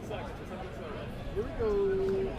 Here we go.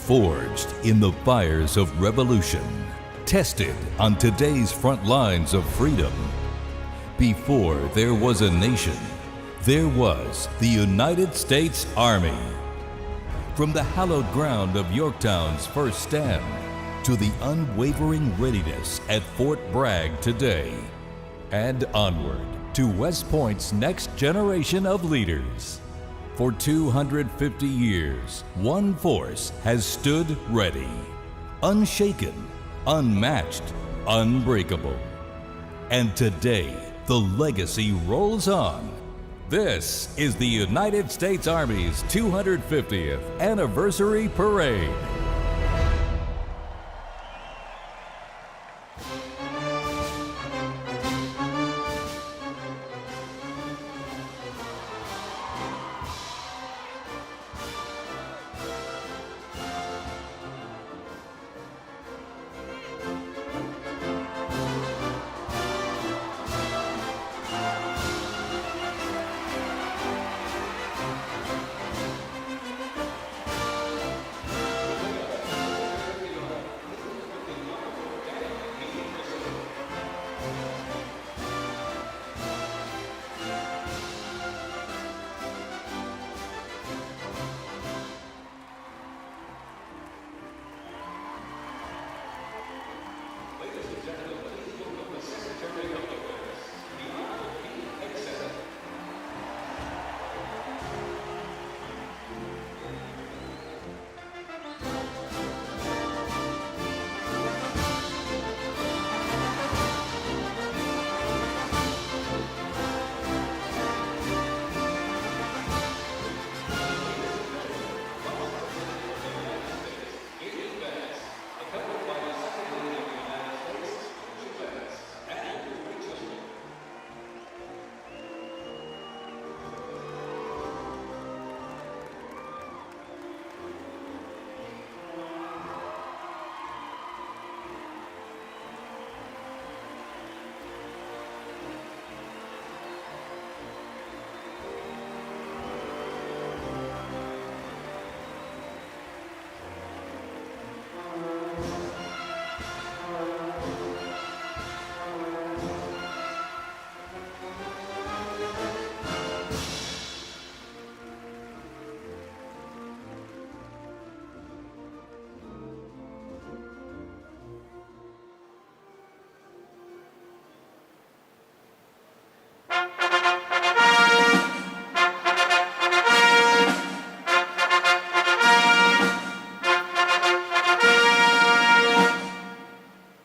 forged in the fires of revolution, tested on today's front lines of freedom. Before there was a nation, there was the United States Army. From the hallowed ground of Yorktown's first stand to the unwavering readiness at Fort Bragg today, and onward to West Point's next generation of leaders. For 250 years, one force has stood ready, unshaken, unmatched, unbreakable. And today, the legacy rolls on. This is the United States Army's 250th Anniversary Parade.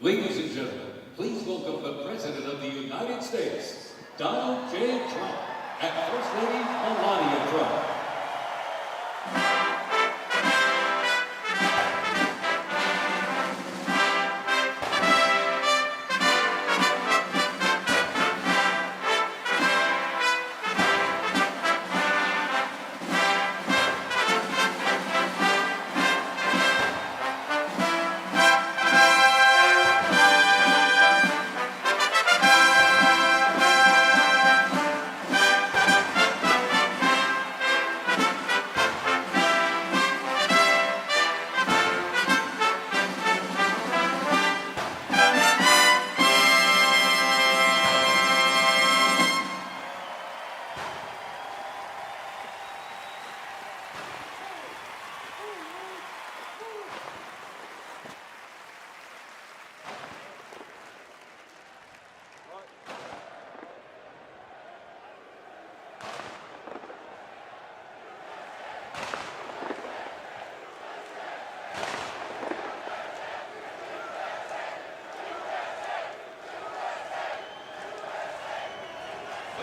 Ladies and gentlemen, please welcome the President of the United States, Donald J. Trump, and First Lady Melania Trump.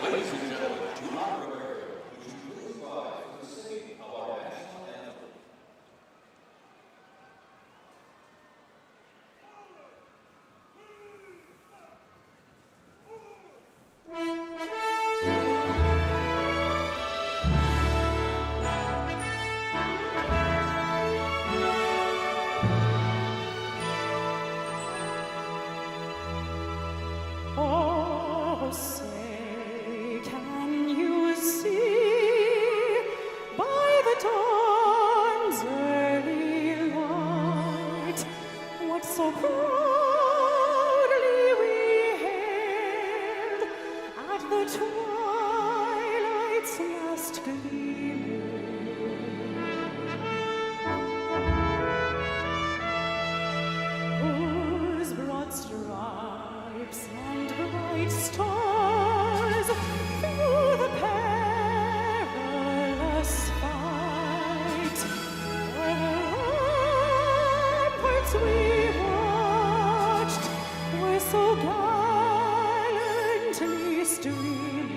Ladies and gentlemen, to honor America, would you please rise for the singing of our national anthem? Oh, say, can you see by the dawn's early light what so proudly we hailed at the twilight's last gleaming? Whose broad stripes and bright stars through the perilous fight, where the ramparts we watched were so gallantly streaming.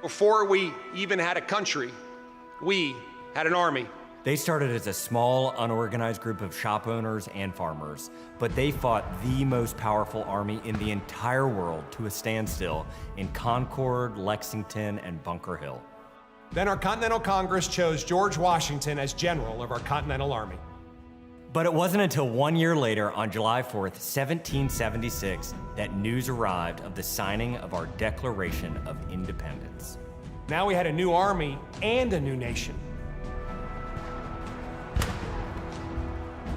Before we even had a country, we had an army. They started as a small, unorganized group of shop owners and farmers, but they fought the most powerful army in the entire world to a standstill in Concord, Lexington, and Bunker Hill. Then our Continental Congress chose George Washington as general of our Continental Army. But it wasn't until 1 year later, on July 4th, 1776, that news arrived of the signing of our Declaration of Independence. Now we had a new army and a new nation.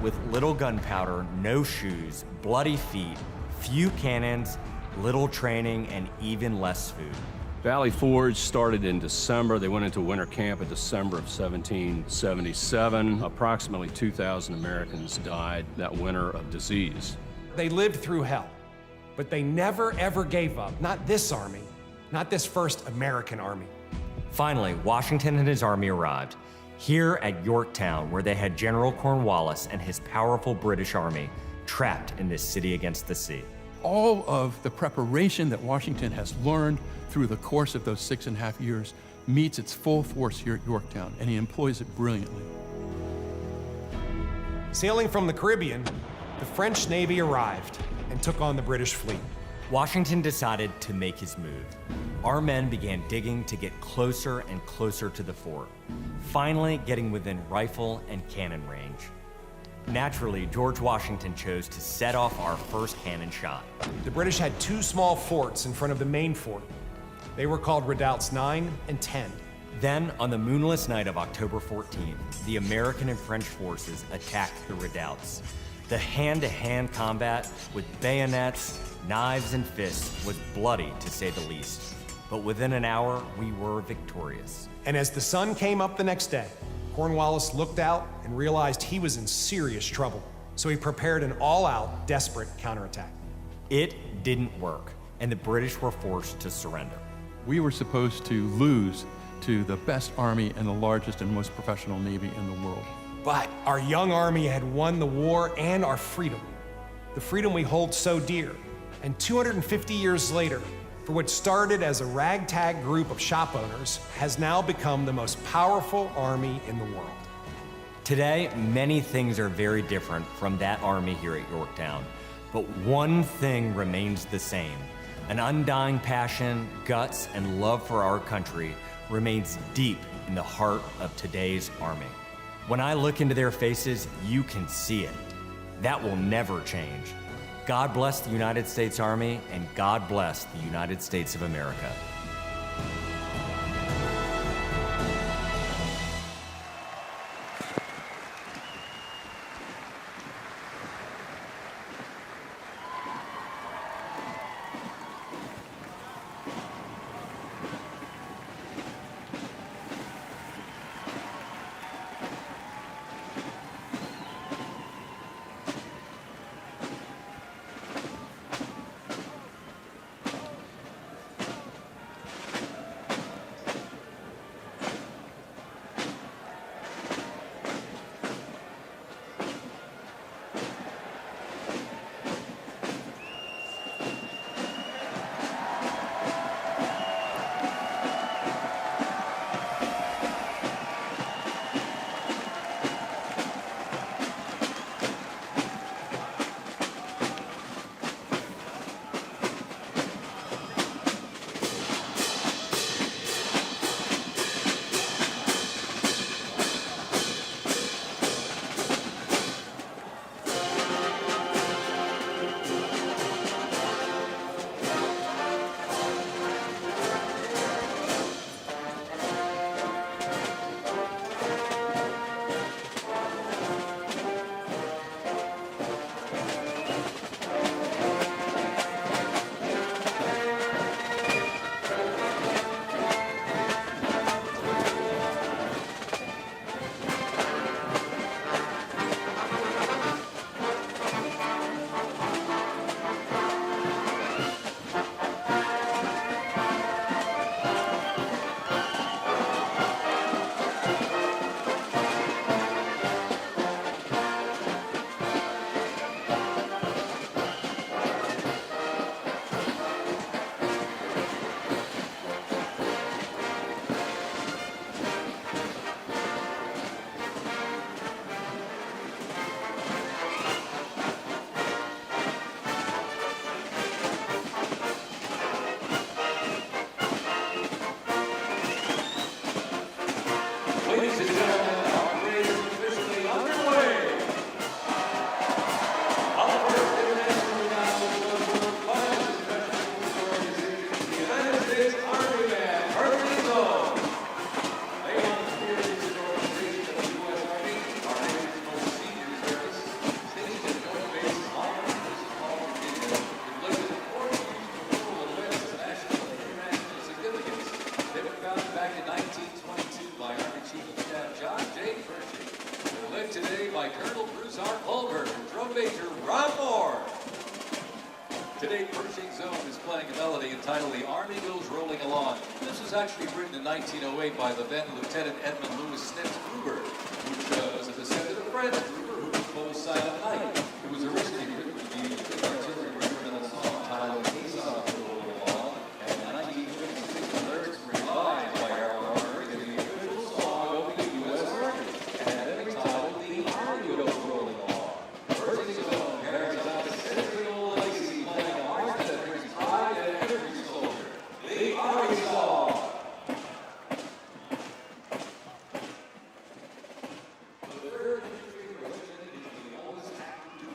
With little gunpowder, no shoes, bloody feet, few cannons, little training, and even less food. Valley Forge started in December. They went into winter camp in December of 1777. Approximately 2,000 Americans died that winter of disease. They lived through hell, but they never ever gave up. Not this army, not this first American army. Finally, Washington and his army arrived, here at Yorktown, where they had General Cornwallis and his powerful British army trapped in this city against the sea. All of the preparation that Washington has learned through the course of those 6.5 years meets its full force here at Yorktown, and he employs it brilliantly. Sailing from the Caribbean, the French Navy arrived and took on the British fleet. Washington decided to make his move. Our men began digging to get closer and closer to the fort, finally getting within rifle and cannon range. Naturally, George Washington chose to set off our first cannon shot. The British had two small forts in front of the main fort. They were called Redoubts 9 and 10. Then, on the moonless night of October 14th, the American and French forces attacked the redoubts. The hand-to-hand combat with bayonets, knives, and fists was bloody, to say the least. But within an hour, we were victorious. And as the sun came up the next day, Cornwallis looked out and realized he was in serious trouble. So he prepared an all-out, desperate counterattack. It didn't work, and the British were forced to surrender. We were supposed to lose to the best army and the largest and most professional navy in the world. But our young army had won the war and our freedom. The freedom we hold so dear. And 250 years later, for what started as a ragtag group of shop owners, has now become the most powerful army in the world. Today, many things are very different from that army here at Yorktown, but one thing remains the same. An undying passion, guts, and love for our country remains deep in the heart of today's army. When I look into their faces, you can see it. That will never change. God bless the United States Army, and God bless the United States of America. back in 1922 by Army Chief of Staff John J. Pershing. They're led today by Colonel Bruce R. Culver and Drum Major Ron Moore. Today, Pershing's Zone is playing a melody entitled The Army Goes Rolling Along. This was actually written in 1908 by the then Lieutenant Edmund Louis Snips Gruber, which was a descendant of Fred Gruber, who composed Silent Night. It was originally written to be an artillery regimental song titled He's on Rolling Along, and in 1956 the lyrics were revised by Harold Armour in the official song of the U.S. Army, and then entitled The Army Goes Rolling Along. Pershing's Zone carries out a century-old legacy playing a march that brings pride to every soldier. The Army Song. The third infantry regiment is the oldest active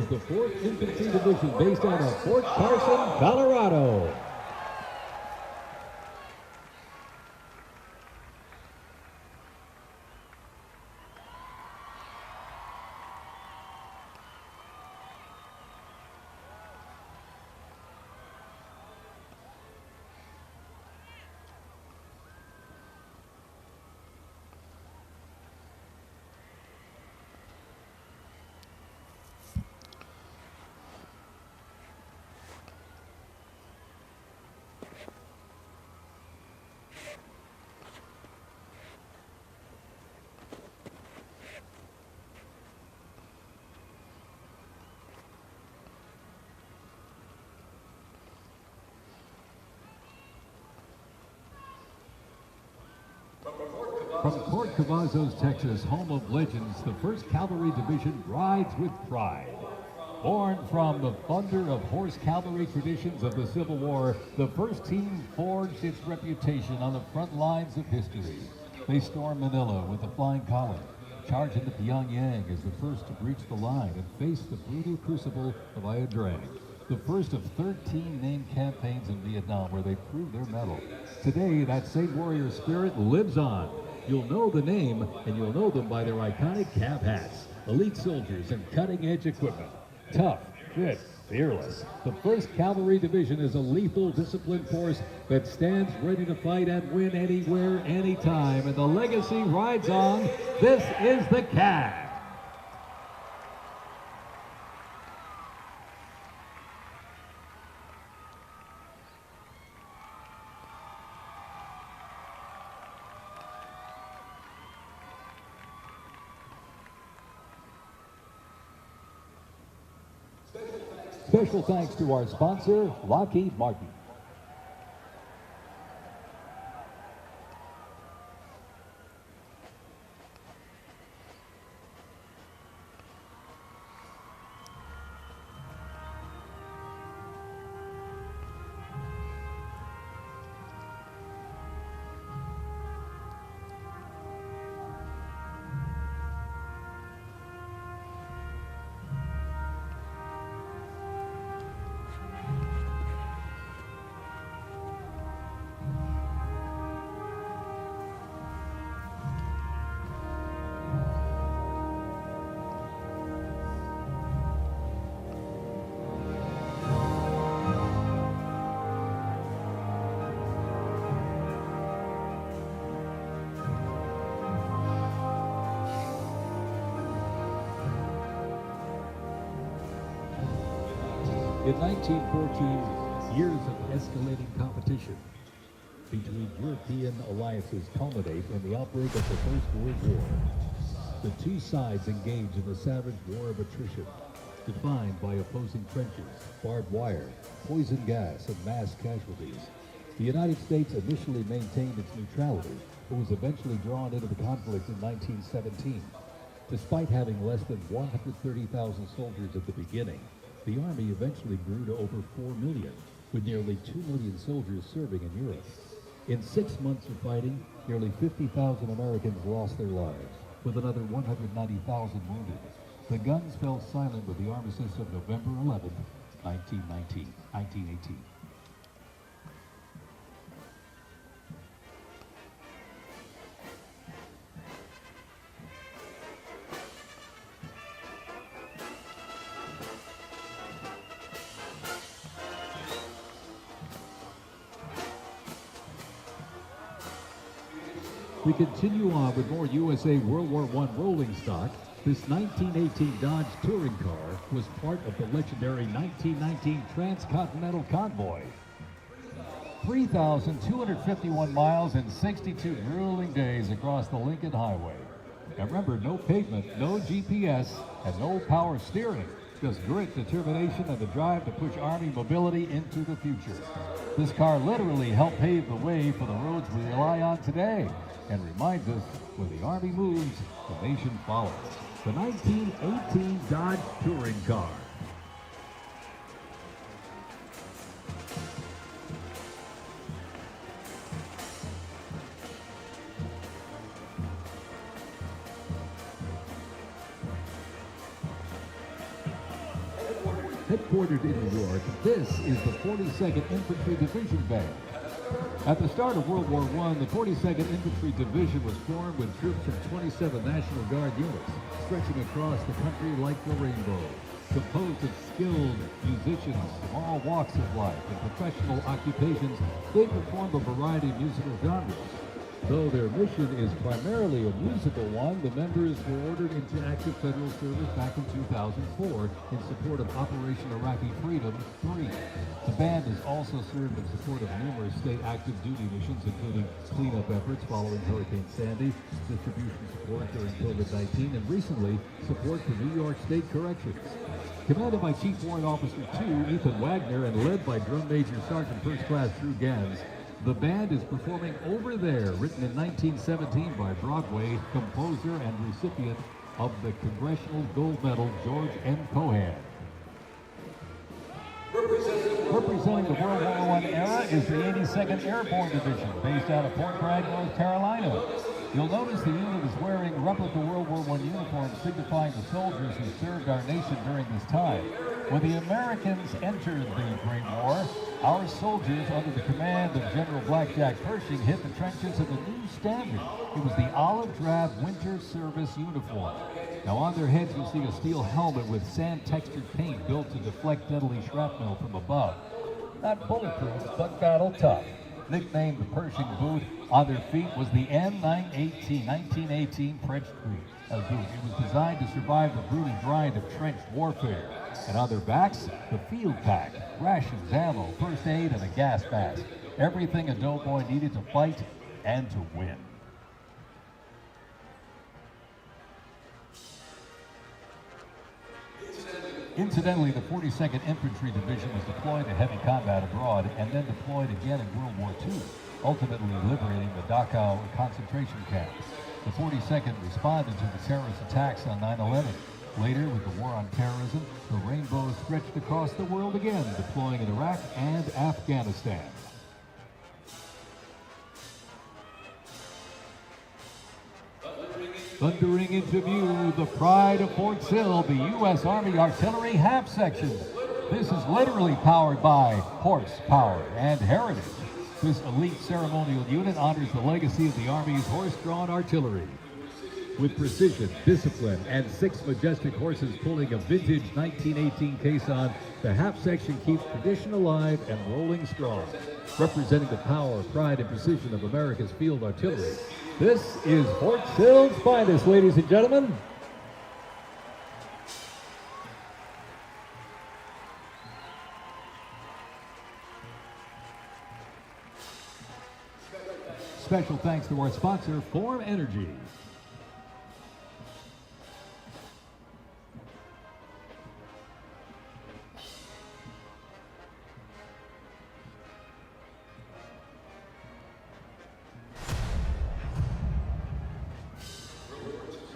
is the 4th Infantry Division based out of Fort Carson, Colorado. From Fort Cavazos, Texas, home of legends, the 1st Cavalry Division rides with pride. Born from the thunder of horse cavalry traditions of the Civil War, the 1st team forged its reputation on the front lines of history. They stormed Manila with the flying collar, charged into Pyongyang as the first to breach the line and face the brutal crucible of Ia Drang. The first of 13 named campaigns in Vietnam where they proved their mettle. Today, that same warrior spirit lives on. You'll know the name, and you'll know them by their iconic cab hats, elite soldiers, and cutting-edge equipment. Tough, fit, fearless. The 1st Cavalry Division is a lethal, disciplined force that stands ready to fight and win anywhere, anytime, and the legacy rides on. This is the CAV. Special thanks to our sponsor, Lockheed Martin. In 1914, years of escalating competition between European alliances culminate in the outbreak of the First World War. The two sides engage in a savage war of attrition, defined by opposing trenches, barbed wire, poison gas, and mass casualties. The United States initially maintained its neutrality, but was eventually drawn into the conflict in 1917. Despite having less than 130,000 soldiers at the beginning, the Army eventually grew to over 4 million, with nearly 2 million soldiers serving in Europe. In 6 months of fighting, nearly 50,000 Americans lost their lives, with another 190,000 wounded. The guns fell silent with the armistice of November 11, 1918. We continue on with more USA World War I rolling stock. This 1918 Dodge touring car was part of the legendary 1919 Transcontinental Convoy. 3,251 miles and 62 grueling days across the Lincoln Highway. And remember, no pavement, no GPS, and no power steering. Just grit, determination, and the drive to push Army mobility into the future. This car literally helped pave the way for the roads we rely on today, and reminds us, when the Army moves, the nation follows. The 1918 Dodge Touring Car. Headquartered in New York, this is the 42nd Infantry Division Band. At the start of World War I, the 42nd Infantry Division was formed with troops from 27 National Guard units, stretching across the country like the rainbow. Composed of skilled musicians from all walks of life and professional occupations, they perform a variety of musical genres. Though their mission is primarily a musical one, the members were ordered into active federal service back in 2004 in support of Operation Iraqi Freedom 3. The band has also served in support of numerous state active duty missions, including cleanup efforts following Hurricane Sandy, distribution support during COVID-19, and recently, support for New York State Corrections. Commanded by Chief Warrant Officer 2, Ethan Wagner, and led by Drum Major Sergeant First Class Drew Gans, the band is performing Over There, written in 1917 by Broadway composer and recipient of the Congressional Gold Medal, George M. Cohan. Representing the World War I era is the 82nd Airborne Division, based out of Fort Bragg, North Carolina. You'll notice the unit is wearing replica World War I uniforms signifying the soldiers who served our nation during this time. When the Americans entered the Great War, our soldiers, under the command of General Blackjack Pershing, hit the trenches of the new standard. It was the olive drab winter service uniform. Now on their heads you'll see a steel helmet with sand-textured paint built to deflect deadly shrapnel from above. Not bulletproof, but battle tough. Nicknamed the Pershing boot, on their feet was the M918 1918 French boot. It was designed to survive the brutal grind of trench warfare. And on their backs, the field pack, rations, ammo, first aid, and a gas mask. Everything a doughboy needed to fight and to win. Incidentally, the 42nd Infantry Division was deployed to heavy combat abroad and then deployed again in World War II, ultimately liberating the Dachau concentration camp. The 42nd responded to the terrorist attacks on 9/11. Later, with the war on terrorism, the rainbow stretched across the world again, deploying in Iraq and Afghanistan. Thundering into view, the pride of Fort Sill, the U.S. Army Artillery Half Section. This is literally powered by horsepower and heritage. This elite ceremonial unit honors the legacy of the Army's horse-drawn artillery. With precision, discipline, and 6 majestic horses pulling a vintage 1918 caisson, the half section keeps tradition alive and rolling strong. Representing the power, pride, and precision of America's field artillery, this is Fort Sill's finest, ladies and gentlemen. Special thanks to our sponsor, Form Energy.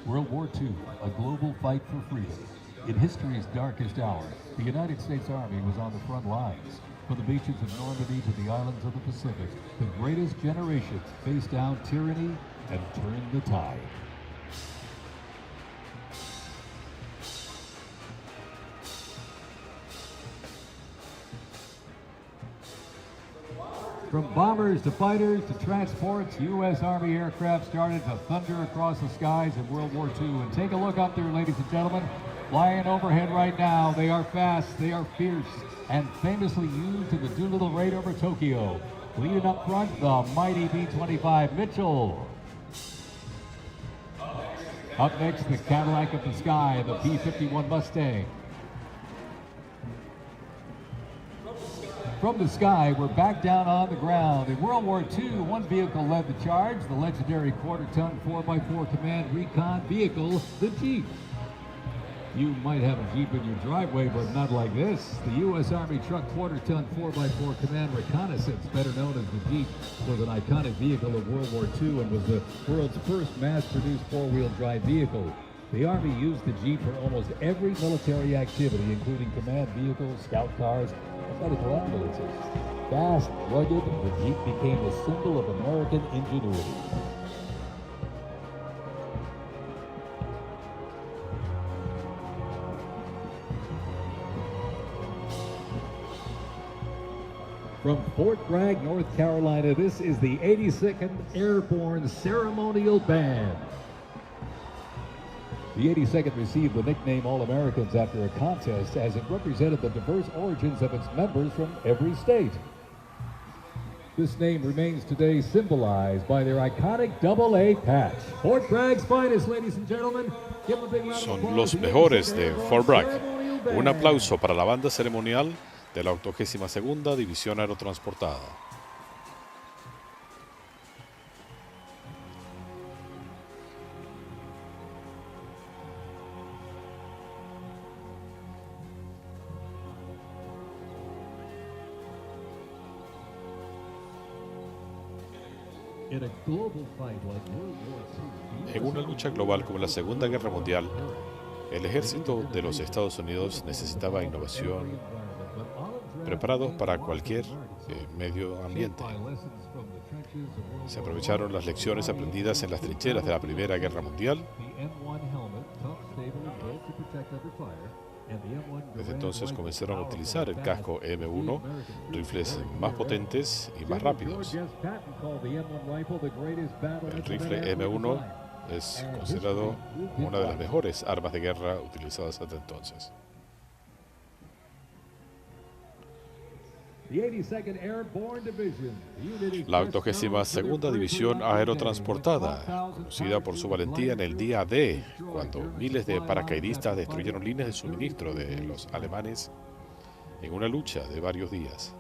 World War II, a global fight for freedom. In history's darkest hour, the United States Army was on the front lines. From the beaches of Normandy to the islands of the Pacific, the greatest generation faced down tyranny and turned the tide. From bombers to fighters to transports, U.S. Army aircraft started to thunder across the skies in World War II. And take a look up there, ladies and gentlemen. Flying overhead right now, they are fast, they are fierce, and famously used in the Doolittle raid over Tokyo. Leading up front, the mighty B-25 Mitchell. Up next, the Cadillac of the Sky, the P-51 Mustang. From the sky, we're back down on the ground. In World War II, one vehicle led the charge, the legendary quarter-ton 4x4 command recon vehicle, the Jeep. You might have a Jeep in your driveway, but not like this. The U.S. Army truck quarter-ton 4x4 command reconnaissance, better known as the Jeep, was an iconic vehicle of World War II and was the world's first mass-produced four-wheel drive vehicle. The Army used the Jeep for almost every military activity, including command vehicles, scout cars, and medical ambulances. Fast, rugged, the Jeep became a symbol of American ingenuity. From Fort Bragg, North Carolina, this is the 82nd Airborne Ceremonial Band. The 82nd received the nickname All-Americans after a contest as it represented the diverse origins of its members from every state. This name remains today symbolized by their iconic AA patch. Fort Bragg's finest, ladies and gentlemen. Give them a big round of Son applause los to the mejores 82nd de Airborne Fort Bragg. Ceremonial Band. Un aplauso para la banda ceremonial de la 82ª División Aerotransportada. In a global fight like World War II, En una lucha global como la Segunda Guerra Mundial, el ejército de los Estados Unidos necesitaba innovación, preparados para cualquier medio ambiente. Se aprovecharon las lecciones aprendidas en las trincheras de la Primera Guerra Mundial. Desde entonces comenzaron a utilizar el casco M1, rifles más potentes y más rápidos. El rifle M1 es considerado una de las mejores armas de guerra utilizadas hasta entonces. La 82ª División Aerotransportada, conocida por su valentía en el día D, cuando miles de paracaidistas destruyeron líneas de suministro de los alemanes en una lucha de varios días.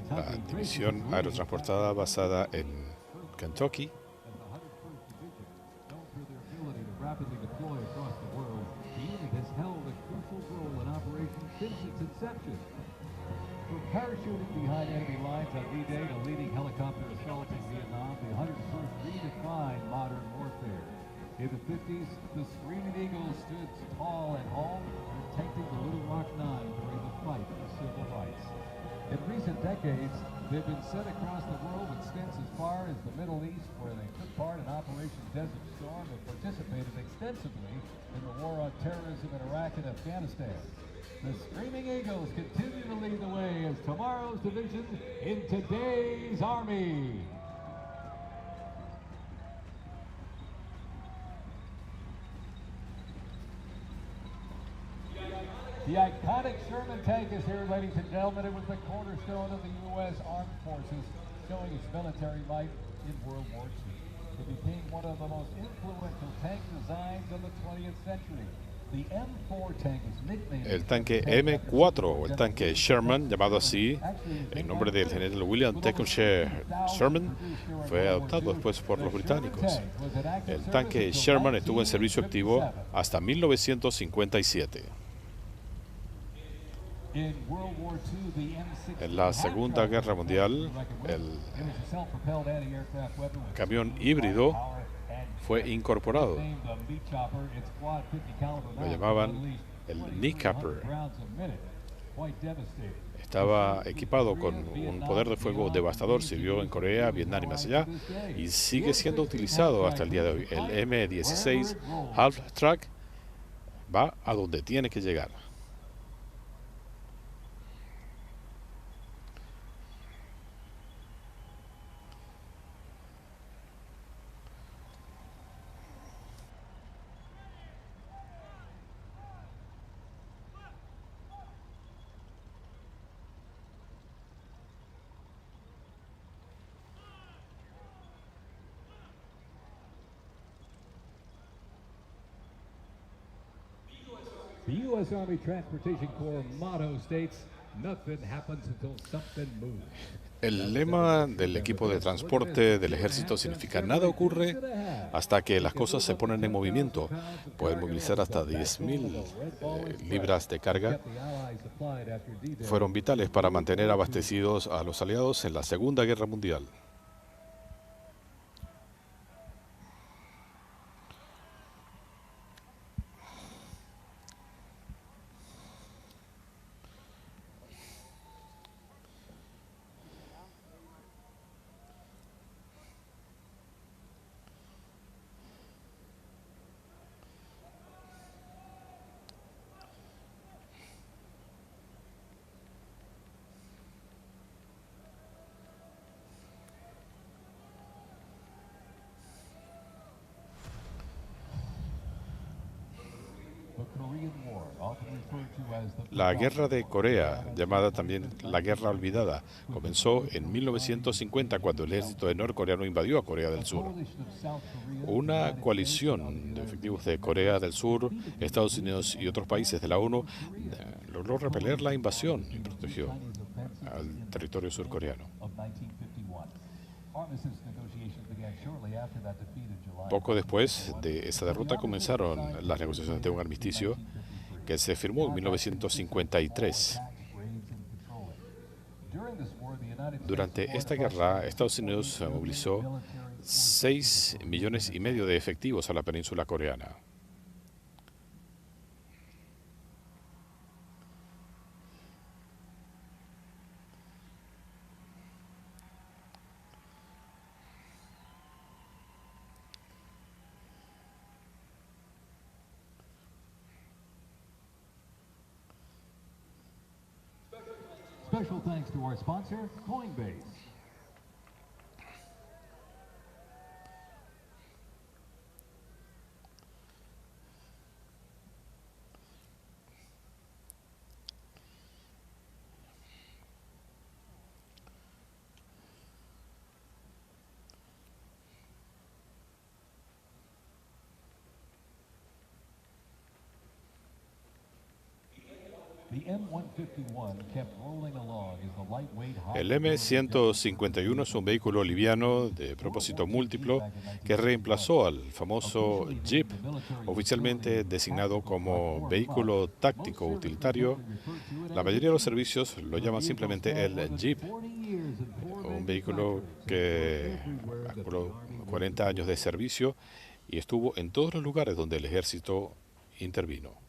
La división aerotransportada basada en Kentucky rapidly deploy across the world, the unit has held a crucial role in operation since its inception. From parachuting behind enemy lines on D-Day to leading helicopter assaults in Vietnam, the 101st redefined modern warfare. In the 50s, the Screaming Eagle stood tall at home, protecting the Little Rock Nine during the fight for civil rights. In recent decades, they've been sent across the world with stints as far as the Middle East, where they took part in Operation Desert Storm and participated extensively in the war on terrorism in Iraq and Afghanistan. The Screaming Eagles continue to lead the way as tomorrow's division in today's Army. The iconic Sherman tank is here, ladies and gentlemen. It was the cornerstone of the U.S. Armed Forces, showing its military might in World War II. It became one of the most influential tank designs of the 20th century. The M4 tank is nicknamed El tanque M4, o el tanque Sherman, llamado así en nombre del general William Tecumseh Sherman, fue adoptado después por los británicos. El tanque Sherman estuvo en servicio activo hasta 1957. En la Segunda Guerra Mundial, el camión híbrido fue incorporado. Lo llamaban el Kneecapper. Estaba equipado con un poder de fuego devastador, sirvió en Corea, Vietnam y más allá, y sigue siendo utilizado hasta el día de hoy. El M16 Half Track va a donde tiene que llegar. The U.S. Army Transportation Corps motto states, "Nothing happens until something moves." El lema del equipo de transporte del ejército significa nada ocurre hasta que las cosas se ponen en movimiento. Pueden movilizar hasta 10.000 libras de carga. Fueron vitales para mantener abastecidos a los aliados en la Segunda Guerra Mundial. La Guerra de Corea, llamada también la Guerra Olvidada, comenzó en 1950 cuando el ejército norcoreano invadió a Corea del Sur. Una coalición de efectivos de Corea del Sur, Estados Unidos y otros países de la ONU logró repeler la invasión y protegió al territorio surcoreano. Poco después de esa derrota comenzaron las negociaciones de un armisticio que se firmó en 1953. Durante esta guerra, Estados Unidos movilizó 6,5 millones de efectivos a la península coreana. Special thanks to our sponsor, Coinbase. El M151 es un vehículo liviano de propósito múltiplo que reemplazó al famoso Jeep, oficialmente designado como vehículo táctico utilitario. La mayoría de los servicios lo llaman simplemente el Jeep, un vehículo que acumuló 40 años de servicio y estuvo en todos los lugares donde el ejército intervino.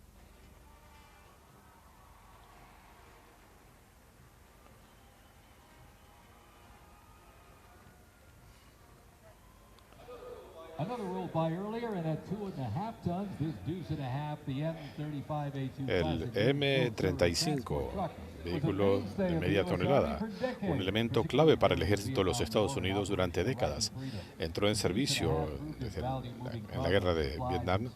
El M35, vehículo de media tonelada, un elemento clave para el ejército de los Estados Unidos durante décadas. Entró en servicio en la guerra de Vietnam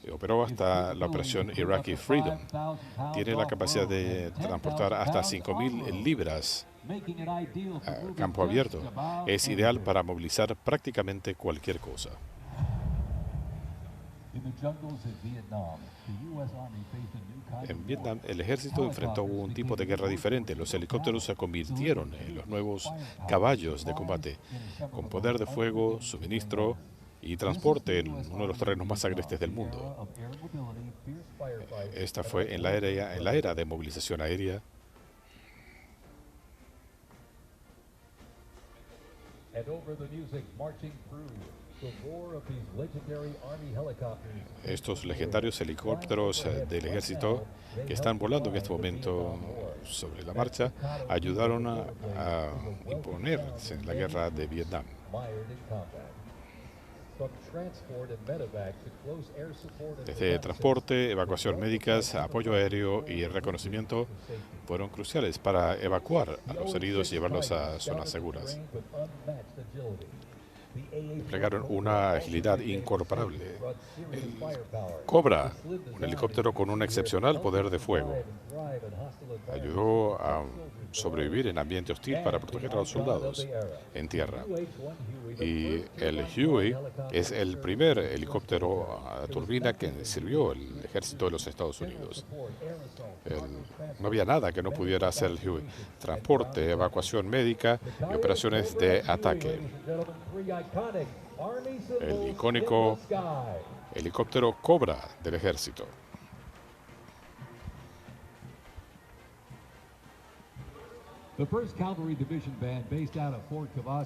y operó hasta la operación Iraqi Freedom. Tiene la capacidad de transportar hasta 5,000 libras a campo abierto. Es ideal para movilizar prácticamente cualquier cosa. En Vietnam, el ejército enfrentó un tipo de guerra diferente. Los helicópteros se convirtieron en los nuevos caballos de combate, con poder de fuego, suministro y transporte en uno de los terrenos más agrestes del mundo. Esta fue en la era de movilización aérea. Estos legendarios helicópteros del ejército que están volando en este momento sobre la marcha ayudaron a imponerse en la guerra de Vietnam. Desde transporte, evacuación médicas, apoyo aéreo y reconocimiento fueron cruciales para evacuar a los heridos y llevarlos a zonas seguras. Desplegaron una agilidad incomparable. El Cobra, un helicóptero con un excepcional poder de fuego, ayudó a sobrevivir en ambiente hostil para proteger a los soldados en tierra. Y el Huey es el primer helicóptero a turbina que sirvió el ejército de los Estados Unidos. No había nada que no pudiera hacer el Huey. Transporte, evacuación médica y operaciones de ataque. El icónico helicóptero Cobra del ejército.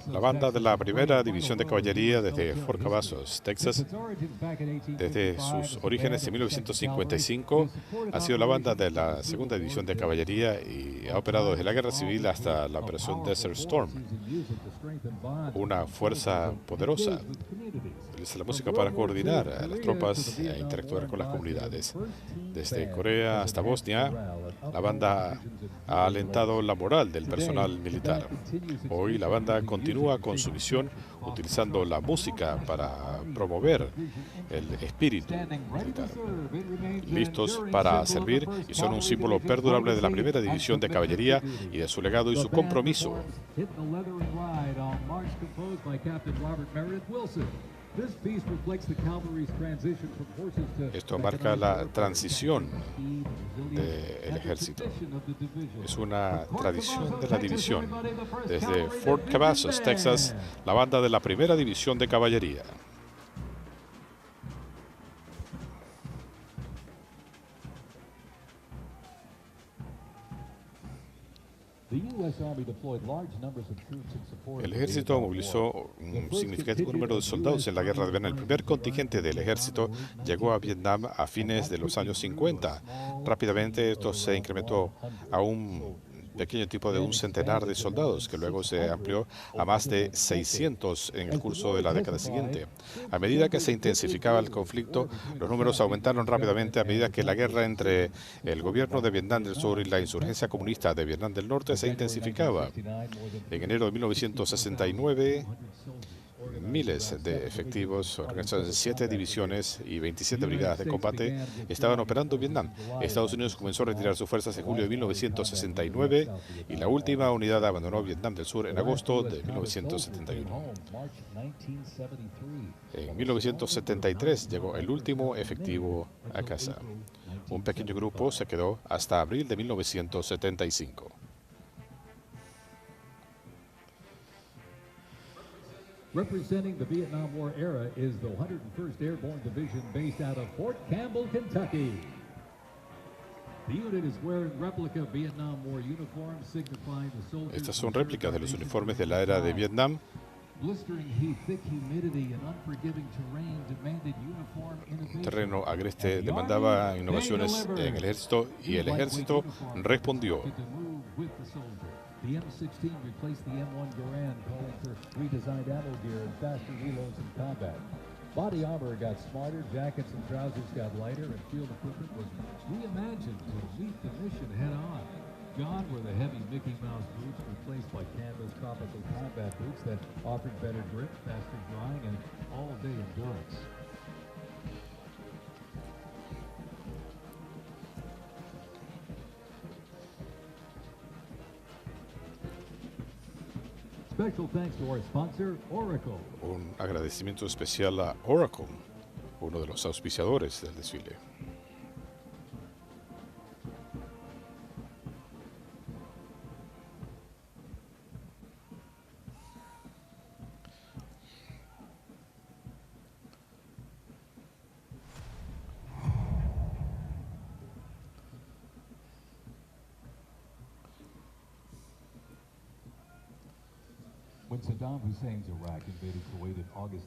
La banda de la primera división de caballería desde Fort Cavazos, Texas, desde sus orígenes en 1955, ha sido la banda de la segunda división de caballería y ha operado desde la guerra civil hasta la operación Desert Storm, una fuerza poderosa. utiliza la música para coordinar a las tropas e interactuar con las comunidades. Desde Corea hasta Bosnia, la banda ha alentado la moral del personal militar. Hoy la banda continúa con su misión utilizando la música para promover el espíritu militar. Listos para servir y son un símbolo perdurable de la primera división de caballería y de su legado y su compromiso. Esto marca la transición del ejército. Es una tradición de la división. Desde Fort Cavazos, Texas, la banda de la primera división de caballería. El ejército movilizó un significativo número de soldados en la guerra de Vietnam. El primer contingente del ejército llegó a Vietnam a fines de los años 50. Rápidamente esto se incrementó a un pequeño tipo de un centenar de soldados, que luego se amplió a más de 600 en el curso de la década siguiente. A medida que se intensificaba el conflicto, los números aumentaron rápidamente a medida que la guerra entre el gobierno de Vietnam del Sur y la insurgencia comunista de Vietnam del Norte se intensificaba. En enero de 1969, miles de efectivos organizados en 7 divisiones y 27 brigadas de combate estaban operando en Vietnam. Estados Unidos comenzó a retirar sus fuerzas en julio de 1969 y la última unidad abandonó Vietnam del Sur en agosto de 1971. En 1973 llegó el último efectivo a casa. Un pequeño grupo se quedó hasta abril de 1975. Representing the Vietnam War era is the 101st Airborne Division based out of Fort Campbell, Kentucky. The unit is wearing replica Vietnam War uniforms signifying the soldiers. Estas son réplicas de los uniformes de la era de Vietnam. Blistering heat, thick humidity, and unforgiving terrain demanded uniform Un innovation. terreno agreste demandaba innovaciones en el ejército y el ejército respondió. The M16 replaced the M1 Garand, calling for redesigned ammo gear and faster reloads in combat. Body armor got smarter, jackets and trousers got lighter, and field equipment was reimagined to meet the mission head-on. Gone were the heavy Mickey Mouse boots, replaced by canvas tropical combat boots that offered better grip, faster drying, and all-day endurance. Special thanks to our sponsor, Oracle. Un agradecimiento especial a Oracle, uno de los auspiciadores del desfile.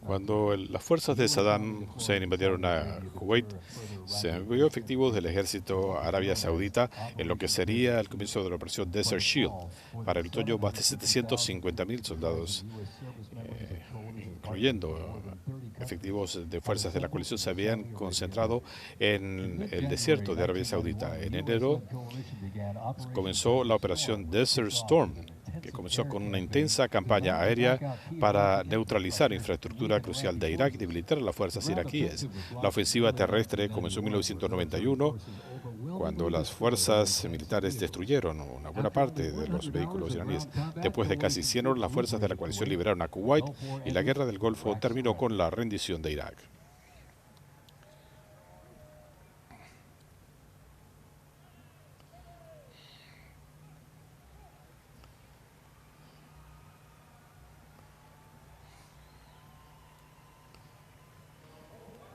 Cuando las fuerzas de Saddam Hussein invadieron a Kuwait, se envió efectivos del ejército Arabia Saudita en lo que sería el comienzo de la operación Desert Shield. Para el otoño, más de 750.000 soldados, incluyendo efectivos de fuerzas de la coalición, se habían concentrado en el desierto de Arabia Saudita. En enero comenzó la operación Desert Storm, que comenzó con una intensa campaña aérea para neutralizar infraestructura crucial de Irak y debilitar a las fuerzas iraquíes. La ofensiva terrestre comenzó en 1991, cuando las fuerzas militares destruyeron una buena parte de los vehículos iraníes. Después de casi 100 horas, las fuerzas de la coalición liberaron a Kuwait y la guerra del Golfo terminó con la rendición de Irak.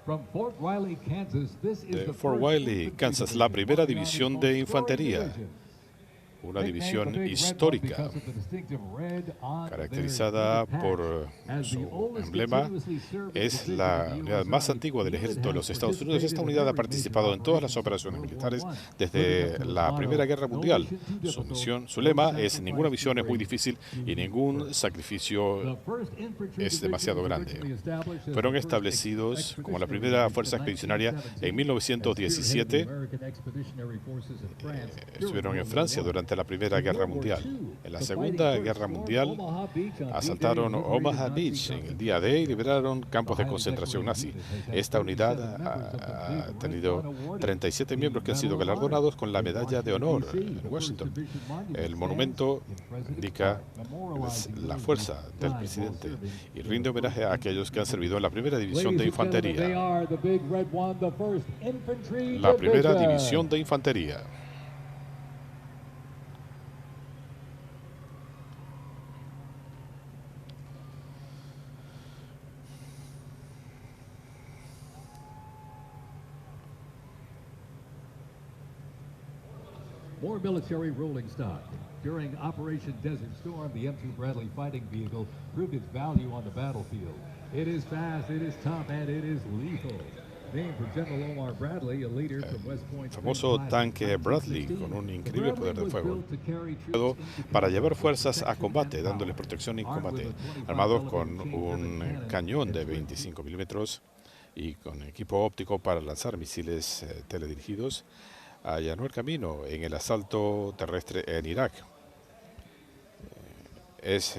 De Fort Riley, Kansas, la primera división de infantería, una división histórica, caracterizada por su emblema. Es la unidad más antigua del ejército de los Estados Unidos. Esta unidad ha participado en todas las operaciones militares desde la Primera Guerra Mundial. Su lema es: ninguna misión es muy difícil y ningún sacrificio es demasiado grande. Fueron establecidos como la primera fuerza expedicionaria en 1917. Estuvieron en Francia durante la Primera Guerra Mundial. En la Segunda Guerra Mundial asaltaron Omaha Beach en el día D y liberaron campos de concentración nazi. Esta unidad ha tenido 37 miembros que han sido galardonados con la Medalla de Honor en Washington. El monumento indica la fuerza del presidente y rinde homenaje a aquellos que han servido en la Primera División de Infantería. La Primera División de Infantería. More military rolling stock. During Operation Desert Storm, the M2 Bradley fighting vehicle proved its value on the battlefield. It is fast, it is tough, and it is lethal. Named for General Omar Bradley, a leader from West Point. Famoso tanque Bradley con un increíble poder de fuego para llevar fuerzas a combate, dándoles protección en combate, armados con un cañón de 25 milímetros y con equipo óptico para lanzar misiles teledirigidos. Allanó el camino en el asalto terrestre en Irak. Es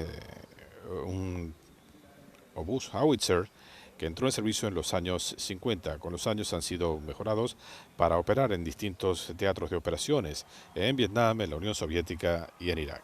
un obús howitzer que entró en servicio en los años 50. Con los años han sido mejorados para operar en distintos teatros de operaciones en Vietnam, en la Unión Soviética y en Irak.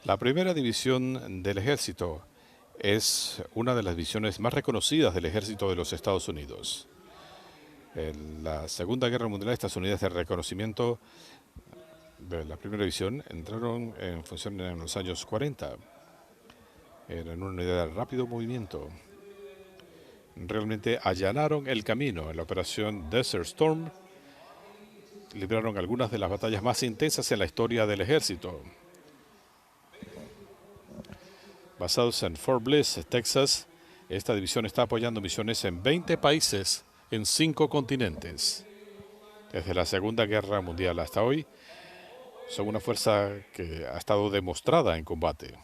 La Primera División del Ejército es una de las divisiones más reconocidas del Ejército de los Estados Unidos. En la Segunda Guerra Mundial, estas unidades de reconocimiento de la Primera División entraron en función en los años 40. Eran una unidad de rápido movimiento. realmente allanaron el camino en la operación Desert Storm. Libraron algunas de las batallas más intensas en la historia del ejército. Basados en Fort Bliss, Texas, esta división está apoyando misiones en 20 países en 5 continentes. Desde la Segunda Guerra Mundial hasta hoy, son una fuerza que ha estado demostrada en combate.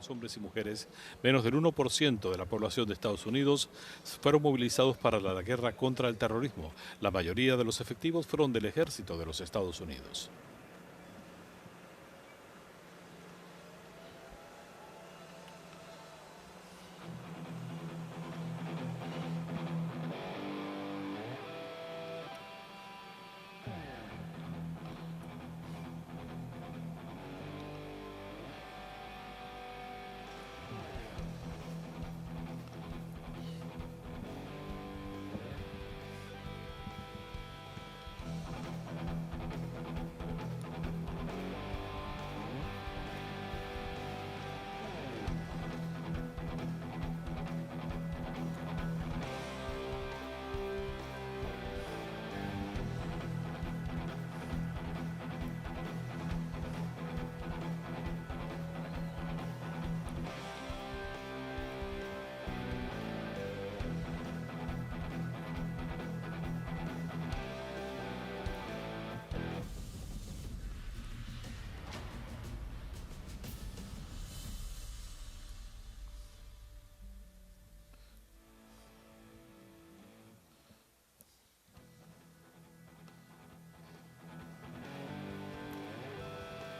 Hombres y mujeres, menos del 1% de la población de Estados Unidos fueron movilizados para la guerra contra el terrorismo. La mayoría de los efectivos fueron del ejército de los Estados Unidos.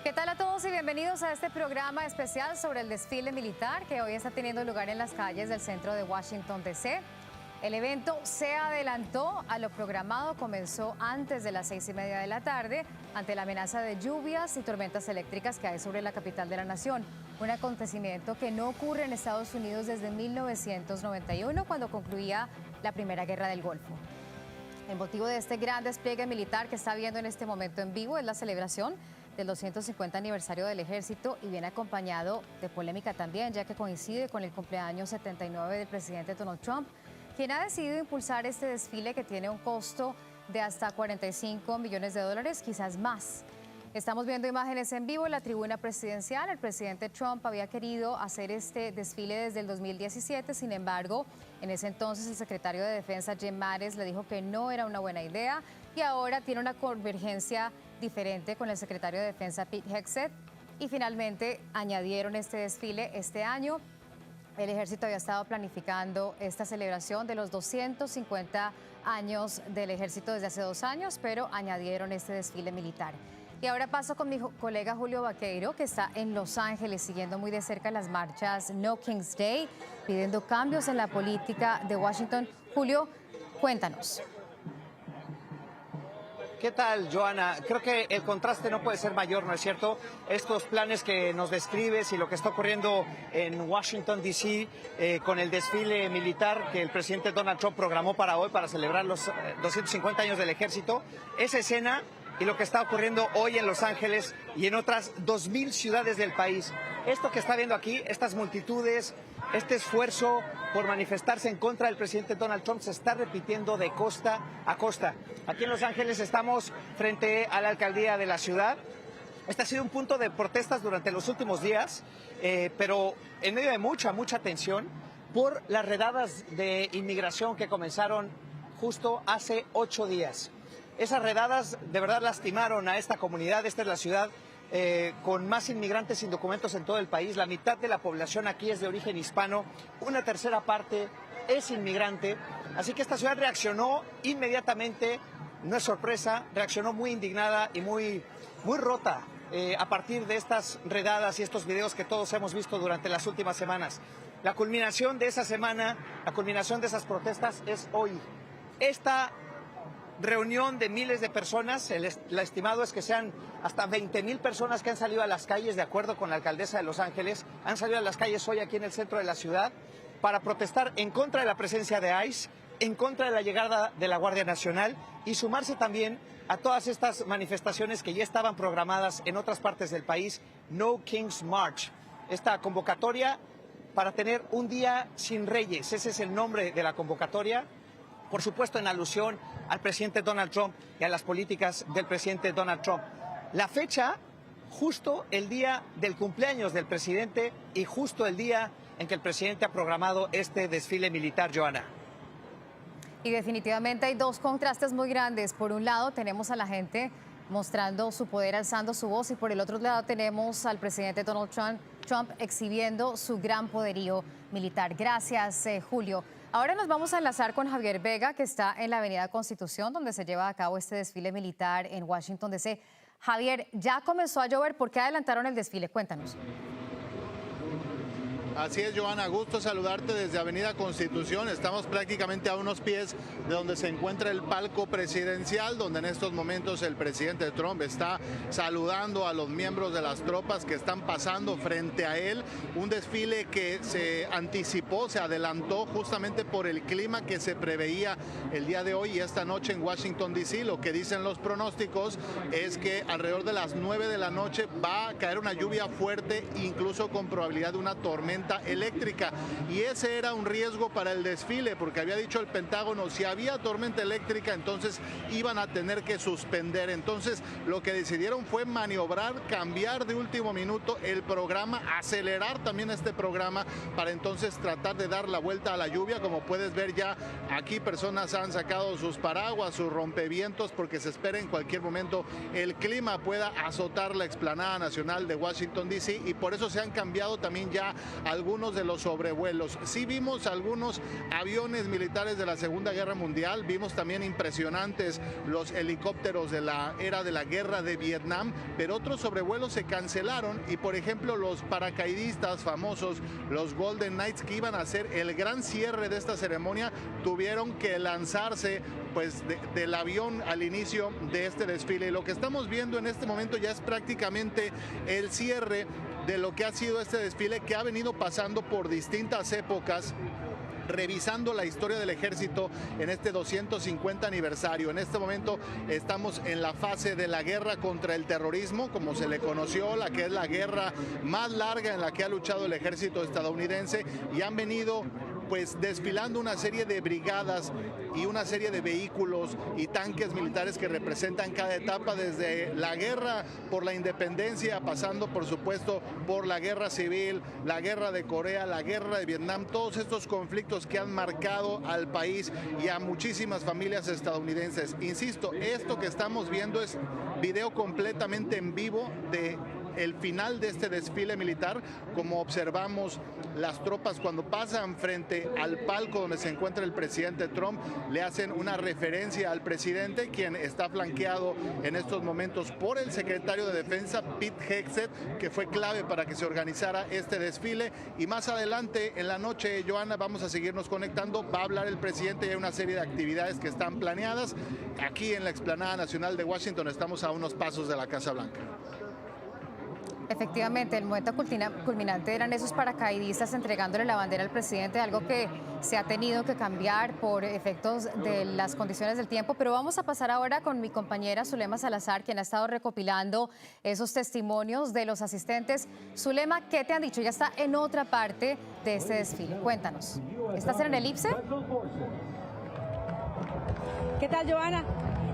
¿Qué tal a todos y bienvenidos a este programa especial sobre el desfile militar que hoy está teniendo lugar en las calles del centro de Washington, D.C.? El evento se adelantó a lo programado, comenzó antes de las 6:30 de la tarde ante la amenaza de lluvias y tormentas eléctricas que hay sobre la capital de la nación. Un acontecimiento que no ocurre en Estados Unidos desde 1991, cuando concluía la Primera Guerra del Golfo. El motivo de este gran despliegue militar que está viendo en este momento en vivo es la celebración del 250 aniversario del Ejército y viene acompañado de polémica también, ya que coincide con el cumpleaños 79 del presidente Donald Trump, quien ha decidido impulsar este desfile que tiene un costo de hasta $45 millones, quizás más. Estamos viendo imágenes en vivo en la tribuna presidencial. El presidente Trump había querido hacer este desfile desde el 2017, sin embargo, en ese entonces el secretario de Defensa Jim Mattis le dijo que no era una buena idea y ahora tiene una convergencia diferente con el secretario de Defensa Pete Hegseth y finalmente añadieron este desfile este año. El Ejército había estado planificando esta celebración de los 250 años del Ejército desde hace 2 años, pero añadieron este desfile militar. Y ahora paso con mi colega Julio Vaqueiro, que está en Los Ángeles siguiendo muy de cerca las marchas No King's Day, pidiendo cambios en la política de Washington. Julio, cuéntanos. ¿Qué tal, Joana? Creo que el contraste no puede ser mayor, ¿no es cierto? Estos planes que nos describes y lo que está ocurriendo en Washington, D.C., con el desfile militar que el presidente Donald Trump programó para hoy, para celebrar los 250 años del Ejército, esa escena y lo que está ocurriendo hoy en Los Ángeles y en otras 2,000 ciudades del país. Esto que está viendo aquí, estas multitudes, este esfuerzo por manifestarse en contra del presidente Donald Trump se está repitiendo de costa a costa. Aquí en Los Ángeles estamos frente a la alcaldía de la ciudad. Este ha sido un punto de protestas durante los últimos días, pero en medio de mucha tensión por las redadas de inmigración que comenzaron justo hace 8 días. Esas redadas de verdad lastimaron a esta comunidad. Esta es la ciudad con más inmigrantes sin documentos en todo el país. La mitad de la población aquí es de origen hispano, una tercera parte es inmigrante. Así que esta ciudad reaccionó inmediatamente, no es sorpresa, reaccionó muy indignada y muy rota a partir de estas redadas y estos videos que todos hemos visto durante las últimas semanas. La culminación de esa semana, la culminación de esas protestas es hoy. Esta reunión de miles de personas, el estimado es que sean hasta 20,000 personas que han salido a las calles, de acuerdo con la alcaldesa de Los Ángeles, han salido a las calles hoy aquí en el centro de la ciudad para protestar en contra de la presencia de ICE, en contra de la llegada de la Guardia Nacional y sumarse también a todas estas manifestaciones que ya estaban programadas en otras partes del país, No King's March. Esta convocatoria para tener un día sin reyes, ese es el nombre de la convocatoria. Por supuesto, en alusión al presidente Donald Trump y a las políticas del presidente Donald Trump. La fecha, justo el día del cumpleaños del presidente y justo el día en que el presidente ha programado este desfile militar, Joana. Y definitivamente hay 2 contrastes muy grandes. Por un lado tenemos a la gente mostrando su poder, alzando su voz, y por el otro lado tenemos al presidente Donald Trump Trump exhibiendo su gran poderío militar. Gracias, Julio. Ahora nos vamos a enlazar con Javier Vega, que está en la Avenida Constitución, donde se lleva a cabo este desfile militar en Washington, D.C. Javier, ya comenzó a llover. ¿Por qué adelantaron el desfile? Cuéntanos. Así es, Joana, gusto saludarte desde Avenida Constitución. Estamos prácticamente a unos pies de donde se encuentra el palco presidencial, donde en estos momentos el presidente Trump está saludando a los miembros de las tropas que están pasando frente a él. Un desfile que se anticipó, se adelantó justamente por el clima que se preveía el día de hoy y esta noche en Washington, D.C. Lo que dicen los pronósticos es que alrededor de las 9 de la noche va a caer una lluvia fuerte, incluso con probabilidad de una tormenta eléctrica, y ese era un riesgo para el desfile porque había dicho el Pentágono, si había tormenta eléctrica entonces iban a tener que suspender. Entonces lo que decidieron fue maniobrar, cambiar de último minuto el programa, acelerar también este programa para entonces tratar de dar la vuelta a la lluvia. Como puedes ver, ya aquí personas han sacado sus paraguas, sus rompevientos, porque se espera en cualquier momento el clima pueda azotar la explanada nacional de Washington, D.C. y por eso se han cambiado también ya algunos de los sobrevuelos. Sí vimos algunos aviones militares de la Segunda Guerra Mundial, vimos también impresionantes los helicópteros de la era de la Guerra de Vietnam, pero otros sobrevuelos se cancelaron y, por ejemplo, los paracaidistas famosos, los Golden Knights, que iban a hacer el gran cierre de esta ceremonia, tuvieron que lanzarse pues del avión al inicio de este desfile. Y lo que estamos viendo en este momento ya es prácticamente el cierre de lo que ha sido este desfile, que ha venido pasando por distintas épocas, revisando la historia del ejército en este 250 aniversario. En este momento estamos en la fase de la guerra contra el terrorismo, como se le conoció, la que es la guerra más larga en la que ha luchado el ejército estadounidense, y han venido pues desfilando una serie de brigadas y una serie de vehículos y tanques militares que representan cada etapa, desde la guerra por la independencia, pasando por supuesto por la guerra civil, la guerra de Corea, la guerra de Vietnam, todos estos conflictos que han marcado al país y a muchísimas familias estadounidenses. Insisto, esto que estamos viendo es video completamente en vivo de el final de este desfile militar. Como observamos, las tropas cuando pasan frente al palco donde se encuentra el presidente Trump, le hacen una referencia al presidente, quien está flanqueado en estos momentos por el secretario de Defensa, Pete Hegseth, que fue clave para que se organizara este desfile. Y más adelante en la noche, Joana, vamos a seguirnos conectando, va a hablar el presidente y hay una serie de actividades que están planeadas. Aquí en la explanada nacional de Washington estamos a unos pasos de la Casa Blanca. Efectivamente, el momento culminante eran esos paracaidistas entregándole la bandera al presidente, algo que se ha tenido que cambiar por efectos de las condiciones del tiempo. Pero vamos a pasar ahora con mi compañera Zulema Salazar, quien ha estado recopilando esos testimonios de los asistentes. Zulema, ¿qué te han dicho? Ya está en otra parte de este desfile. Cuéntanos. ¿Estás en el elipse? ¿Qué tal, Joana?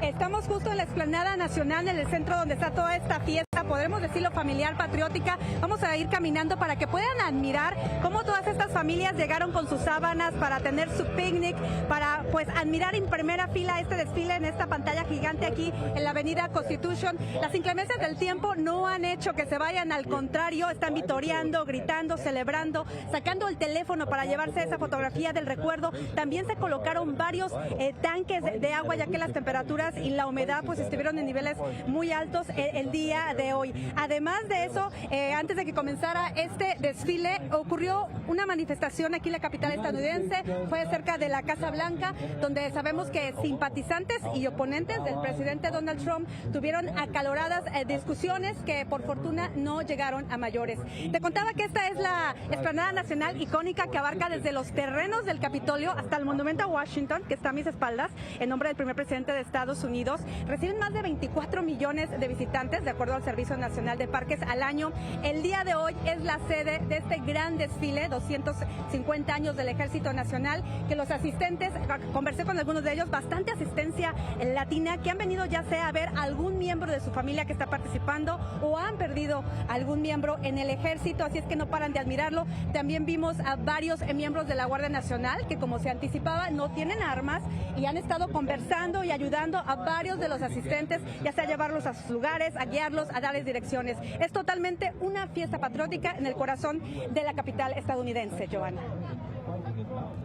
Estamos justo en la explanada nacional, en el centro donde está toda esta fiesta, podremos decirlo familiar, patriótica. Vamos a ir caminando para que puedan admirar cómo todas estas familias llegaron con sus sábanas para tener su picnic, para pues admirar en primera fila este desfile en esta pantalla gigante aquí en la Avenida Constitution. Las inclemencias del tiempo no han hecho que se vayan, al contrario, están vitoreando, gritando, celebrando, sacando el teléfono para llevarse esa fotografía del recuerdo. También se colocaron varios tanques de agua, ya que las temperaturas y la humedad pues estuvieron en niveles muy altos el día de hoy. Además de eso, antes de que comenzara este desfile, ocurrió una manifestación aquí en la capital estadounidense, fue cerca de la Casa Blanca, donde sabemos que simpatizantes y oponentes del presidente Donald Trump tuvieron acaloradas discusiones que por fortuna no llegaron a mayores. Te contaba que esta es la explanada nacional icónica que abarca desde los terrenos del Capitolio hasta el monumento a Washington, que está a mis espaldas, en nombre del primer presidente de Estados Unidos. Reciben más de 24 millones de visitantes, de acuerdo al Servicio Nacional de Parques, al año. El día de hoy es la sede de este gran desfile, 250 años del Ejército Nacional, que los asistentes, conversé con algunos de ellos, bastante asistencia latina, que han venido ya sea a ver a algún miembro de su familia que está participando o han perdido algún miembro en el ejército, así es que no paran de admirarlo. También vimos a varios miembros de la Guardia Nacional que, como se anticipaba, no tienen armas y han estado conversando y ayudando a varios de los asistentes, ya sea a llevarlos a sus lugares, a guiarlos, a darles direcciones. Es totalmente una fiesta patriótica en el corazón de la capital estadounidense, Joana.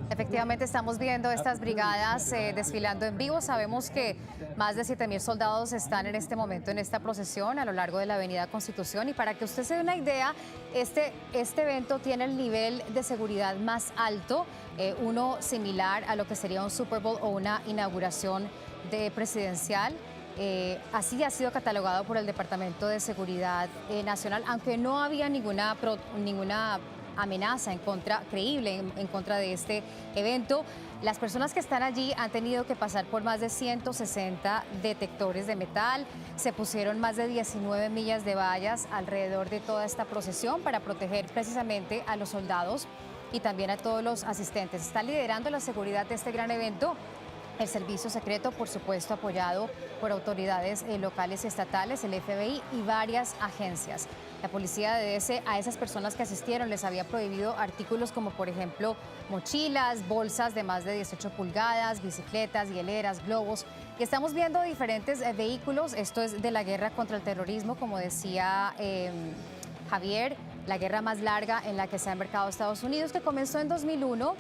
Efectivamente, estamos viendo estas brigadas desfilando en vivo. Sabemos que más de 7.000 soldados están en este momento en esta procesión a lo largo de la Avenida Constitución. Y para que usted se dé una idea, este evento tiene el nivel de seguridad más alto, uno similar a lo que sería un Super Bowl o una inauguración presidencial. Así ha sido catalogado por el Departamento de Seguridad Nacional, aunque no había ninguna amenaza creíble en contra de este evento. Las personas que están allí han tenido que pasar por más de 160 detectores de metal. Se pusieron más de 19 millas de vallas alrededor de toda esta procesión para proteger precisamente a los soldados y también a todos los asistentes. Está liderando la seguridad de este gran evento el Servicio Secreto, por supuesto, apoyado por autoridades locales y estatales, el FBI y varias agencias. La policía de DC a esas personas que asistieron les había prohibido artículos como, por ejemplo, mochilas, bolsas de más de 18 pulgadas, bicicletas, hieleras, globos. Y estamos viendo diferentes vehículos. Esto es de la guerra contra el terrorismo, como decía Javier, la guerra más larga en la que se ha embarcado Estados Unidos, que comenzó en 2001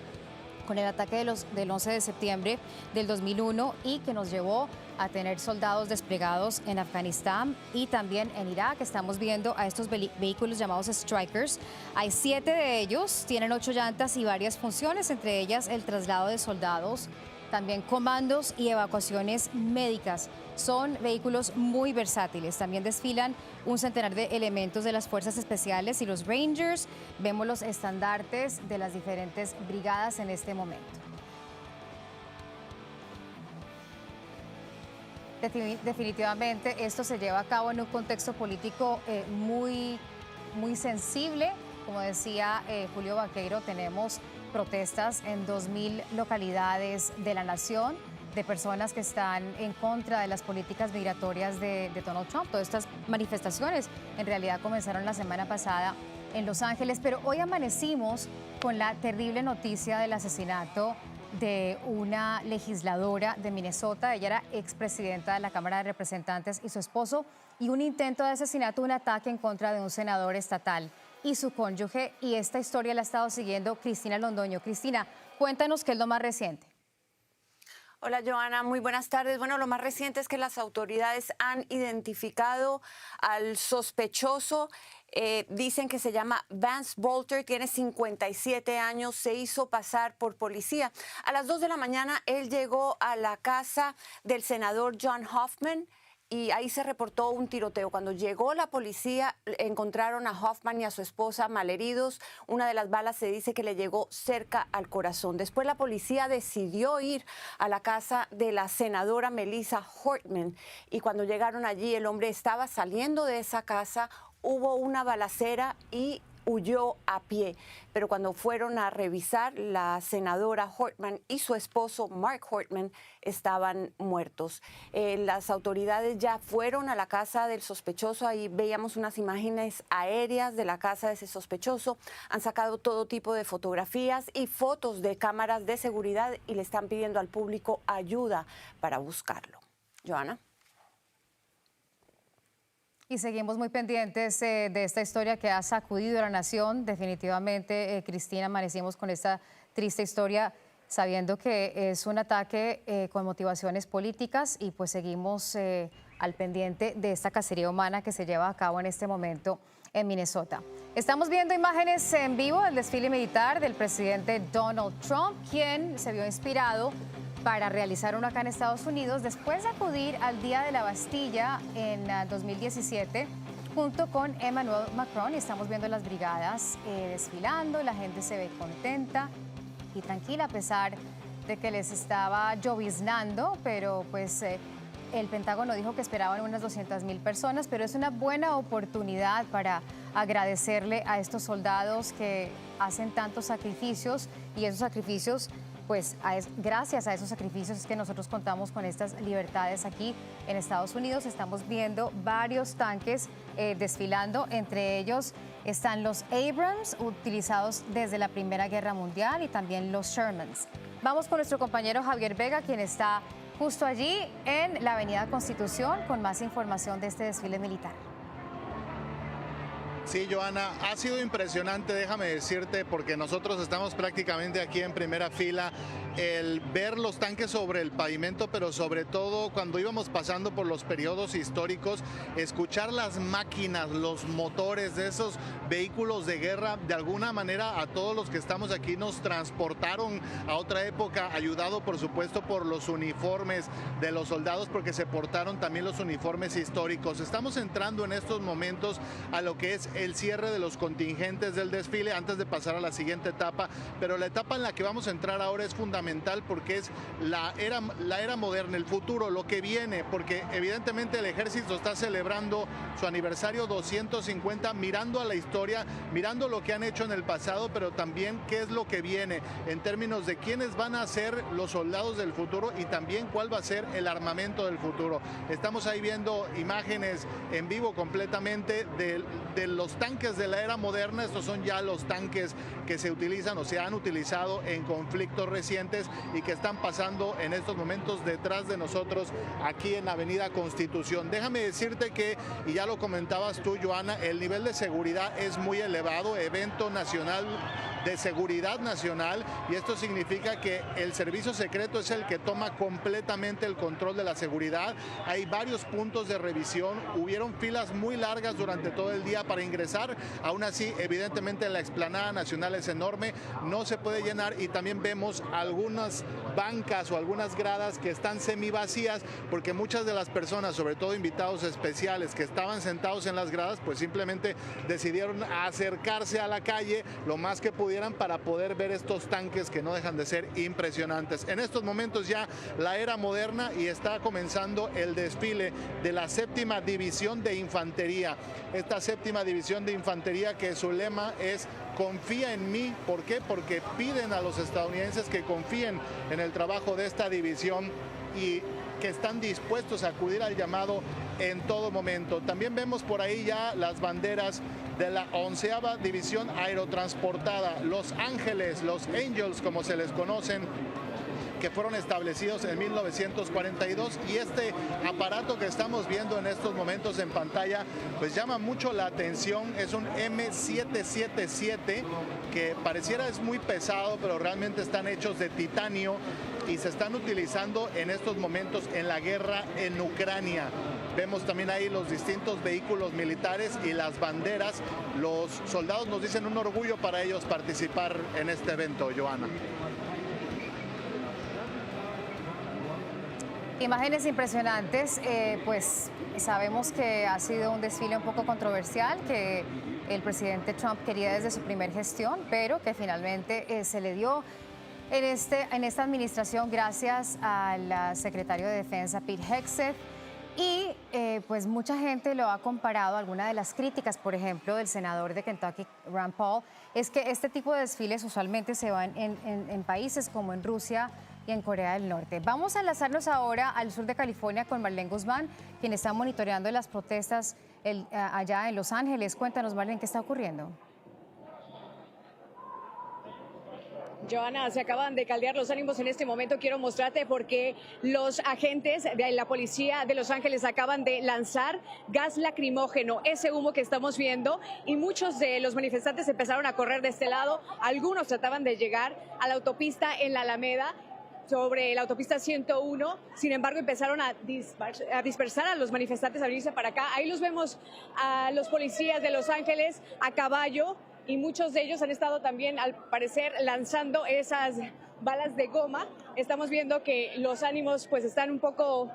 con el ataque del 11 de septiembre del 2001 y que nos llevó a tener soldados desplegados en Afganistán y también en Irak. Estamos viendo a estos vehículos llamados Strikers. Hay 7 de ellos, tienen 8 llantas y varias funciones, entre ellas el traslado de soldados, también comandos y evacuaciones médicas. Son vehículos muy versátiles. También desfilan un centenar de elementos de las Fuerzas Especiales y los Rangers. Vemos los estandartes de las diferentes brigadas en este momento. Definitivamente esto se lleva a cabo en un contexto político muy sensible. Como decía Julio Vaqueiro, tenemos protestas en 2.000 localidades de la nación de personas que están en contra de las políticas migratorias de Donald Trump. Todas estas manifestaciones en realidad comenzaron la semana pasada en Los Ángeles, pero hoy amanecimos con la terrible noticia del asesinato de una legisladora de Minnesota. Ella era expresidenta de la Cámara de Representantes y su esposo, y un intento de asesinato, un ataque en contra de un senador estatal y su cónyuge. Y esta historia la ha estado siguiendo Cristina Londoño. Cristina, cuéntanos qué es lo más reciente. Hola, Joana, muy buenas tardes. Bueno, lo más reciente es que las autoridades han identificado al sospechoso. Dicen que se llama Vance Bolter, tiene 57 años, se hizo pasar por policía. A las 2 de la mañana él llegó a la casa del senador John Hoffman y ahí se reportó un tiroteo. Cuando llegó la policía, encontraron a Hoffman y a su esposa malheridos. Una de las balas se dice que le llegó cerca al corazón. Después la policía decidió ir a la casa de la senadora Melissa Hortman y cuando llegaron allí el hombre estaba saliendo de esa casa, hubo una balacera y huyó a pie. Pero cuando fueron a revisar, la senadora Hortman y su esposo Mark Hortman estaban muertos. Las autoridades ya fueron a la casa del sospechoso. Ahí veíamos unas imágenes aéreas de la casa de ese sospechoso. Han sacado todo tipo de fotografías y fotos de cámaras de seguridad y le están pidiendo al público ayuda para buscarlo. Joana. Y seguimos muy pendientes de esta historia que ha sacudido a la nación. Definitivamente, Cristina, amanecimos con esta triste historia sabiendo que es un ataque con motivaciones políticas y pues seguimos al pendiente de esta cacería humana que se lleva a cabo en este momento en Minnesota. Estamos viendo imágenes en vivo del desfile militar del presidente Donald Trump, quien se vio inspirado para realizar uno acá en Estados Unidos después de acudir al Día de la Bastilla en 2017 junto con Emmanuel Macron. Y estamos viendo las brigadas desfilando, la gente se ve contenta y tranquila a pesar de que les estaba lloviznando, pero pues el Pentágono dijo que esperaban unas 200,000 personas, pero es una buena oportunidad para agradecerle a estos soldados que hacen tantos sacrificios y esos sacrificios, pues gracias a esos sacrificios es que nosotros contamos con estas libertades aquí en Estados Unidos. Estamos viendo varios tanques desfilando, entre ellos están los Abrams, utilizados desde la Primera Guerra Mundial, y también los Shermans. Vamos con nuestro compañero Javier Vega, quien está justo allí en la Avenida Constitución con más información de este desfile militar. Sí, Joana, ha sido impresionante, déjame decirte, porque nosotros estamos prácticamente aquí en primera fila, el ver los tanques sobre el pavimento, pero sobre todo cuando íbamos pasando por los periodos históricos, escuchar las máquinas, los motores de esos vehículos de guerra, de alguna manera a todos los que estamos aquí nos transportaron a otra época, ayudado por supuesto por los uniformes de los soldados, porque se portaron también los uniformes históricos. Estamos entrando en estos momentos a lo que es el cierre de los contingentes del desfile antes de pasar a la siguiente etapa, pero la etapa en la que vamos a entrar ahora es fundamental porque es la era moderna, el futuro, lo que viene, porque evidentemente el ejército está celebrando su aniversario 250, mirando a la historia, mirando lo que han hecho en el pasado, pero también qué es lo que viene en términos de quiénes van a ser los soldados del futuro y también cuál va a ser el armamento del futuro. Estamos ahí viendo imágenes en vivo completamente de los tanques de la era moderna. Estos son ya los tanques que se utilizan o se han utilizado en conflictos recientes y que están pasando en estos momentos detrás de nosotros aquí en Avenida Constitución. Déjame decirte que, y ya lo comentabas tú, Joana, el nivel de seguridad es muy elevado, evento nacional de seguridad nacional, y esto significa que el servicio secreto es el que toma completamente el control de la seguridad. Hay varios puntos de revisión, hubieron filas muy largas durante todo el día para ingresar, aún así evidentemente la explanada nacional es enorme, no se puede llenar, y también vemos algunas bancas o algunas gradas que están semivacías porque muchas de las personas, sobre todo invitados especiales que estaban sentados en las gradas, pues simplemente decidieron acercarse a la calle lo más que pudieran para poder ver estos tanques que no dejan de ser impresionantes. En estos momentos ya la era moderna y está comenzando el desfile de la 7ª División de Infantería. Esta 7ª División de Infantería, que su lema es confía en mí. ¿Por qué? Porque piden a los estadounidenses que confíen en el trabajo de esta división y que están dispuestos a acudir al llamado en todo momento. También vemos por ahí ya las banderas de la 11ª División Aerotransportada, Los Ángeles, los Angels como se les conocen, que fueron establecidos en 1942, y este aparato que estamos viendo en estos momentos en pantalla pues llama mucho la atención. Es un M777 que pareciera es muy pesado, pero realmente están hechos de titanio y se están utilizando en estos momentos en la guerra en Ucrania. Vemos también ahí los distintos vehículos militares y las banderas. Los soldados nos dicen un orgullo para ellos participar en este evento, Joana. Imágenes impresionantes, pues sabemos que ha sido un desfile un poco controversial, que el presidente Trump quería desde su primer gestión, pero que finalmente se le dio en esta administración gracias al secretario de Defensa Pete Hegseth. Y pues mucha gente lo ha comparado. Alguna de las críticas, por ejemplo, del senador de Kentucky, Rand Paul, es que este tipo de desfiles usualmente se van en países como en Rusia y en Corea del Norte. Vamos a enlazarnos ahora al sur de California con Marlene Guzmán, quien está monitoreando las protestas allá en Los Ángeles. Cuéntanos, Marlene, ¿qué está ocurriendo? Joana, se acaban de caldear los ánimos en este momento. Quiero mostrarte porque los agentes de la policía de Los Ángeles acaban de lanzar gas lacrimógeno, ese humo que estamos viendo, y muchos de los manifestantes empezaron a correr de este lado. Algunos trataban de llegar a la autopista en la Alameda, sobre la autopista 101, sin embargo empezaron a dispersar a los manifestantes, a venirse para acá. Ahí los vemos a los policías de Los Ángeles a caballo, y muchos de ellos han estado también, al parecer, lanzando esas balas de goma. Estamos viendo que los ánimos pues están un poco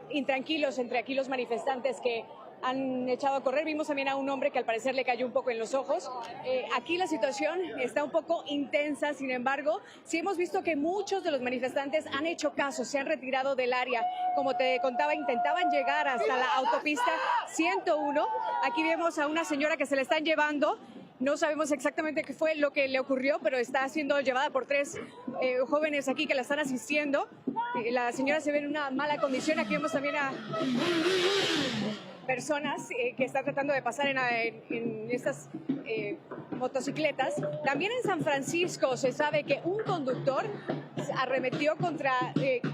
intranquilos entre aquí los manifestantes que han echado a correr. Vimos también a un hombre que al parecer le cayó un poco en los ojos. Aquí la situación está un poco intensa, sin embargo, sí hemos visto que muchos de los manifestantes han hecho caso, se han retirado del área. Como te contaba, intentaban llegar hasta la autopista 101. Aquí vemos a una señora que se le están llevando. No sabemos exactamente qué fue lo que le ocurrió, pero está siendo llevada por 3 jóvenes aquí que la están asistiendo. La señora se ve en una mala condición. Aquí vemos también a personas que están tratando de pasar en estas motocicletas. También en San Francisco se sabe que un conductor arremetió contra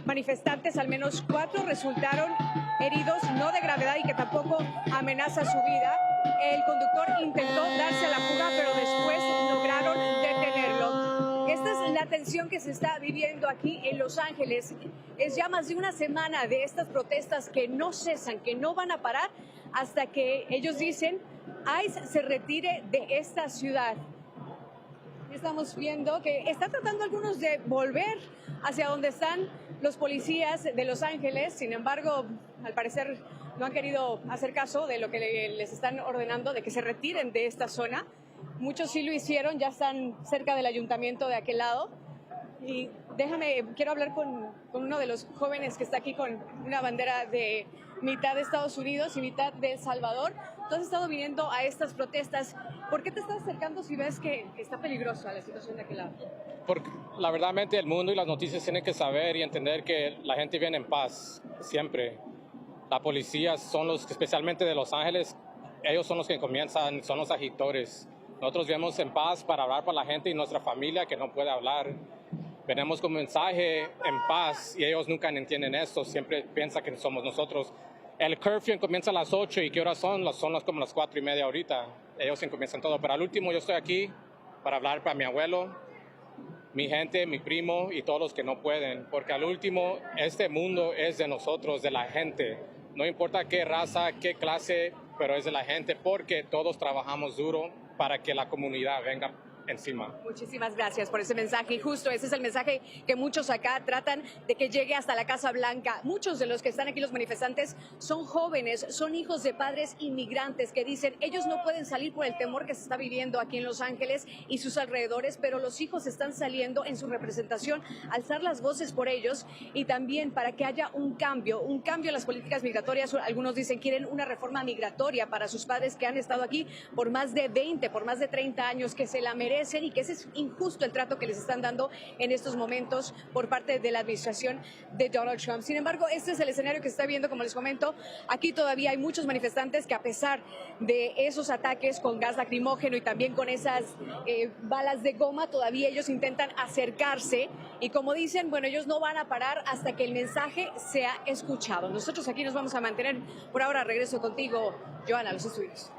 manifestantes, al menos 4 resultaron heridos, no de gravedad y que tampoco amenaza su vida. El conductor intentó darse a la fuga, pero después lograron detenerlo. Esta es la tensión que se está viviendo aquí en Los Ángeles. Es ya más de una semana de estas protestas que no cesan, que no van a parar hasta que ellos dicen ICE se retire de esta ciudad. Estamos viendo que están tratando algunos de volver hacia donde están los policías de Los Ángeles. Sin embargo, al parecer no han querido hacer caso de lo que les están ordenando, de que se retiren de esta zona. Muchos sí lo hicieron, ya están cerca del ayuntamiento de aquel lado. Y quiero hablar con uno de los jóvenes que está aquí con una bandera de mitad de Estados Unidos y mitad de El Salvador. Tú has estado viniendo a estas protestas. ¿Por qué te estás acercando si ves que está peligrosa la situación de aquel lado? Porque la verdad el mundo y las noticias tienen que saber y entender que la gente viene en paz, siempre. La policía son los, especialmente de Los Ángeles, ellos son los que comienzan, son los agitadores. Nosotros venimos en paz para hablar para la gente y nuestra familia que no puede hablar. Venimos con mensaje en paz y ellos nunca entienden esto, siempre piensan que somos nosotros. El curfew comienza a las 8 y ¿qué horas son? Son como las 4:30 ahorita. Ellos comienzan todo, pero al último yo estoy aquí para hablar para mi abuelo, mi gente, mi primo y todos los que no pueden, porque al último este mundo es de nosotros, de la gente. No importa qué raza, qué clase, pero es de la gente porque todos trabajamos duro para que la comunidad venga encima. Muchísimas gracias por ese mensaje y justo ese es el mensaje que muchos acá tratan de que llegue hasta la Casa Blanca. Muchos de los que están aquí, los manifestantes, son jóvenes, son hijos de padres inmigrantes que dicen ellos no pueden salir por el temor que se está viviendo aquí en Los Ángeles y sus alrededores, pero los hijos están saliendo en su representación a alzar las voces por ellos y también para que haya un cambio en las políticas migratorias. Algunos dicen quieren una reforma migratoria para sus padres que han estado aquí por más de 20, por más de 30 años, que se la merecen y que ese es injusto el trato que les están dando en estos momentos por parte de la administración de Donald Trump. Sin embargo, este es el escenario que se está viendo, como les comento. Aquí todavía hay muchos manifestantes que a pesar de esos ataques con gas lacrimógeno y también con esas balas de goma, todavía ellos intentan acercarse y como dicen, bueno, ellos no van a parar hasta que el mensaje sea escuchado. Nosotros aquí nos vamos a mantener. Por ahora regreso contigo, Joana, a los estudios.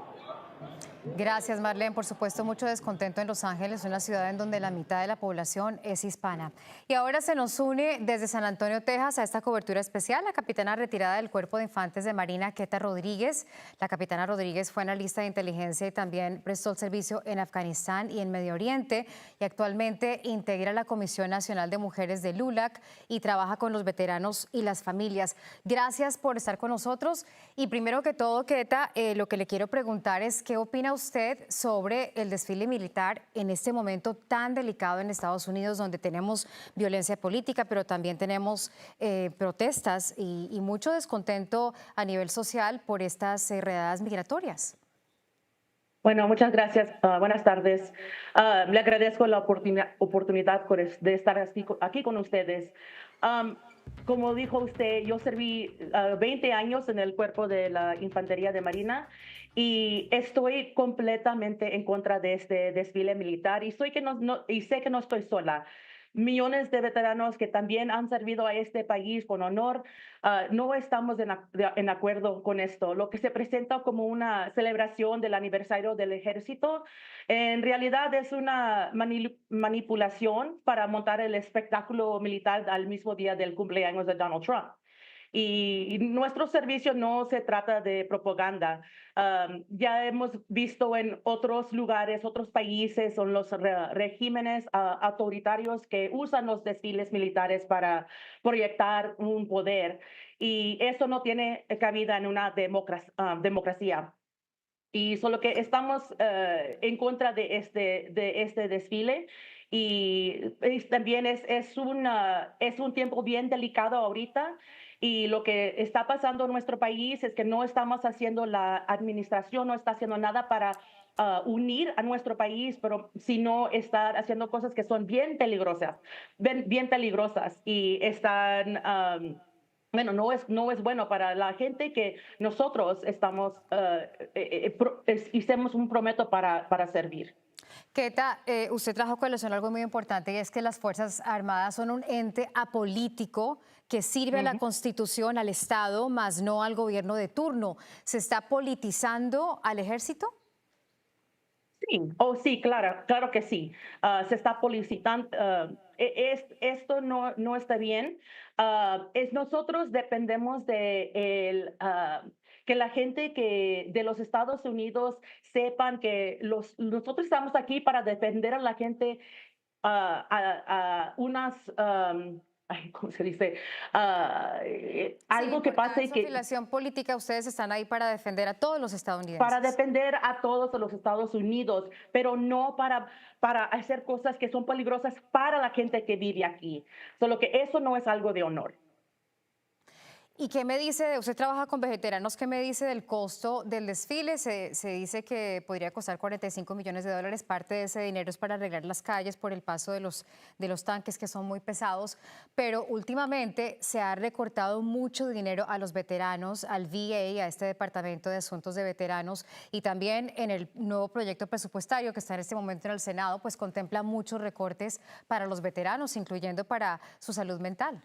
Gracias, Marlene. Por supuesto, mucho descontento en Los Ángeles, una ciudad en donde la mitad de la población es hispana. Y ahora se nos une desde San Antonio, Texas, a esta cobertura especial la capitana retirada del Cuerpo de Infantes de Marina, Queta Rodríguez. La capitana Rodríguez fue analista de inteligencia y también prestó el servicio en Afganistán y en Medio Oriente y actualmente integra la Comisión Nacional de Mujeres de LULAC y trabaja con los veteranos y las familias. Gracias por estar con nosotros. Y primero que todo, Queta, lo que le quiero preguntar es ¿qué opina usted sobre el desfile militar en este momento tan delicado en Estados Unidos, donde tenemos violencia política, pero también tenemos protestas y mucho descontento a nivel social por estas redadas migratorias? Bueno, muchas gracias. Buenas tardes. Le agradezco la oportunidad de estar aquí con ustedes. Como dijo usted, yo serví 20 años en el Cuerpo de la Infantería de Marina y estoy completamente en contra de este desfile militar y sé que no estoy sola. Millones de veteranos que también han servido a este país con honor, no estamos en acuerdo con esto. Lo que se presenta como una celebración del aniversario del ejército, en realidad es una manipulación para montar el espectáculo militar al mismo día del cumpleaños de Donald Trump. Y nuestro servicio no se trata de propaganda. Ya hemos visto en otros lugares, otros países, son los regímenes autoritarios que usan los desfiles militares para proyectar un poder. Y eso no tiene cabida en una democracia. Y solo que estamos en contra de este desfile. Y también es un tiempo bien delicado ahorita. Y lo que está pasando en nuestro país es que no estamos haciendo, la administración no está haciendo nada para unir a nuestro país, pero sino estar haciendo cosas que son bien peligrosas, bien peligrosas y están... bueno, no es bueno para la gente que nosotros hicimos un prometo para servir. Keta, usted trajo a colación algo muy importante y es que las Fuerzas Armadas son un ente apolítico que sirve a la Constitución, al Estado, más no al gobierno de turno. ¿Se está politizando al ejército? Sí, sí, claro que sí. Se está publicitando. Esto no está bien. Nosotros dependemos de que la gente de los Estados Unidos sepan que nosotros estamos aquí para defender a la gente ¿cómo se dice? Algo que pasa y que... afiliación política, ustedes están ahí para defender a todos los estadounidenses. Para defender a todos los Estados Unidos, pero no para hacer cosas que son peligrosas para la gente que vive aquí. Solo que eso no es algo de honor. ¿Y qué me dice, usted trabaja con veteranos, qué me dice del costo del desfile? Se dice que podría costar $45 millones. Parte de ese dinero es para arreglar las calles por el paso de los tanques que son muy pesados. Pero últimamente se ha recortado mucho dinero a los veteranos, al VA, a este Departamento de Asuntos de Veteranos. Y también en el nuevo proyecto presupuestario que está en este momento en el Senado, pues contempla muchos recortes para los veteranos, incluyendo para su salud mental.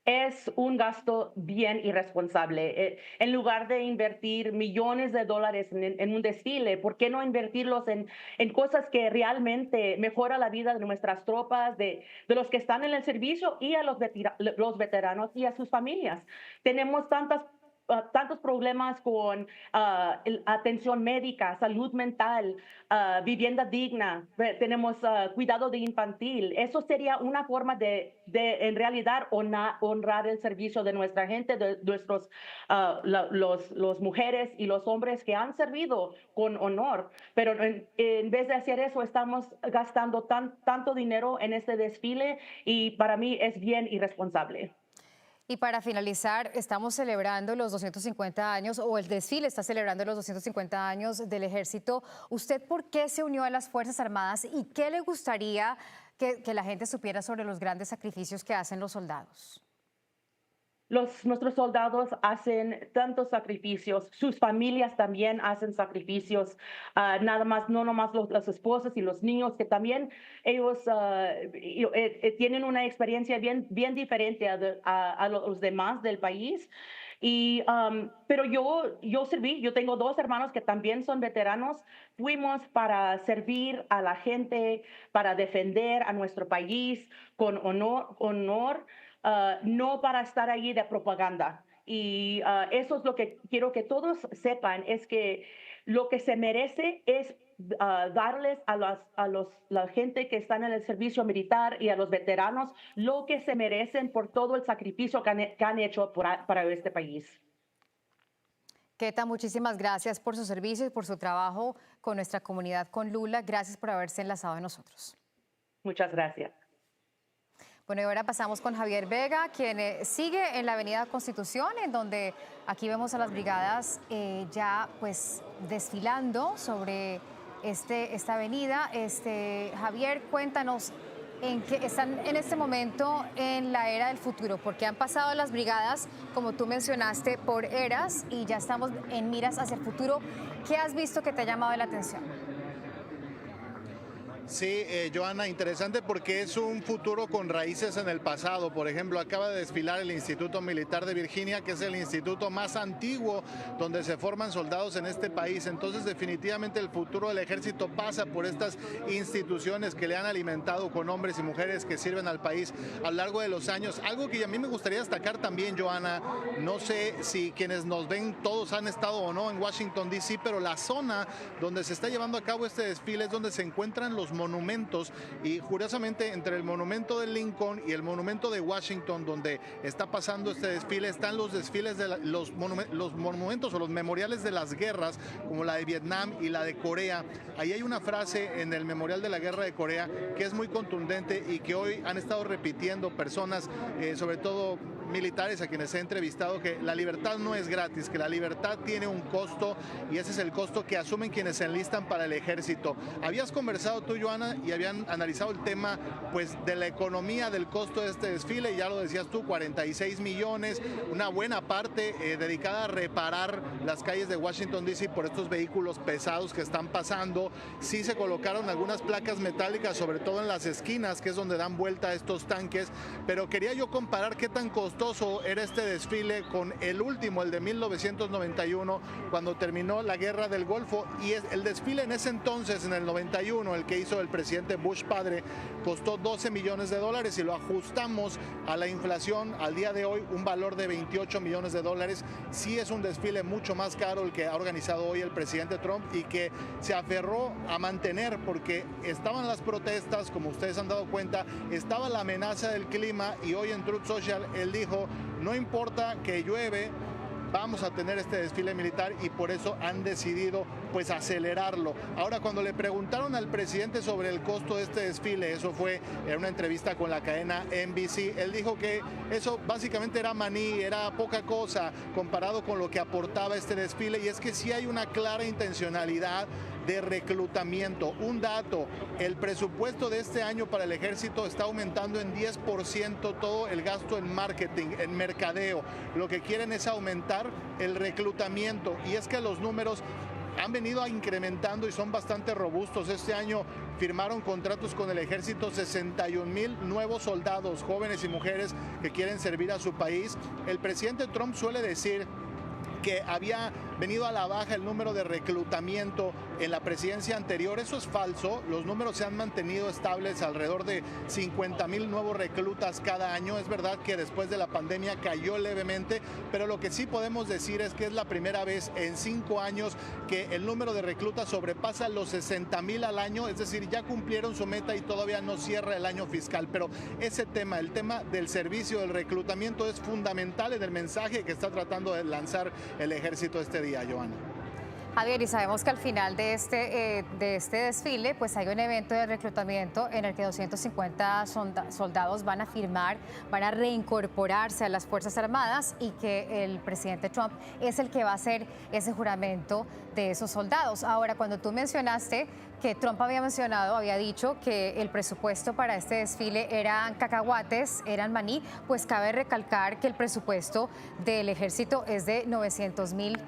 Es un gasto bien irresponsable. En lugar de invertir millones de dólares en un desfile, ¿por qué no invertirlos en cosas que realmente mejoran la vida de nuestras tropas, de los que están en el servicio y a los veteranos y a sus familias? Tenemos tantos problemas con atención médica, salud mental, vivienda digna, tenemos cuidado de infantil. Eso sería una forma de en realidad honrar el servicio de nuestra gente, de nuestros los mujeres y los hombres que han servido con honor. Pero en vez de hacer eso, estamos gastando tanto dinero en este desfile y para mí es bien irresponsable. Y para finalizar, estamos celebrando los 250 años, o el desfile está celebrando los 250 años del Ejército. ¿Usted por qué se unió a las Fuerzas Armadas y qué le gustaría que la gente supiera sobre los grandes sacrificios que hacen los soldados? Nuestros soldados hacen tantos sacrificios, sus familias también hacen sacrificios, no nomás las esposas y los niños, que también ellos tienen una experiencia bien diferente a los demás del país. Pero yo serví, yo tengo 2 hermanos que también son veteranos. Fuimos para servir a la gente, para defender a nuestro país con honor. No para estar allí de propaganda. Y eso es lo que quiero que todos sepan, es que lo que se merece es darles a la gente que está en el servicio militar y a los veteranos lo que se merecen por todo el sacrificio que han hecho para este país. Keta, muchísimas gracias por su servicio y por su trabajo con nuestra comunidad, con Lula. Gracias por haberse enlazado a nosotros. Muchas gracias. Bueno, y ahora pasamos con Javier Vega, quien sigue en la Avenida Constitución, en donde aquí vemos a las brigadas ya pues desfilando sobre esta avenida. Javier, cuéntanos, están en este momento en la era del futuro, porque han pasado las brigadas, como tú mencionaste, por eras y ya estamos en miras hacia el futuro. ¿Qué has visto que te ha llamado la atención? Sí, Joana, interesante porque es un futuro con raíces en el pasado. Por ejemplo, acaba de desfilar el Instituto Militar de Virginia, que es el instituto más antiguo donde se forman soldados en este país. Entonces, definitivamente el futuro del ejército pasa por estas instituciones que le han alimentado con hombres y mujeres que sirven al país a lo largo de los años. Algo que a mí me gustaría destacar también, Joana, no sé si quienes nos ven todos han estado o no en Washington, D.C., pero la zona donde se está llevando a cabo este desfile es donde se encuentran los monumentos, y curiosamente entre el monumento de Lincoln y el monumento de Washington, donde está pasando este desfile, están los desfiles de los monumentos o los memoriales de las guerras, como la de Vietnam y la de Corea. Ahí hay una frase en el memorial de la guerra de Corea que es muy contundente y que hoy han estado repitiendo personas, sobre todo militares a quienes he entrevistado que la libertad no es gratis, que la libertad tiene un costo y ese es el costo que asumen quienes se enlistan para el ejército. Habías conversado tú, Joana, y habían analizado el tema pues de la economía del costo de este desfile, ya lo decías tú, 46 millones, una buena parte dedicada a reparar las calles de Washington DC por estos vehículos pesados que están pasando. Sí se colocaron algunas placas metálicas, sobre todo en las esquinas, que es donde dan vuelta a estos tanques, pero quería yo comparar qué tan costoso era este desfile con el último, el de 1991, cuando terminó la guerra del Golfo, y el desfile en ese entonces, en el 91, el que hizo el presidente Bush padre, costó 12 millones de dólares y lo ajustamos a la inflación al día de hoy, un valor de 28 millones de dólares. Sí es un desfile mucho más caro el que ha organizado hoy el presidente Trump y que se aferró a mantener porque estaban las protestas, como ustedes han dado cuenta, estaba la amenaza del clima y hoy en Truth Social él dijo, no importa que llueve, vamos a tener este desfile militar y por eso han decidido pues acelerarlo. Ahora, cuando le preguntaron al presidente sobre el costo de este desfile, eso fue en una entrevista con la cadena NBC, él dijo que eso básicamente era maní, era poca cosa comparado con lo que aportaba este desfile, y es que sí hay una clara intencionalidad de reclutamiento. Un dato, el presupuesto de este año para el ejército está aumentando en 10% todo el gasto en marketing, en mercadeo. Lo que quieren es aumentar el reclutamiento, y es que los números han venido incrementando y son bastante robustos. Este año firmaron contratos con el ejército 61,000 nuevos soldados, jóvenes y mujeres que quieren servir a su país. El presidente Trump suele decir que había venido a la baja el número de reclutamiento en la presidencia anterior. Eso es falso. Los números se han mantenido estables, alrededor de 50,000 nuevos reclutas cada año. Es verdad que después de la pandemia cayó levemente, pero lo que sí podemos decir es que es la primera vez en 5 años que el número de reclutas sobrepasa los 60,000 al año, es decir, ya cumplieron su meta y todavía no cierra el año fiscal. Pero ese tema, el tema del servicio, del reclutamiento, es fundamental en el mensaje que está tratando de lanzar el ejército este día, Joana. Javier, y sabemos que al final de este desfile pues hay un evento de reclutamiento en el que 250 soldados van a firmar, van a reincorporarse a las Fuerzas Armadas, y que el presidente Trump es el que va a hacer ese juramento de esos soldados. Ahora, cuando tú mencionaste que Trump había dicho que el presupuesto para este desfile eran cacahuates, eran maní, pues cabe recalcar que el presupuesto del ejército es de 900,000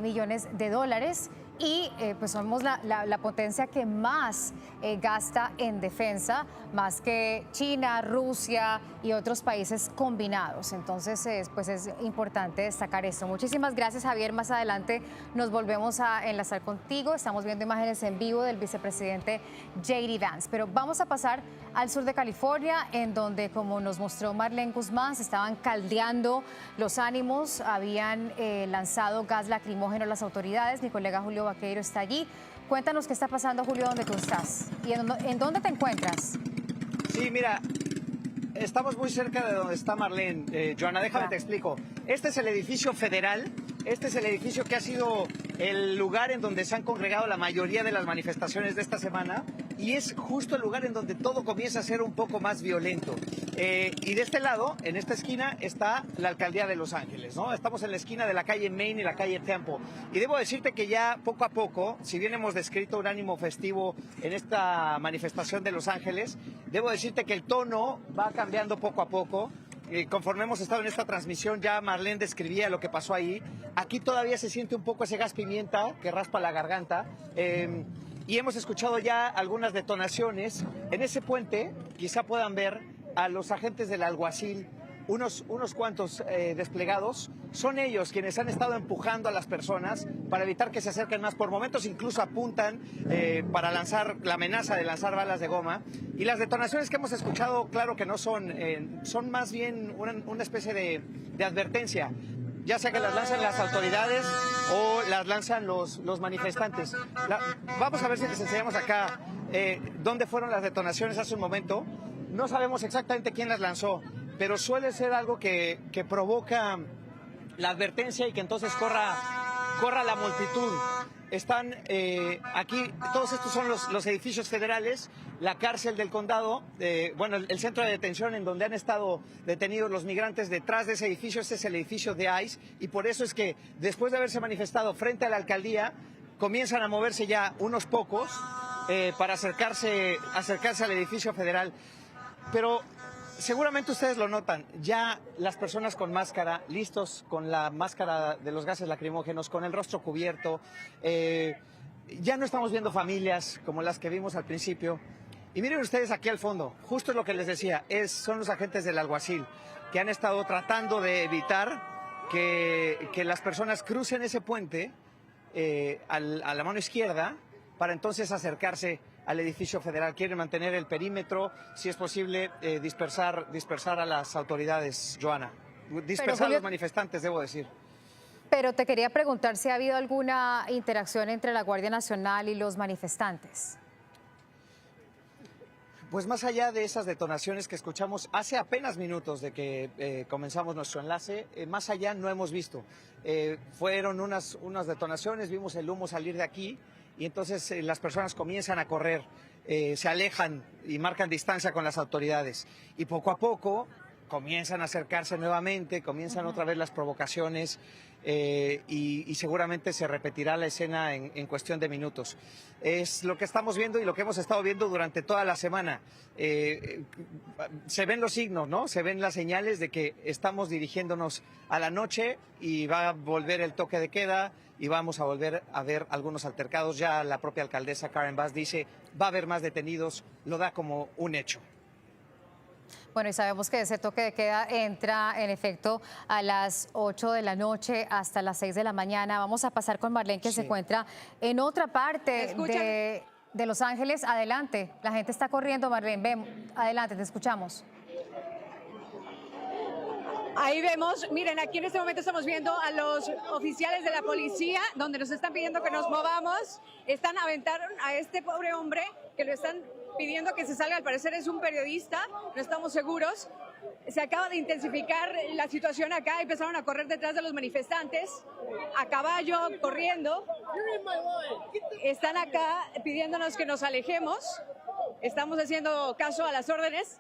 millones de dólares, y pues somos la potencia que más gasta en defensa, más que China, Rusia y otros países combinados. Entonces, pues es importante destacar esto. Muchísimas gracias, Javier. Más adelante nos volvemos a enlazar contigo. Estamos viendo imágenes en vivo del vicepresidente J.D. Vance. Pero vamos a pasar al sur de California, en donde, como nos mostró Marlene Guzmán, se estaban caldeando los ánimos. Habían lanzado gas lacrimógeno a las autoridades. Mi colega Julio Vaqueiro está allí. Cuéntanos qué está pasando, Julio, donde tú estás y en dónde te encuentras. Sí, mira, estamos muy cerca de donde está Marlene. Joana, déjame te explico. Este es el edificio federal. Este es el edificio que ha sido el lugar en donde se han congregado la mayoría de las manifestaciones de esta semana, y es justo el lugar en donde todo comienza a ser un poco más violento. Y de este lado, en esta esquina, está la alcaldía de Los Ángeles, ¿no? Estamos en la esquina de la calle Main y la calle Temple. Y debo decirte que ya poco a poco, si bien hemos descrito un ánimo festivo en esta manifestación de Los Ángeles, debo decirte que el tono va cambiando poco a poco. Conforme hemos estado en esta transmisión, ya Marlene describía lo que pasó ahí. Aquí todavía se siente un poco ese gas pimienta que raspa la garganta. Y hemos escuchado ya algunas detonaciones. En ese puente quizá puedan ver a los agentes del alguacil, unos cuantos desplegados. Son ellos quienes han estado empujando a las personas para evitar que se acerquen más. Por momentos incluso apuntan para lanzar la amenaza de lanzar balas de goma. Y las detonaciones que hemos escuchado, claro que no son más bien una especie de advertencia, ya sea que las lanzan las autoridades o las lanzan los manifestantes. Vamos a ver si les enseñamos acá dónde fueron las detonaciones hace un momento. No sabemos exactamente quién las lanzó, pero suele ser algo que provoca la advertencia y que entonces corra la multitud. están aquí, todos estos son los edificios federales, la cárcel del condado, bueno, el centro de detención en donde han estado detenidos los migrantes. Detrás de ese edificio, este es el edificio de ICE, y por eso es que después de haberse manifestado frente a la alcaldía, comienzan a moverse ya unos pocos para acercarse al edificio federal. Pero seguramente ustedes lo notan, ya las personas con máscara, listos con la máscara de los gases lacrimógenos, con el rostro cubierto, ya no estamos viendo familias como las que vimos al principio. Y miren ustedes aquí al fondo, justo lo que les decía, son los agentes del alguacil que han estado tratando de evitar que las personas crucen ese puente a la mano izquierda para entonces acercarse al edificio federal. Quieren mantener el perímetro, si es posible, dispersar a las autoridades, Joana. Dispersar a los manifestantes, debo decir. Pero te quería preguntar si ha habido alguna interacción entre la Guardia Nacional y los manifestantes. Pues más allá de esas detonaciones que escuchamos hace apenas minutos de que comenzamos nuestro enlace, más allá no hemos visto. Fueron unas detonaciones, vimos el humo salir de aquí y entonces las personas comienzan a correr, se alejan y marcan distancia con las autoridades. Y poco a poco comienzan a acercarse nuevamente, comienzan otra vez las provocaciones y seguramente se repetirá la escena en cuestión de minutos. Es lo que estamos viendo y lo que hemos estado viendo durante toda la semana. Se ven los signos, ¿no? Se ven las señales de que estamos dirigiéndonos a la noche y va a volver el toque de queda y vamos a volver a ver algunos altercados. Ya la propia alcaldesa Karen Bass dice, va a haber más detenidos, lo da como un hecho. Bueno, y sabemos que ese toque de queda entra en efecto a las 8 de la noche hasta las 6 de la mañana. Vamos a pasar con Marlene, que se encuentra en otra parte de Los Ángeles. Adelante, la gente está corriendo, Marlene. Ven, adelante, te escuchamos. Ahí vemos, miren, aquí en este momento estamos viendo a los oficiales de la policía, donde nos están pidiendo que nos movamos. Aventaron a este pobre hombre, que lo están pidiendo que se salga, al parecer es un periodista, no estamos seguros. Se acaba de intensificar la situación acá, empezaron a correr detrás de los manifestantes, a caballo, corriendo. Están acá pidiéndonos que nos alejemos, estamos haciendo caso a las órdenes.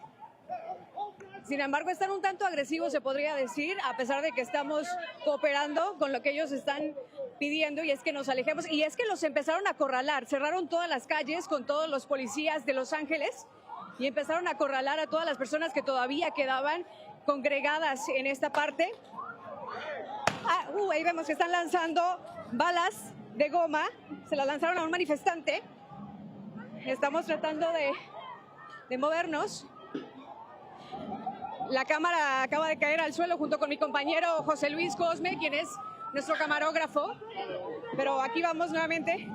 Sin embargo, están un tanto agresivos, se podría decir, a pesar de que estamos cooperando con lo que ellos están pidiendo, y es que nos alejemos. Y es que los empezaron a acorralar, cerraron todas las calles con todos los policías de Los Ángeles y empezaron a acorralar a todas las personas que todavía quedaban congregadas en esta parte. Ahí vemos que están lanzando balas de goma, se las lanzaron a un manifestante. Estamos tratando de movernos. La cámara acaba de caer al suelo junto con mi compañero José Luis Cosme, quien es nuestro camarógrafo. Pero aquí vamos nuevamente.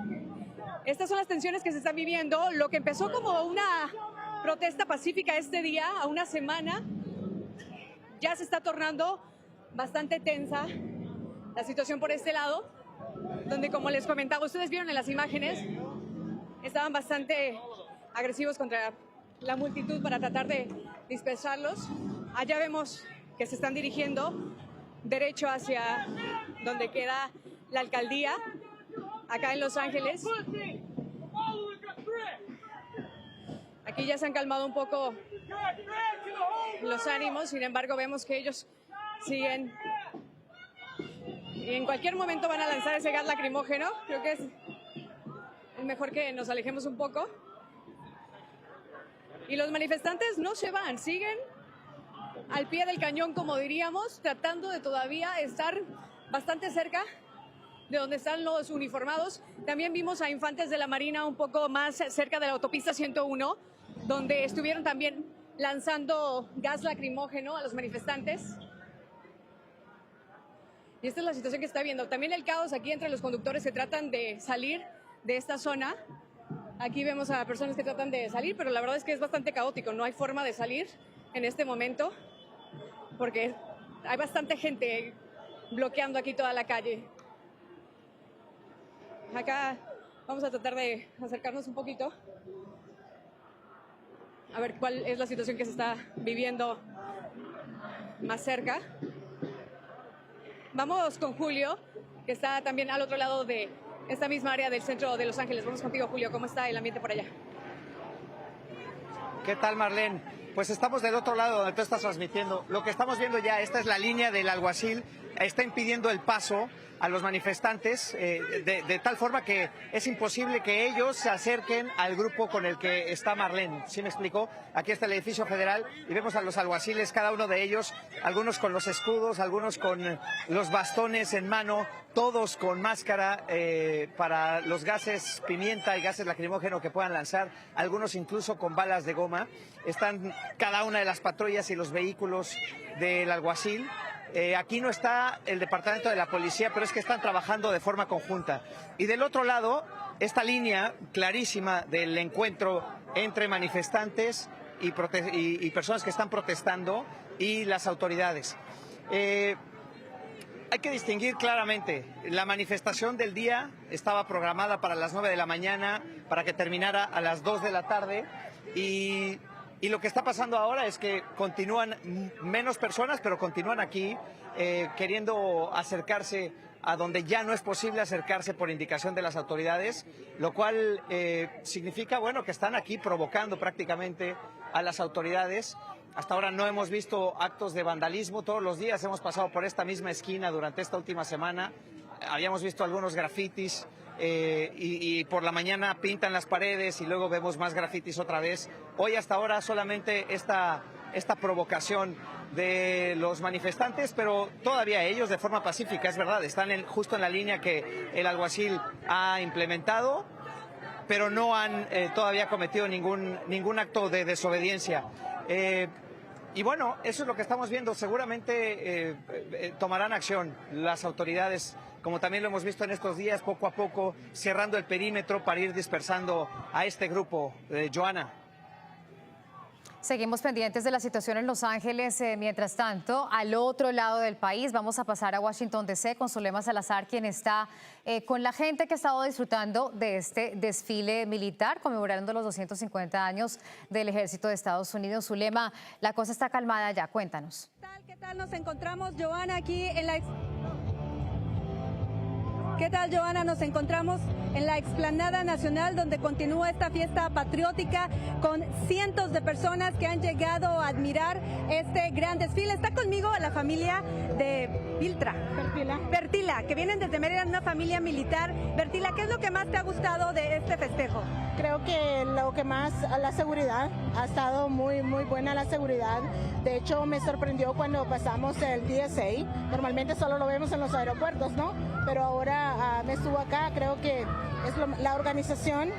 Estas son las tensiones que se están viviendo. Lo que empezó como una protesta pacífica este día, a una semana, ya se está tornando bastante tensa la situación por este lado, donde, como les comentaba, ustedes vieron en las imágenes, estaban bastante agresivos contra la multitud para tratar de dispersarlos. Allá vemos que se están dirigiendo derecho hacia donde queda la alcaldía, acá en Los Ángeles. Aquí ya se han calmado un poco los ánimos, sin embargo vemos que ellos siguen y en cualquier momento van a lanzar ese gas lacrimógeno. Creo que es mejor que nos alejemos un poco. Y los manifestantes no se van, siguen al pie del cañón, como diríamos, tratando de todavía estar bastante cerca de donde están los uniformados. También vimos a infantes de la Marina un poco más cerca de la autopista 101, donde estuvieron también lanzando gas lacrimógeno a los manifestantes. Y esta es la situación que está viendo. También el caos aquí entre los conductores que tratan de salir de esta zona. Aquí vemos a personas que tratan de salir, pero la verdad es que es bastante caótico. No hay forma de salir en este momento porque hay bastante gente bloqueando aquí toda la calle. Acá vamos a tratar de acercarnos un poquito a ver cuál es la situación que se está viviendo más cerca. Vamos con Julio, que está también al otro lado de esta misma área del centro de Los Ángeles. Vamos contigo, Julio. ¿Cómo está el ambiente por allá? ¿Qué tal, Marlene? Pues estamos del otro lado donde tú estás transmitiendo. Lo que estamos viendo ya, esta es la línea del alguacil, está impidiendo el paso a los manifestantes de tal forma que es imposible que ellos se acerquen al grupo con el que está Marlene. ¿Sí me explico? Aquí está el edificio federal y vemos a los alguaciles, cada uno de ellos, algunos con los escudos, algunos con los bastones en mano, todos con máscara para los gases pimienta y gases lacrimógenos que puedan lanzar, algunos incluso con balas de goma. Están cada una de las patrullas y los vehículos del alguacil. Aquí no está el departamento de la policía, pero es que están trabajando de forma conjunta. Y del otro lado, esta línea clarísima del encuentro entre manifestantes y personas que están protestando y las autoridades. Hay que distinguir claramente, la manifestación del día estaba programada para las 9 de la mañana, para que terminara a las 2 de la tarde, y lo que está pasando ahora es que continúan menos personas, pero continúan aquí queriendo acercarse a donde ya no es posible acercarse por indicación de las autoridades, lo cual significa, bueno, que están aquí provocando prácticamente a las autoridades. Hasta ahora no hemos visto actos de vandalismo. Todos los días hemos pasado por esta misma esquina durante esta última semana. Habíamos visto algunos grafitis y por la mañana pintan las paredes y luego vemos más grafitis otra vez. Hoy hasta ahora solamente esta provocación de los manifestantes, pero todavía ellos de forma pacífica, es verdad, están justo en la línea que el alguacil ha implementado, pero no han todavía cometido ningún acto de desobediencia. Y bueno, eso es lo que estamos viendo. Seguramente tomarán acción las autoridades, como también lo hemos visto en estos días, poco a poco cerrando el perímetro para ir dispersando a este grupo. Joana. Seguimos pendientes de la situación en Los Ángeles. Mientras tanto, al otro lado del país, vamos a pasar a Washington, D.C. con Zulema Salazar, quien está con la gente que ha estado disfrutando de este desfile militar, conmemorando los 250 años del Ejército de Estados Unidos. Zulema, la cosa está calmada ya. Cuéntanos. ¿Qué tal? Nos encontramos, Joana, aquí en la... ¿Qué tal, Joana? Nos encontramos en la Explanada Nacional, donde continúa esta fiesta patriótica con cientos de personas que han llegado a admirar este gran desfile. Está conmigo la familia de Viltra. Bertila, que vienen desde Maryland, una familia militar. Bertila, ¿qué es lo que más te ha gustado de este festejo? Creo que lo que más, la seguridad, ha estado muy buena la seguridad. De hecho, me sorprendió cuando pasamos el TSA. Normalmente solo lo vemos en los aeropuertos, ¿no? Pero ahora me estuvo acá. Creo que la organización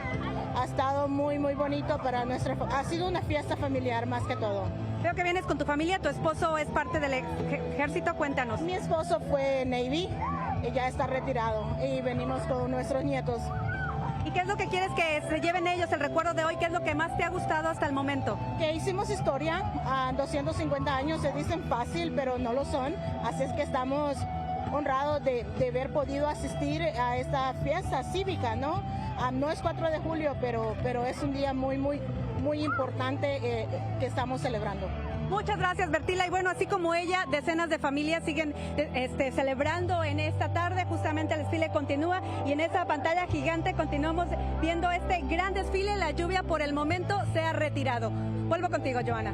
ha estado muy bonito para ha sido una fiesta familiar más que todo. Veo que vienes con tu familia, tu esposo es parte del ejército, cuéntanos. Mi esposo fue Navy, y ya está retirado, y venimos con nuestros nietos. ¿Y qué es lo que quieres que se lleven ellos, el recuerdo de hoy? ¿Qué es lo que más te ha gustado hasta el momento? Que hicimos historia, 250 años se dicen fácil, pero no lo son, así es que estamos honrados de haber podido asistir a esta fiesta cívica, ¿no? No es 4 de julio, pero es un día muy importante que estamos celebrando. Muchas gracias, Bertila. Y bueno, así como ella, decenas de familias siguen celebrando en esta tarde. Justamente el desfile continúa y en esa pantalla gigante continuamos viendo este gran desfile. La lluvia por el momento se ha retirado. Vuelvo contigo, Joana.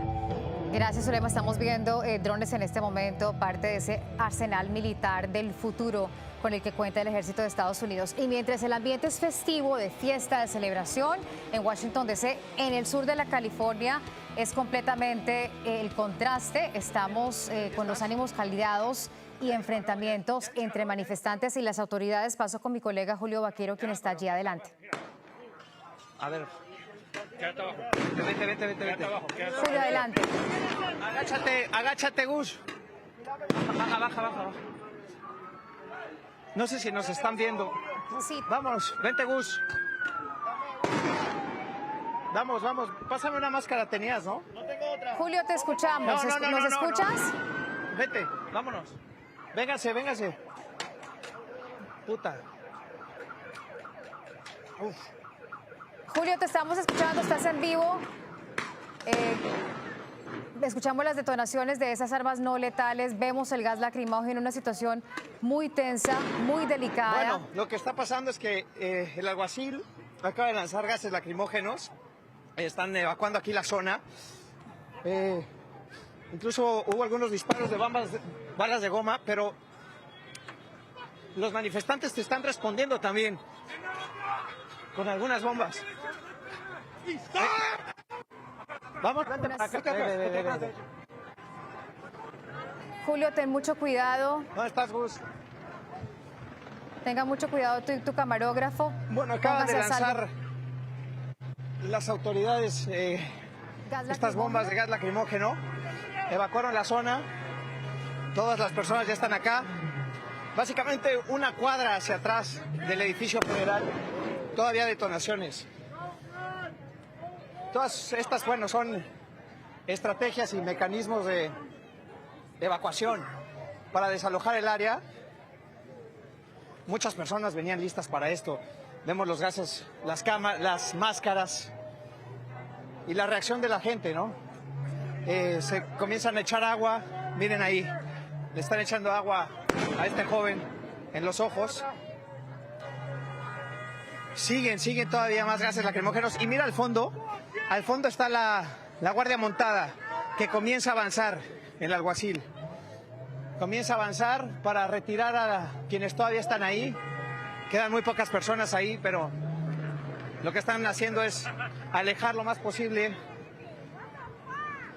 Gracias, Zulema. Estamos viendo drones en este momento, parte de ese arsenal militar del futuro con el que cuenta el Ejército de Estados Unidos. Y mientras el ambiente es festivo, de fiesta, de celebración, en Washington, D.C., en el sur de la California, es completamente el contraste. Estamos con los ánimos caldeados y enfrentamientos entre manifestantes y las autoridades. Paso con mi colega Julio Vaquero, quien está allí adelante. A ver. Quédate abajo. Vete. Quédate abajo. Julio, adelante. Agáchate, Gus. Baja. No sé si nos están viendo. Sí. Vamos, vente, Gus. Vamos. Pásame una máscara, tenías, ¿no? No tengo otra. Julio, te escuchamos. ¿Nos escuchas? No. Vete, vámonos. Véngase. Puta. Julio, te estamos escuchando, estás en vivo. escuchamos las detonaciones de esas armas no letales, vemos el gas lacrimógeno, una situación muy tensa, muy delicada. Bueno, lo que está pasando es que el alguacil acaba de lanzar gases lacrimógenos, están evacuando aquí la zona. Incluso hubo algunos disparos de balas de goma, pero los manifestantes te están respondiendo también con algunas bombas. Vamos, Julio, ten mucho cuidado. ¿Dónde estás, Gus? Tenga mucho cuidado tú y tu camarógrafo. Bueno, acaban de Póngase a salvo. lanzar las autoridades estas bombas de gas lacrimógeno. Evacuaron la zona. Todas las personas ya están acá. Básicamente una cuadra hacia atrás del edificio federal. Todavía detonaciones. Todas estas, bueno, son estrategias y mecanismos de evacuación para desalojar el área. Muchas personas venían listas para esto. Vemos los gases, las máscaras y la reacción de la gente, ¿no? Se comienzan a echar agua. Miren ahí, le están echando agua a este joven en los ojos. Siguen todavía más gases lacrimógenos. Y mira al fondo está la guardia montada que comienza a avanzar, el alguacil. Comienza a avanzar para retirar a quienes todavía están ahí. Quedan muy pocas personas ahí, pero lo que están haciendo es alejar lo más posible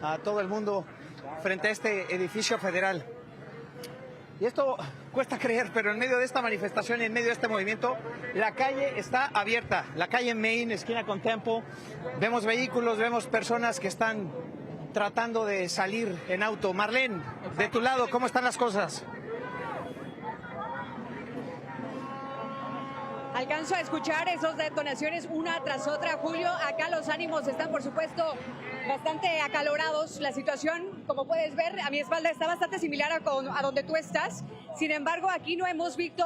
a todo el mundo frente a este edificio federal. Y esto cuesta creer, pero en medio de esta manifestación y en medio de este movimiento, la calle está abierta. La calle Main, esquina con Tempo. Vemos vehículos, vemos personas que están tratando de salir en auto. Marlene, de tu lado, ¿cómo están las cosas? Alcanzo a escuchar esas detonaciones una tras otra, Julio. Acá los ánimos están, por supuesto, bastante acalorados. La situación, como puedes ver, a mi espalda está bastante similar a donde tú estás. Sin embargo, aquí no hemos visto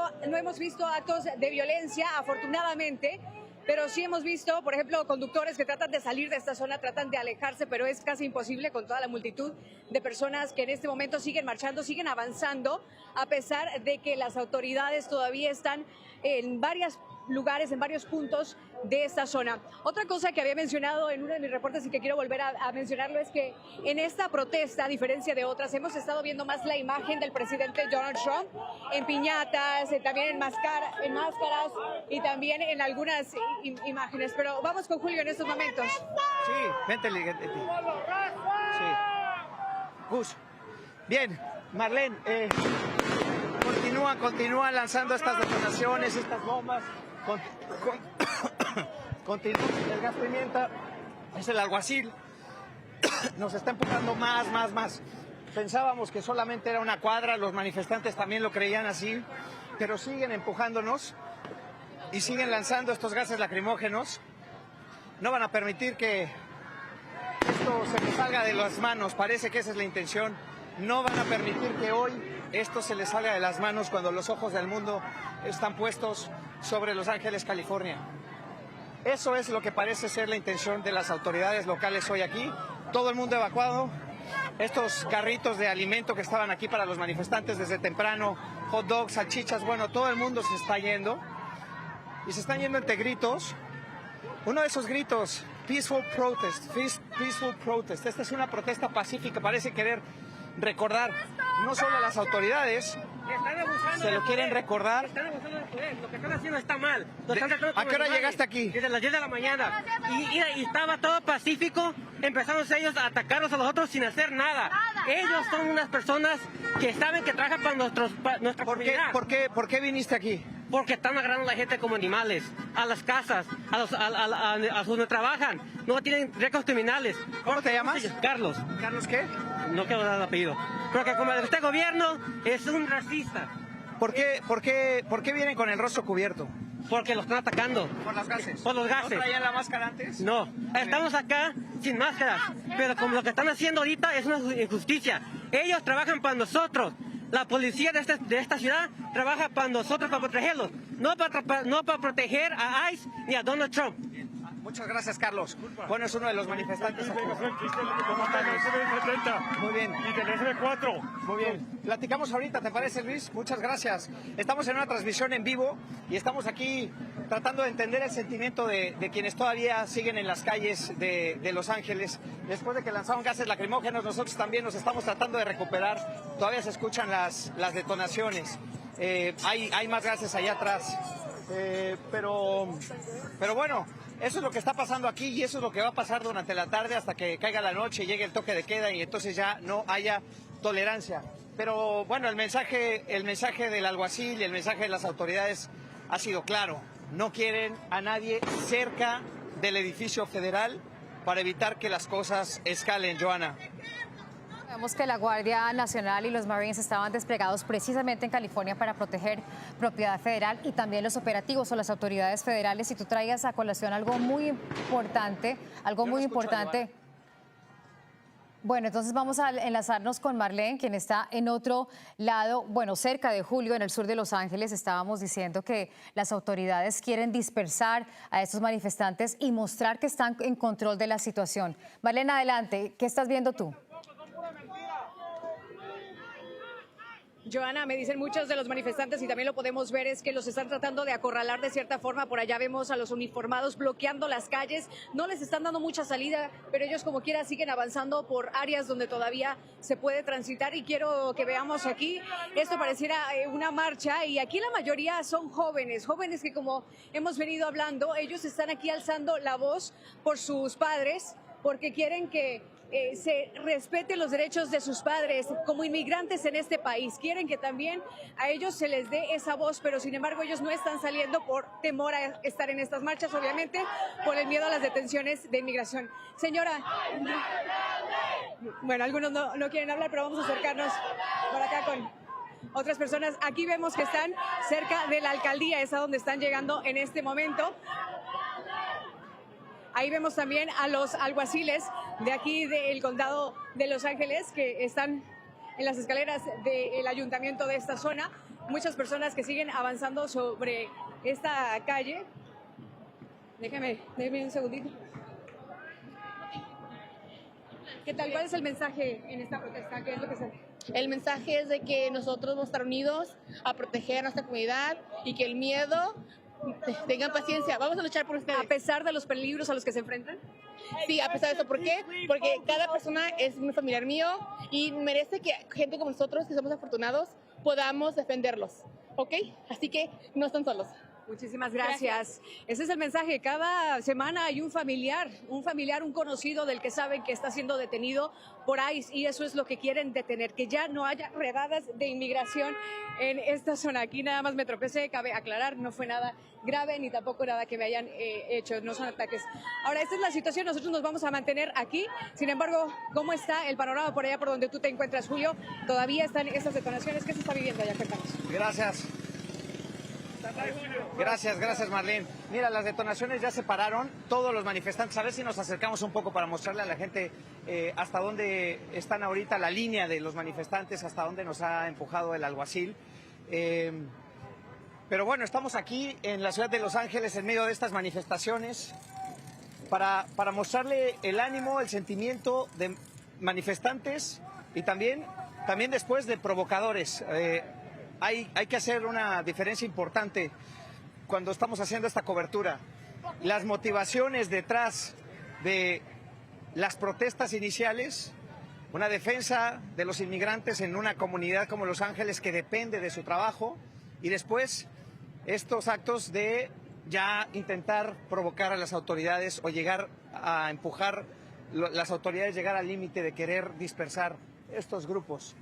actos de violencia, afortunadamente. Pero sí hemos visto, por ejemplo, conductores que tratan de salir de esta zona, tratan de alejarse, pero es casi imposible con toda la multitud de personas que en este momento siguen marchando, siguen avanzando, a pesar de que las autoridades todavía están en varios lugares, en varios puntos de esta zona. Otra cosa que había mencionado en uno de mis reportes y que quiero volver a mencionarlo es que en esta protesta, a diferencia de otras, hemos estado viendo más la imagen del presidente Donald Trump en piñatas, también en máscaras y también en algunas imágenes. Pero vamos con Julio en estos momentos. Sí, vente. Sí. Gus. Bien, Marlene, continúa lanzando estas detonaciones, estas bombas. Continúa el gas pimienta, es el alguacil, nos está empujando más. Pensábamos que solamente era una cuadra, los manifestantes también lo creían así, pero siguen empujándonos y siguen lanzando estos gases lacrimógenos. No van a permitir que esto se les salga de las manos, parece que esa es la intención. No van a permitir que hoy esto se les salga de las manos cuando los ojos del mundo están puestos sobre Los Ángeles, California. Eso es lo que parece ser la intención de las autoridades locales hoy aquí. Todo el mundo evacuado. Estos carritos de alimento que estaban aquí para los manifestantes desde temprano, hot dogs, salchichas, bueno, todo el mundo se está yendo. Y se están yendo entre gritos. Uno de esos gritos, peaceful protest. Esta es una protesta pacífica, parece querer recordar no solo a las autoridades, se lo quieren recordar. Están abusando del poder, lo que están haciendo está mal. ¿A qué hora llegaste aquí? Desde las 10 de la mañana. Y estaba todo pacífico, empezamos ellos a atacarnos a nosotros sin hacer nada. Ellos son unas personas que saben que trabajan para nuestra comunidad. ¿Por qué viniste aquí? Porque están agarrando a la gente como animales, a las casas, a donde trabajan. No tienen récords criminales. ¿Cómo te llamas? Carlos. ¿Carlos qué? No quiero dar el apellido. Porque como este gobierno es un racista. ¿Por qué vienen con el rostro cubierto? Porque los están atacando. ¿Por los gases? Por los gases. ¿No traían la máscara antes? No, estamos acá sin máscaras. Pero como lo que están haciendo ahorita es una injusticia. Ellos trabajan para nosotros. La policía de esta ciudad trabaja para nosotros, para protegerlos. No para proteger a ICE ni a Donald Trump. Muchas gracias, Carlos. Bueno, es uno de los manifestantes. ¿Cómo están, Luis? Muy bien. Y del SB4. Muy bien. Platicamos ahorita, ¿te parece, Luis? Muchas gracias. Estamos en una transmisión en vivo y estamos aquí tratando de entender el sentimiento de quienes todavía siguen en las calles de Los Ángeles. Después de que lanzaron gases lacrimógenos, nosotros también nos estamos tratando de recuperar. Todavía se escuchan las detonaciones. Hay más gases allá atrás. Pero bueno, eso es lo que está pasando aquí y eso es lo que va a pasar durante la tarde hasta que caiga la noche, llegue el toque de queda y entonces ya no haya tolerancia. Pero bueno, el mensaje del alguacil y el mensaje de las autoridades ha sido claro. No quieren a nadie cerca del edificio federal para evitar que las cosas escalen, Joana. Sabemos que la Guardia Nacional y los Marines estaban desplegados precisamente en California para proteger propiedad federal y también los operativos o las autoridades federales. Y tú traías a colación algo muy importante, Bueno, entonces vamos a enlazarnos con Marlene, quien está en otro lado, bueno, cerca de Julio, en el sur de Los Ángeles. Estábamos diciendo que las autoridades quieren dispersar a estos manifestantes y mostrar que están en control de la situación. Marlene, adelante, ¿qué estás viendo tú? Joana, me dicen muchos de los manifestantes y también lo podemos ver es que los están tratando de acorralar de cierta forma. Por allá vemos a los uniformados bloqueando las calles, no les están dando mucha salida, pero ellos como quiera siguen avanzando por áreas donde todavía se puede transitar y quiero que veamos aquí, esto pareciera una marcha y aquí la mayoría son jóvenes que como hemos venido hablando, ellos están aquí alzando la voz por sus padres porque quieren que se respeten los derechos de sus padres como inmigrantes en este país. Quieren que también a ellos se les dé esa voz, pero sin embargo ellos no están saliendo por temor a estar en estas marchas, obviamente por el miedo a las detenciones de inmigración. Señora, bueno, algunos no quieren hablar, pero vamos a acercarnos por acá con otras personas. Aquí vemos que están cerca de la alcaldía, es a donde están llegando en este momento. Ahí vemos también a los alguaciles de aquí del condado de Los Ángeles que están en las escaleras del ayuntamiento de esta zona. Muchas personas que siguen avanzando sobre esta calle. Déjeme un segundito. ¿Qué tal? ¿Cuál es el mensaje en esta protesta? ¿Qué es lo que se... El mensaje es de que nosotros vamos a estar unidos a proteger a nuestra comunidad y que el miedo... Tengan paciencia, vamos a luchar por ustedes. ¿A pesar de los peligros a los que se enfrentan? Sí, a pesar de eso. ¿Por qué? Porque cada persona es un familiar mío y merece que gente como nosotros, que somos afortunados, podamos defenderlos, ¿ok? Así que no están solos. Muchísimas gracias. Ese es el mensaje. Cada semana hay un familiar, un conocido del que saben que está siendo detenido por ICE y eso es lo que quieren detener, que ya no haya redadas de inmigración en esta zona. Aquí nada más me tropecé, cabe aclarar, no fue nada grave ni tampoco nada que me hayan hecho, no son ataques. Ahora, esta es la situación, nosotros nos vamos a mantener aquí. Sin embargo, ¿cómo está el panorama por allá por donde tú te encuentras, Julio? Todavía están esas detonaciones. ¿Qué se está viviendo allá? Cuéntanos. Gracias. Gracias Marlene. Mira, las detonaciones ya se pararon, todos los manifestantes, a ver si nos acercamos un poco para mostrarle a la gente hasta dónde están ahorita la línea de los manifestantes, hasta dónde nos ha empujado el alguacil. Pero bueno, estamos aquí en la ciudad de Los Ángeles en medio de estas manifestaciones para mostrarle el ánimo, el sentimiento de manifestantes y también después de provocadores. Hay que hacer una diferencia importante cuando estamos haciendo esta cobertura. Las motivaciones detrás de las protestas iniciales, una defensa de los inmigrantes en una comunidad como Los Ángeles que depende de su trabajo, y después estos actos de ya intentar provocar a las autoridades o llegar a empujar las autoridades, llegar al límite de querer dispersar estos grupos.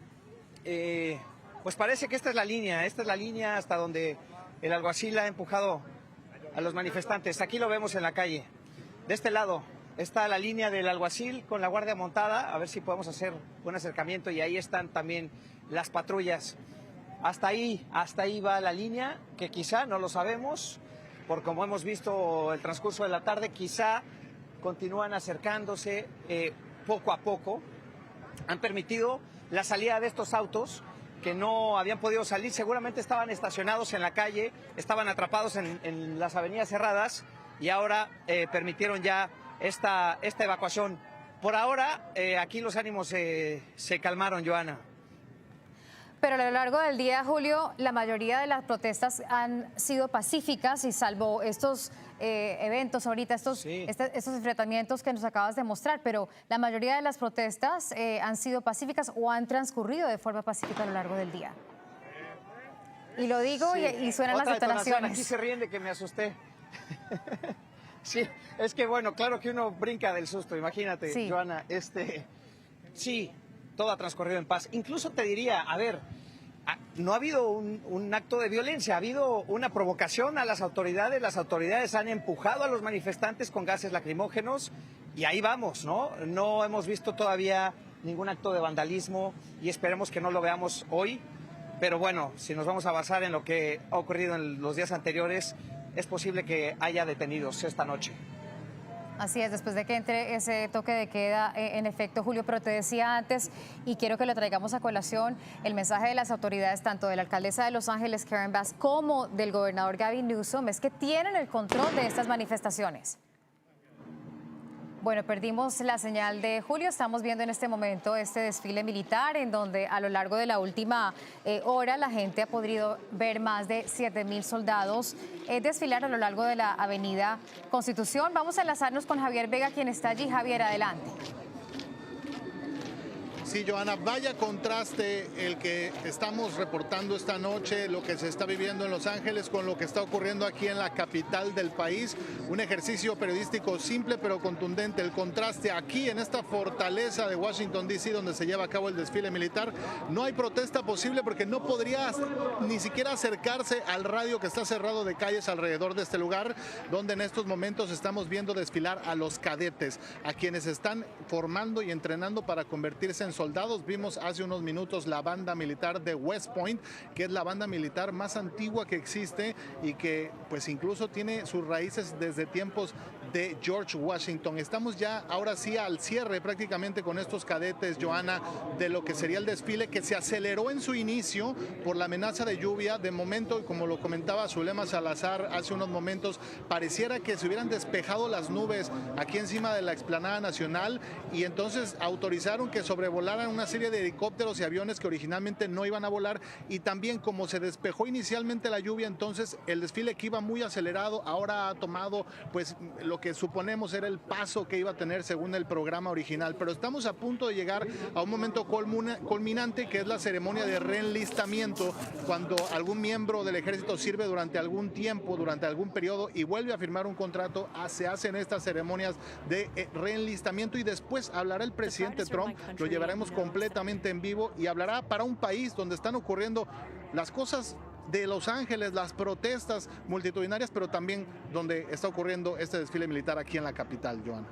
Pues parece que esta es la línea hasta donde el alguacil ha empujado a los manifestantes. Aquí lo vemos en la calle. De este lado está la línea del alguacil con la guardia montada, a ver si podemos hacer un acercamiento, y ahí están también las patrullas. Hasta ahí va la línea, que quizá, no lo sabemos, por como hemos visto el transcurso de la tarde, quizá continúan acercándose poco a poco. Han permitido la salida de estos autos que no habían podido salir, seguramente estaban estacionados en la calle, estaban atrapados en las avenidas cerradas y ahora permitieron ya esta evacuación. Por ahora, aquí los ánimos se calmaron, Joana. Pero a lo largo del día, Julio, la mayoría de las protestas han sido pacíficas y salvo estos eventos ahorita, estos enfrentamientos que nos acabas de mostrar, pero la mayoría de las protestas han sido pacíficas o han transcurrido de forma pacífica a lo largo del día. Y lo digo y suenan Otra las detonaciones. Aquí se ríen de que me asusté. Sí, es que bueno, claro que uno brinca del susto, imagínate, Joana, sí, todo ha transcurrido en paz. Incluso te diría, a ver, no ha habido un acto de violencia, ha habido una provocación a las autoridades han empujado a los manifestantes con gases lacrimógenos y ahí vamos, ¿no? No hemos visto todavía ningún acto de vandalismo y esperemos que no lo veamos hoy, pero bueno, si nos vamos a basar en lo que ha ocurrido en los días anteriores, es posible que haya detenidos esta noche. Así es, después de que entre ese toque de queda en efecto, Julio, pero te decía antes, y quiero que lo traigamos a colación, el mensaje de las autoridades, tanto de la alcaldesa de Los Ángeles, Karen Bass, como del gobernador Gavin Newsom, es que tienen el control de estas manifestaciones. Bueno, perdimos la señal de Julio. Estamos viendo en este momento este desfile militar en donde a lo largo de la última hora la gente ha podido ver más de 7,000 soldados desfilar a lo largo de la avenida Constitución. Vamos a enlazarnos con Javier Vega, quien está allí. Javier, adelante. Sí, Joana, vaya contraste el que estamos reportando esta noche, lo que se está viviendo en Los Ángeles con lo que está ocurriendo aquí en la capital del país. Un ejercicio periodístico simple pero contundente. El contraste aquí en esta fortaleza de Washington, D.C., donde se lleva a cabo el desfile militar. No hay protesta posible porque no podría ni siquiera acercarse al radio que está cerrado de calles alrededor de este lugar, donde en estos momentos estamos viendo desfilar a los cadetes, a quienes están formando y entrenando para convertirse en soldados. Vimos hace unos minutos la banda militar de West Point, que es la banda militar más antigua que existe y que pues incluso tiene sus raíces desde tiempos de George Washington. Estamos ya ahora sí al cierre prácticamente con estos cadetes, Joana, de lo que sería el desfile, que se aceleró en su inicio por la amenaza de lluvia. De momento, y como lo comentaba Zulema Salazar hace unos momentos, pareciera que se hubieran despejado las nubes aquí encima de la explanada nacional y entonces autorizaron que sobrevolaran una serie de helicópteros y aviones que originalmente no iban a volar, y también como se despejó inicialmente la lluvia, entonces el desfile que iba muy acelerado ahora ha tomado pues lo que suponemos era el paso que iba a tener según el programa original. Pero estamos a punto de llegar a un momento culminante, que es la ceremonia de reenlistamiento, cuando algún miembro del ejército sirve durante algún tiempo, durante algún periodo y vuelve a firmar un contrato. Se hacen estas ceremonias de reenlistamiento y después hablará el presidente Trump, lo llevaremos completamente en vivo y hablará para un país donde están ocurriendo las cosas de Los Ángeles, las protestas multitudinarias, pero también donde está ocurriendo este desfile militar aquí en la capital, Joana.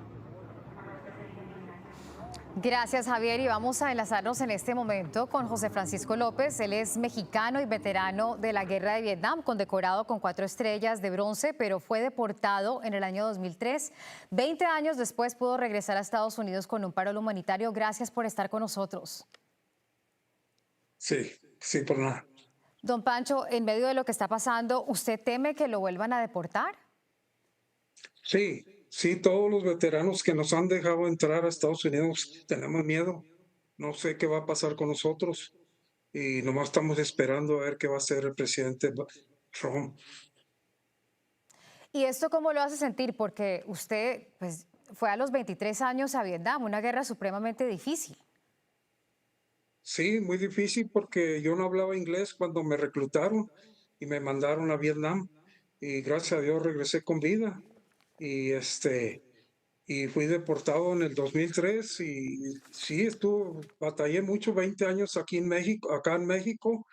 Gracias, Javier, y vamos a enlazarnos en este momento con José Francisco López. Él es mexicano y veterano de la Guerra de Vietnam, condecorado con 4 estrellas de bronce, pero fue deportado en el año 2003. 20 años después pudo regresar a Estados Unidos con un paro humanitario. Gracias por estar con nosotros. Sí, por nada. Don Pancho, en medio de lo que está pasando, ¿usted teme que lo vuelvan a deportar? Sí, todos los veteranos que nos han dejado entrar a Estados Unidos tenemos miedo. No sé qué va a pasar con nosotros y nomás estamos esperando a ver qué va a hacer el presidente Trump. ¿Y esto cómo lo hace sentir? Porque usted pues, fue a los 23 años a Vietnam, una guerra supremamente difícil. Sí, muy difícil porque yo no hablaba inglés cuando me reclutaron y me mandaron a Vietnam y gracias a Dios regresé con vida. Y fui deportado en el 2003 y sí, batallé mucho, 20 años acá en México,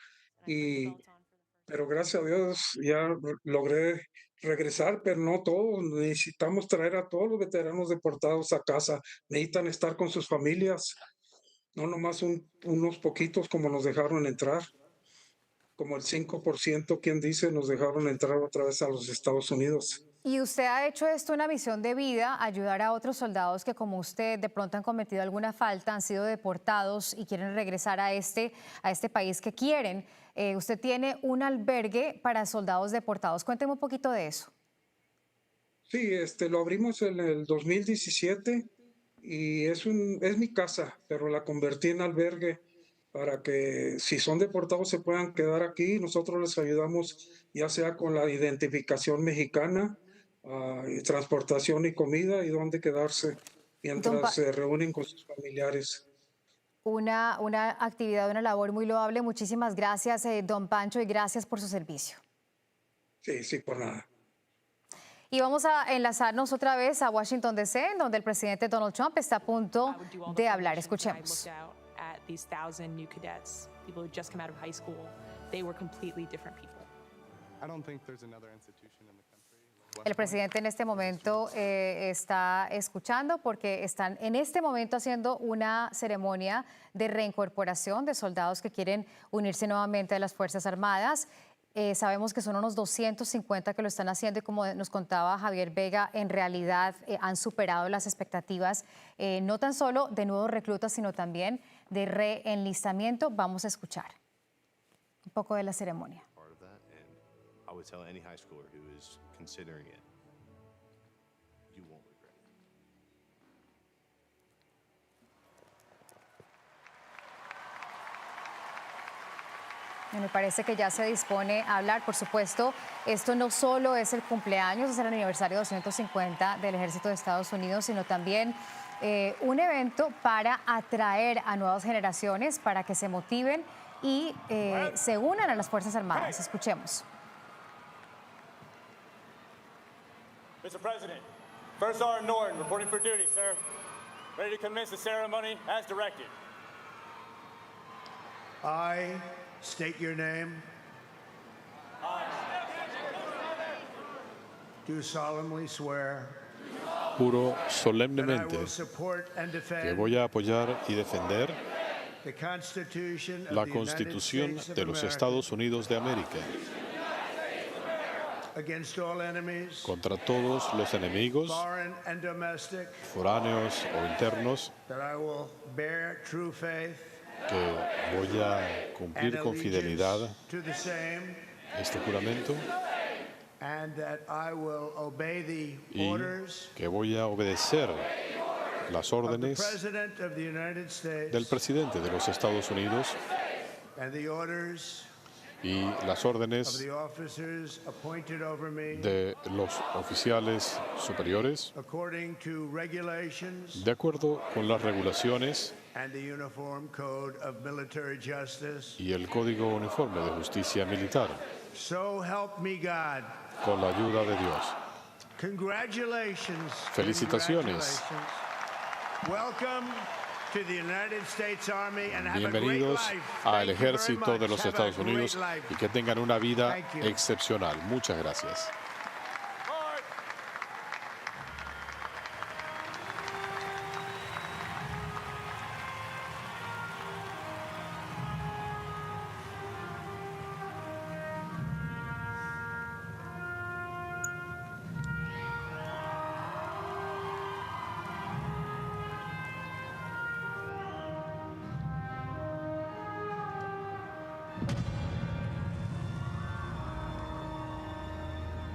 pero gracias a Dios ya logré regresar, pero no todos. Necesitamos traer a todos los veteranos deportados a casa, necesitan estar con sus familias, no nomás unos poquitos como nos dejaron entrar, como el 5%, quien dice, nos dejaron entrar otra vez a los Estados Unidos. Y usted ha hecho esto una misión de vida, ayudar a otros soldados que como usted de pronto han cometido alguna falta, han sido deportados y quieren regresar a este país que quieren. Usted tiene un albergue para soldados deportados. Cuénteme un poquito de eso. Sí, lo abrimos en el 2017 y es mi casa, pero la convertí en albergue para que si son deportados se puedan quedar aquí. Nosotros les ayudamos ya sea con la identificación mexicana, y transportación y comida y dónde quedarse Don mientras Pa- se reúnen con sus familiares. una actividad, una labor muy loable. Muchísimas gracias, don Pancho, y gracias por su servicio. Sí, sí, por nada. Y vamos a enlazarnos otra vez a Washington, D.C., en donde el presidente Donald Trump está a punto de hablar. Escuchemos. At these 1,000 new cadets, people who just come out of high school, they were completely different people. I don't think there's another institution in the country. El presidente en este momento está escuchando porque están en este momento haciendo una ceremonia de reincorporación de soldados que quieren unirse nuevamente a las Fuerzas Armadas. Sabemos que son unos 250 que lo están haciendo y como nos contaba Javier Vega, en realidad han superado las expectativas, no tan solo de nuevos reclutas, sino también de reenlistamiento. Vamos a escuchar un poco de la ceremonia. I would tell any high schooler who is considering it, you won't regret it. Me parece que ya se dispone a hablar. Por supuesto, esto no solo es el cumpleaños, es el aniversario 250 del Ejército de Estados Unidos, sino también un evento para atraer a nuevas generaciones, para que se motiven y se unan a las Fuerzas Armadas. Escuchemos. Mr. President, First Sergeant Norton reporting for duty, sir. Ready to commence the ceremony as directed. I state your name. Do solemnly swear Juro that I solemnemente will support and que defend voy a apoyar y defender the Constitution of la the United Constitución States of de los America Estados Unidos de América against all enemies, contra todos los enemigos, foreign and domestic, foráneos o internos, that I will bear true faith que voy a cumplir and con fidelidad allegiance to the same, este juramento and that I will obey the y orders que voy a obedecer las of the órdenes President of the United States del presidente de los Estados Unidos and the orders y las of órdenes the officers appointed over me de los oficiales superiores according to regulations de acuerdo con las regulaciones and the Uniform Code of Military Justice. y el Código Uniforme de Justicia Militar, So help me God. con la ayuda de Dios. Congratulations. Felicitaciones. Congratulations. Welcome to the United States Army and have a great Bienvenidos life. al Thank you very ejército de much. los Have a Estados great Unidos life. y que tengan una vida Thank you. excepcional. Muchas gracias.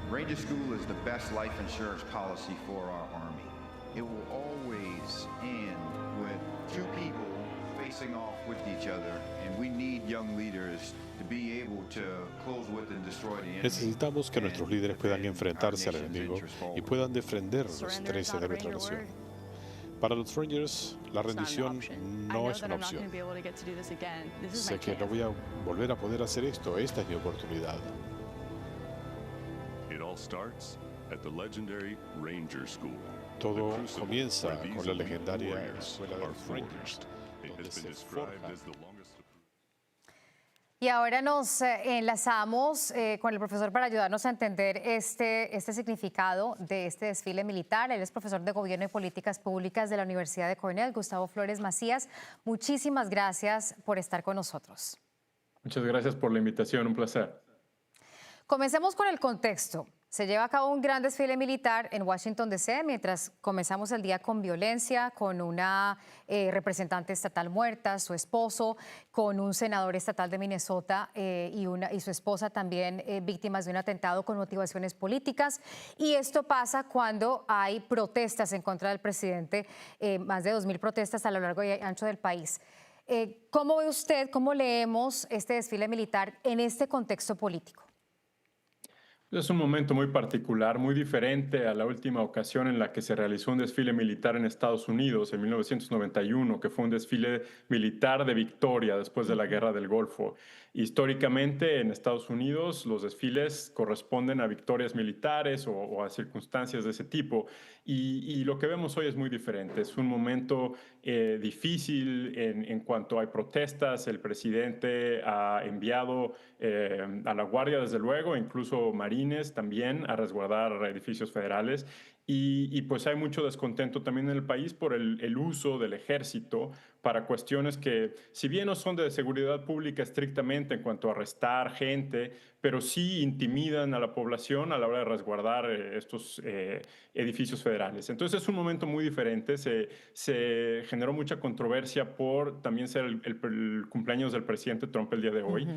Ranger School is the best life insurance policy for our Army. It will always end with two people facing off with each other, and we need young leaders to be able to close with and destroy the enemy. Necesitamos que nuestros líderes puedan enfrentarse al enemigo y puedan defender los intereses de nuestra nación. Para los Rangers, la rendición no es una opción. Sé que no voy a volver a poder hacer esto. Esta es mi oportunidad. It all starts at the legendary Ranger School. Todo The crucible comienza where these con la elite legendaria warriors escuela de are los Rangers, forged. It donde has se been described forja. as the longest. Y ahora nos enlazamos con el profesor para ayudarnos a entender este significado de este desfile militar. Él es profesor de Gobierno y Políticas Públicas de la Universidad de Cornell, Gustavo Flores Macías. Muchísimas gracias por estar con nosotros. Muchas gracias por la invitación, un placer. Comencemos con el contexto. Se lleva a cabo un gran desfile militar en Washington, D.C., mientras comenzamos el día con violencia, con una representante estatal muerta, su esposo, con un senador estatal de Minnesota y su esposa también víctimas de un atentado con motivaciones políticas. Y esto pasa cuando hay protestas en contra del presidente, más de 2.000 protestas a lo largo y ancho del país. ¿Cómo ve usted, cómo leemos este desfile militar en este contexto político? Es un momento muy particular, muy diferente a la última ocasión en la que se realizó un desfile militar en Estados Unidos, en 1991, que fue un desfile militar de victoria después de la Guerra del Golfo. Históricamente, en Estados Unidos, los desfiles corresponden a victorias militares o a circunstancias de ese tipo. Y lo que vemos hoy es muy diferente. Es un momento difícil en cuanto hay protestas. El presidente ha enviado a la Guardia, desde luego, incluso marines también, a resguardar edificios federales. Y pues hay mucho descontento también en el país por el uso del ejército para cuestiones que, si bien no son de seguridad pública estrictamente en cuanto a arrestar gente, pero sí intimidan a la población a la hora de resguardar estos edificios federales. Entonces es un momento muy diferente. Se generó mucha controversia por también ser el cumpleaños del presidente Trump el día de hoy.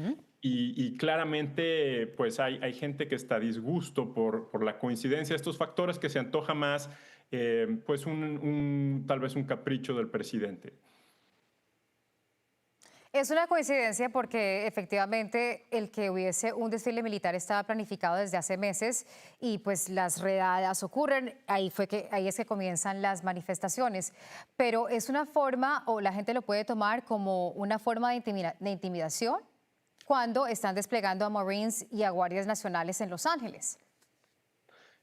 Y claramente pues hay gente que está a disgusto por la coincidencia de estos factores, que se antoja más pues tal vez un capricho del presidente. Es una coincidencia porque efectivamente el que hubiese un desfile militar estaba planificado desde hace meses y pues las redadas ocurren, ahí es que comienzan las manifestaciones. Pero es una forma, o la gente lo puede tomar como una forma de intimidación cuando están desplegando a Marines y a guardias nacionales en Los Ángeles.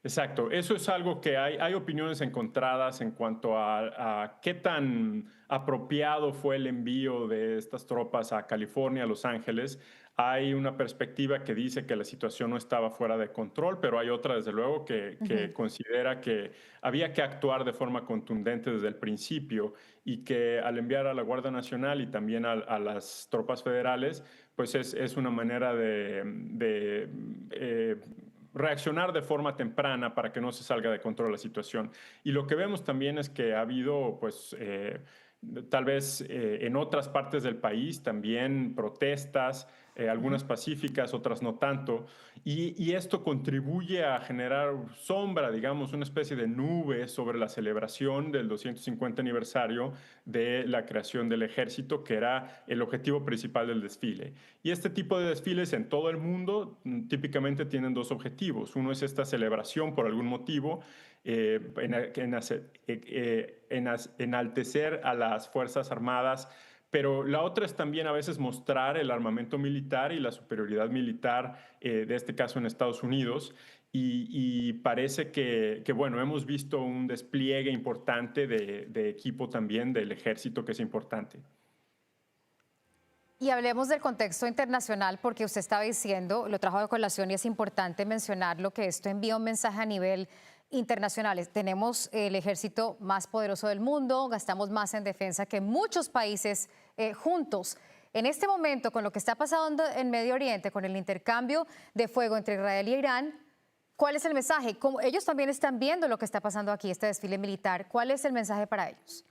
Exacto, eso es algo que hay opiniones encontradas en cuanto a qué tan apropiado fue el envío de estas tropas a California, a Los Ángeles. Hay una perspectiva que dice que la situación no estaba fuera de control, pero hay otra, desde luego, que considera que había que actuar de forma contundente desde el principio y que al enviar a la Guardia Nacional y también a las tropas federales, pues es una manera de reaccionar de forma temprana para que no se salga de control la situación. Y lo que vemos también es que ha habido, pues, tal vez en otras partes del país también protestas, algunas pacíficas, otras no tanto, y esto contribuye a generar sombra, digamos, una especie de nube sobre la celebración del 250 aniversario de la creación del ejército, que era el objetivo principal del desfile. Y este tipo de desfiles en todo el mundo típicamente tienen dos objetivos. Uno es esta celebración por algún motivo, enaltecer a las Fuerzas Armadas, pero la otra es también a veces mostrar el armamento militar y la superioridad militar, de este caso en Estados Unidos, y parece que, bueno, hemos visto un despliegue importante de equipo también del ejército, que es importante. Y hablemos del contexto internacional, porque usted estaba diciendo, lo trajo de colación y es importante mencionarlo, que esto envía un mensaje a nivel internacional. Tenemos el ejército más poderoso del mundo, gastamos más en defensa que muchos países juntos. En este momento, con lo que está pasando en Medio Oriente, con el intercambio de fuego entre Israel y Irán, ¿cuál es el mensaje? Como ellos también están viendo lo que está pasando aquí, este desfile militar, ¿cuál es el mensaje para ellos?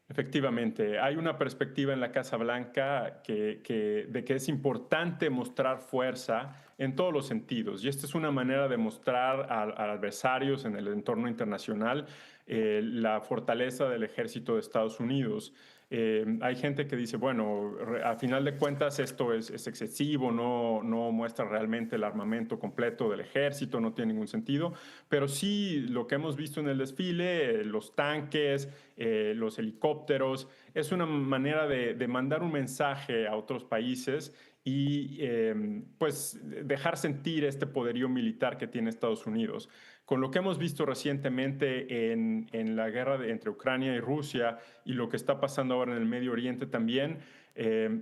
Efectivamente, hay una perspectiva en la Casa Blanca de que es importante mostrar fuerza en todos los sentidos. Y esta es una manera de mostrar a adversarios en el entorno internacional la fortaleza del ejército de Estados Unidos. Hay gente que dice, bueno, al final de cuentas esto es excesivo, no muestra realmente el armamento completo del ejército, no tiene ningún sentido, pero sí lo que hemos visto en el desfile, los tanques, los helicópteros, es una manera de mandar un mensaje a otros países y pues dejar sentir este poderío militar que tiene Estados Unidos. Con lo que hemos visto recientemente en la guerra entre Ucrania y Rusia y lo que está pasando ahora en el Medio Oriente también,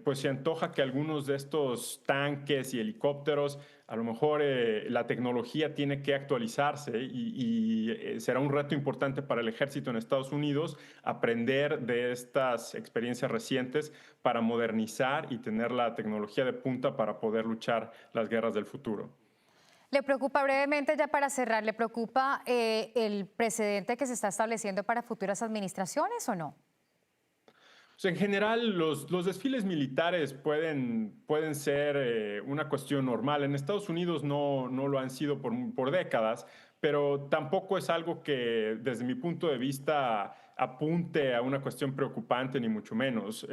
pues se antoja que algunos de estos tanques y helicópteros, a lo mejor la tecnología tiene que actualizarse y será un reto importante para el ejército en Estados Unidos aprender de estas experiencias recientes para modernizar y tener la tecnología de punta para poder luchar las guerras del futuro. ¿Le preocupa brevemente, ya para cerrar, le preocupa el precedente que se está estableciendo para futuras administraciones o no? Pues en general, los desfiles militares pueden ser una cuestión normal. En Estados Unidos no lo han sido por décadas, pero tampoco es algo que, desde mi punto de vista, apunte a una cuestión preocupante, ni mucho menos.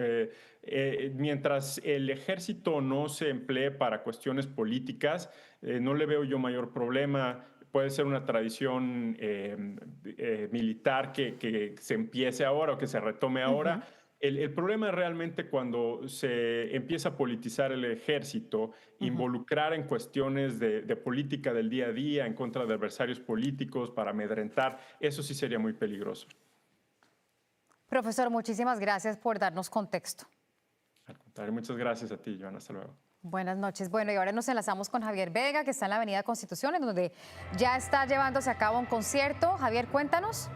Mientras el ejército no se emplee para cuestiones políticas, no le veo yo mayor problema. Puede ser una tradición militar que se empiece ahora o que se retome ahora. El problema es realmente cuando se empieza a politizar el ejército, involucrar en cuestiones de política del día a día, en contra de adversarios políticos, para amedrentar. Eso sí sería muy peligroso. Profesor, muchísimas gracias por darnos contexto. Al contrario, muchas gracias a ti, Joana. Hasta luego. Buenas noches. Bueno, y ahora nos enlazamos con Javier Vega, que está en la Avenida Constitución, en donde ya está llevándose a cabo un concierto. Javier, cuéntanos.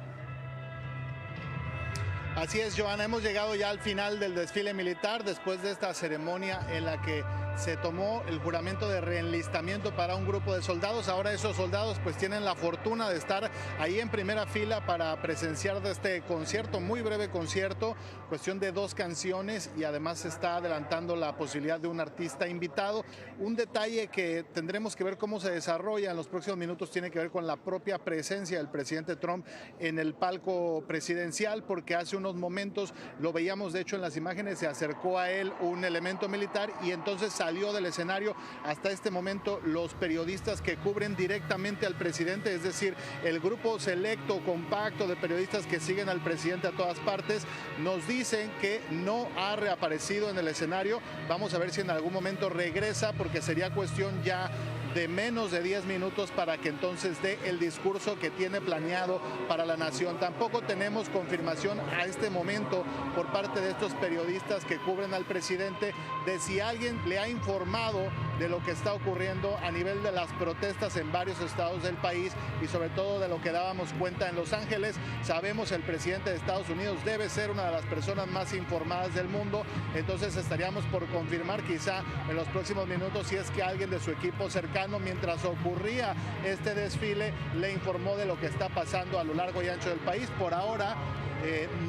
Así es, Joana, hemos llegado ya al final del desfile militar después de esta ceremonia en la que se tomó el juramento de reenlistamiento para un grupo de soldados. Ahora esos soldados pues tienen la fortuna de estar ahí en primera fila para presenciar de este concierto, muy breve concierto, cuestión de 2 canciones, y además se está adelantando la posibilidad de un artista invitado. Un detalle que tendremos que ver cómo se desarrolla en los próximos minutos tiene que ver con la propia presencia del presidente Trump en el palco presidencial, porque hace unos momentos lo veíamos, de hecho en las imágenes, se acercó a él un elemento militar y entonces salió del escenario. Hasta este momento los periodistas que cubren directamente al presidente, es decir, el grupo selecto, compacto de periodistas que siguen al presidente a todas partes, nos dicen que no ha reaparecido en el escenario. Vamos a ver si en algún momento regresa, porque sería cuestión ya de menos de 10 minutos para que entonces dé el discurso que tiene planeado para la nación. Tampoco tenemos confirmación a este momento por parte de estos periodistas que cubren al presidente de si alguien le ha informado de lo que está ocurriendo a nivel de las protestas en varios estados del país, y sobre todo de lo que dábamos cuenta en Los Ángeles. Sabemos el presidente de Estados Unidos debe ser una de las personas más informadas del mundo, entonces estaríamos por confirmar quizá en los próximos minutos si es que alguien de su equipo cercano, mientras ocurría este desfile, le informó de lo que está pasando a lo largo y ancho del país. Por ahora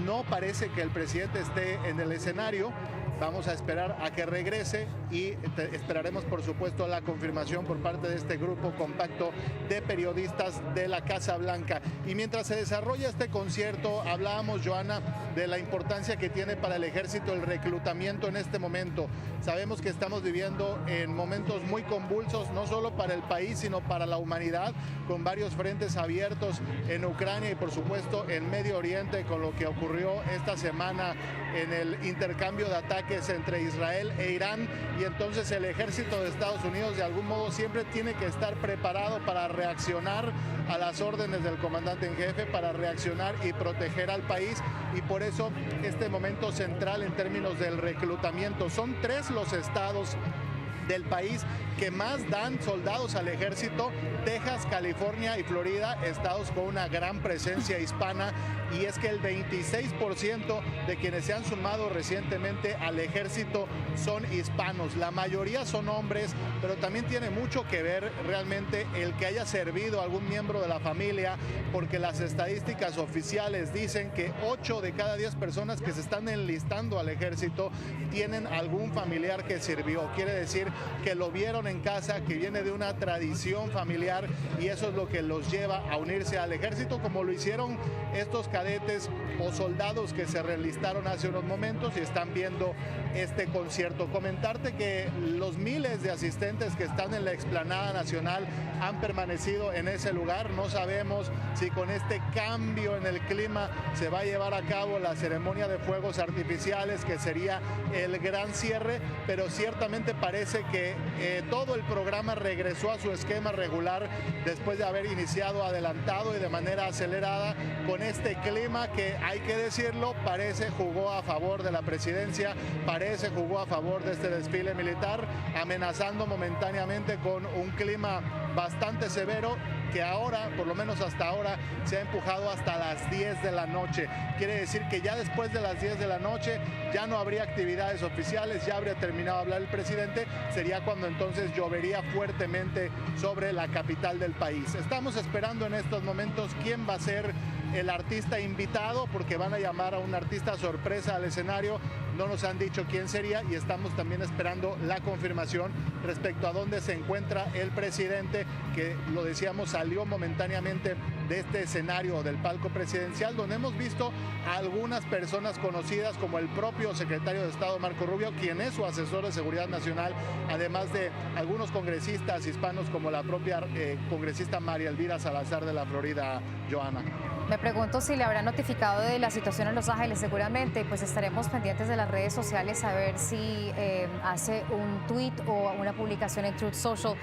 no parece que el presidente esté en el escenario. Vamos a esperar a que regrese y esperaremos, por supuesto, la confirmación por parte de este grupo compacto de periodistas de la Casa Blanca. Y mientras se desarrolla este concierto, hablábamos, Joana, de la importancia que tiene para el ejército el reclutamiento en este momento. Sabemos que estamos viviendo en momentos muy convulsos, no solo para el país, sino para la humanidad, con varios frentes abiertos en Ucrania y, por supuesto, en Medio Oriente, con lo que ocurrió esta semana en el intercambio de ataques entre Israel e Irán. Y entonces el ejército de Estados Unidos de algún modo siempre tiene que estar preparado para reaccionar a las órdenes del comandante en jefe, para reaccionar y proteger al país, y por eso este momento central en términos del reclutamiento. Son 3 los estados del país que más dan soldados al ejército: Texas, California y Florida, estados con una gran presencia hispana, y es que el 26% de quienes se han sumado recientemente al ejército son hispanos. La mayoría son hombres, pero también tiene mucho que ver realmente el que haya servido algún miembro de la familia, porque las estadísticas oficiales dicen que 8 de cada 10 personas que se están enlistando al ejército tienen algún familiar que sirvió. Quiere decir que lo vieron en casa, que viene de una tradición familiar, y eso es lo que los lleva a unirse al ejército, como lo hicieron estos cadetes o soldados que se reenlistaron hace unos momentos y están viendo este concierto. Comentarte que los miles de asistentes que están en la explanada nacional han permanecido en ese lugar. No sabemos si con este cambio en el clima se va a llevar a cabo la ceremonia de fuegos artificiales, que sería el gran cierre, pero ciertamente parece que todo el programa regresó a su esquema regular después de haber iniciado adelantado y de manera acelerada, con este clima que, hay que decirlo, parece jugó a favor de la presidencia, parece jugó a favor de este desfile militar, amenazando momentáneamente con un clima bastante severo que ahora, por lo menos hasta ahora, se ha empujado hasta las 10 de la noche. Quiere decir que ya después de las 10 de la noche ya no habría actividades oficiales, ya habría terminado de hablar el presidente, sería cuando entonces llovería fuertemente sobre la capital del país. Estamos esperando en estos momentos quién va a ser el artista invitado, porque van a llamar a un artista sorpresa al escenario. No nos han dicho quién sería y estamos también esperando la confirmación respecto a dónde se encuentra el presidente, que lo decíamos salió momentáneamente de este escenario del palco presidencial, donde hemos visto a algunas personas conocidas como el propio secretario de Estado Marco Rubio, quien es su asesor de seguridad nacional, además de algunos congresistas hispanos como la propia congresista María Elvira Salazar de la Florida. Joana. Me pregunto si le habrá notificado de la situación en Los Ángeles. Seguramente, pues estaremos pendientes de las redes sociales a ver si hace un tweet o una publicación en Truth Social.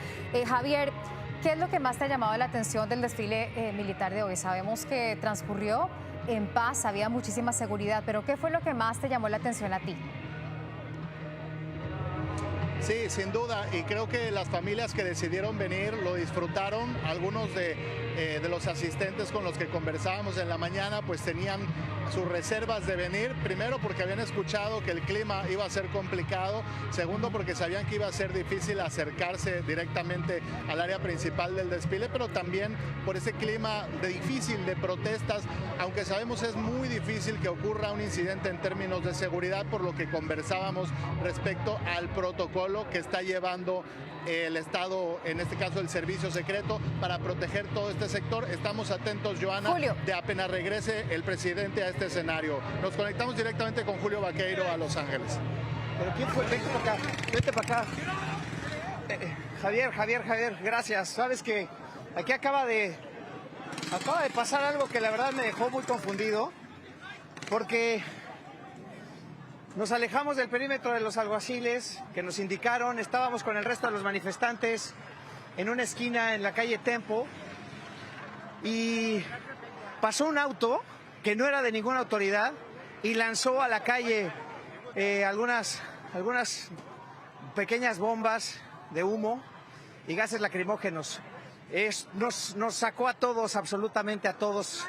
Javier, ¿qué es lo que más te ha llamado la atención del desfile militar de hoy? Sabemos que transcurrió en paz, había muchísima seguridad, pero ¿qué fue lo que más te llamó la atención a ti? Sí, sin duda, y creo que las familias que decidieron venir lo disfrutaron. Algunos de los asistentes con los que conversábamos en la mañana pues tenían sus reservas de venir, primero porque habían escuchado que el clima iba a ser complicado, segundo porque sabían que iba a ser difícil acercarse directamente al área principal del desfile, pero también por ese clima difícil de protestas, aunque sabemos es muy difícil que ocurra un incidente en términos de seguridad, por lo que conversábamos respecto al protocolo que está llevando el Estado, en este caso el Servicio Secreto, para proteger todo este sector. Estamos atentos, Joana, Julio, de apenas regrese el presidente a este escenario. Nos conectamos directamente con Julio Vaqueiro a Los Ángeles. ¿Pero quién fue? Vente para acá, vente para acá. Javier, gracias. Sabes que aquí acaba de pasar algo que la verdad me dejó muy confundido, porque nos alejamos del perímetro de los alguaciles que nos indicaron, estábamos con el resto de los manifestantes en una esquina en la calle Tempo y pasó un auto que no era de ninguna autoridad y lanzó a la calle algunas pequeñas bombas de humo y gases lacrimógenos. Nos sacó a todos, absolutamente a todos,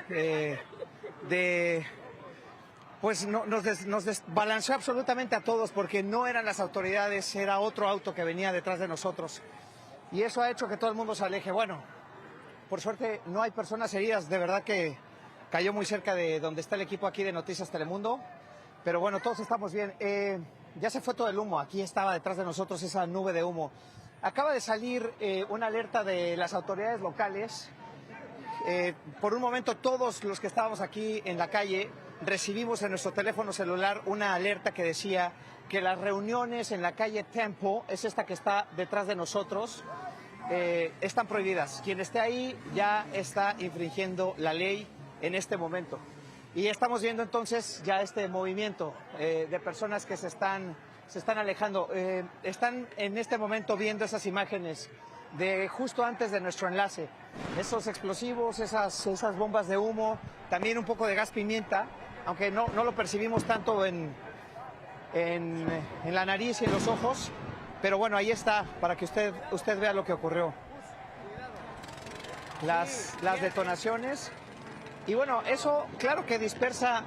pues nos desbalanceó absolutamente a todos, porque no eran las autoridades, era otro auto que venía detrás de nosotros. Y eso ha hecho que todo el mundo se aleje. Bueno, por suerte no hay personas heridas, de verdad que cayó muy cerca de donde está el equipo aquí de Noticias Telemundo. Pero bueno, todos estamos bien. Ya se fue todo el humo, aquí estaba detrás de nosotros esa nube de humo. Acaba de salir una alerta de las autoridades locales. Por un momento todos los que estábamos aquí en la calle recibimos en nuestro teléfono celular una alerta que decía que las reuniones en la calle Tempo, es esta que está detrás de nosotros, están prohibidas. Quien esté ahí ya está infringiendo la ley en este momento. Y estamos viendo entonces ya este movimiento de personas que se están alejando. Están en este momento viendo esas imágenes de justo antes de nuestro enlace. Esos explosivos, esas bombas de humo, también un poco de gas pimienta, aunque no lo percibimos tanto en la nariz y en los ojos, pero bueno, ahí está, para que usted vea lo que ocurrió. Las detonaciones, y bueno, eso claro que dispersa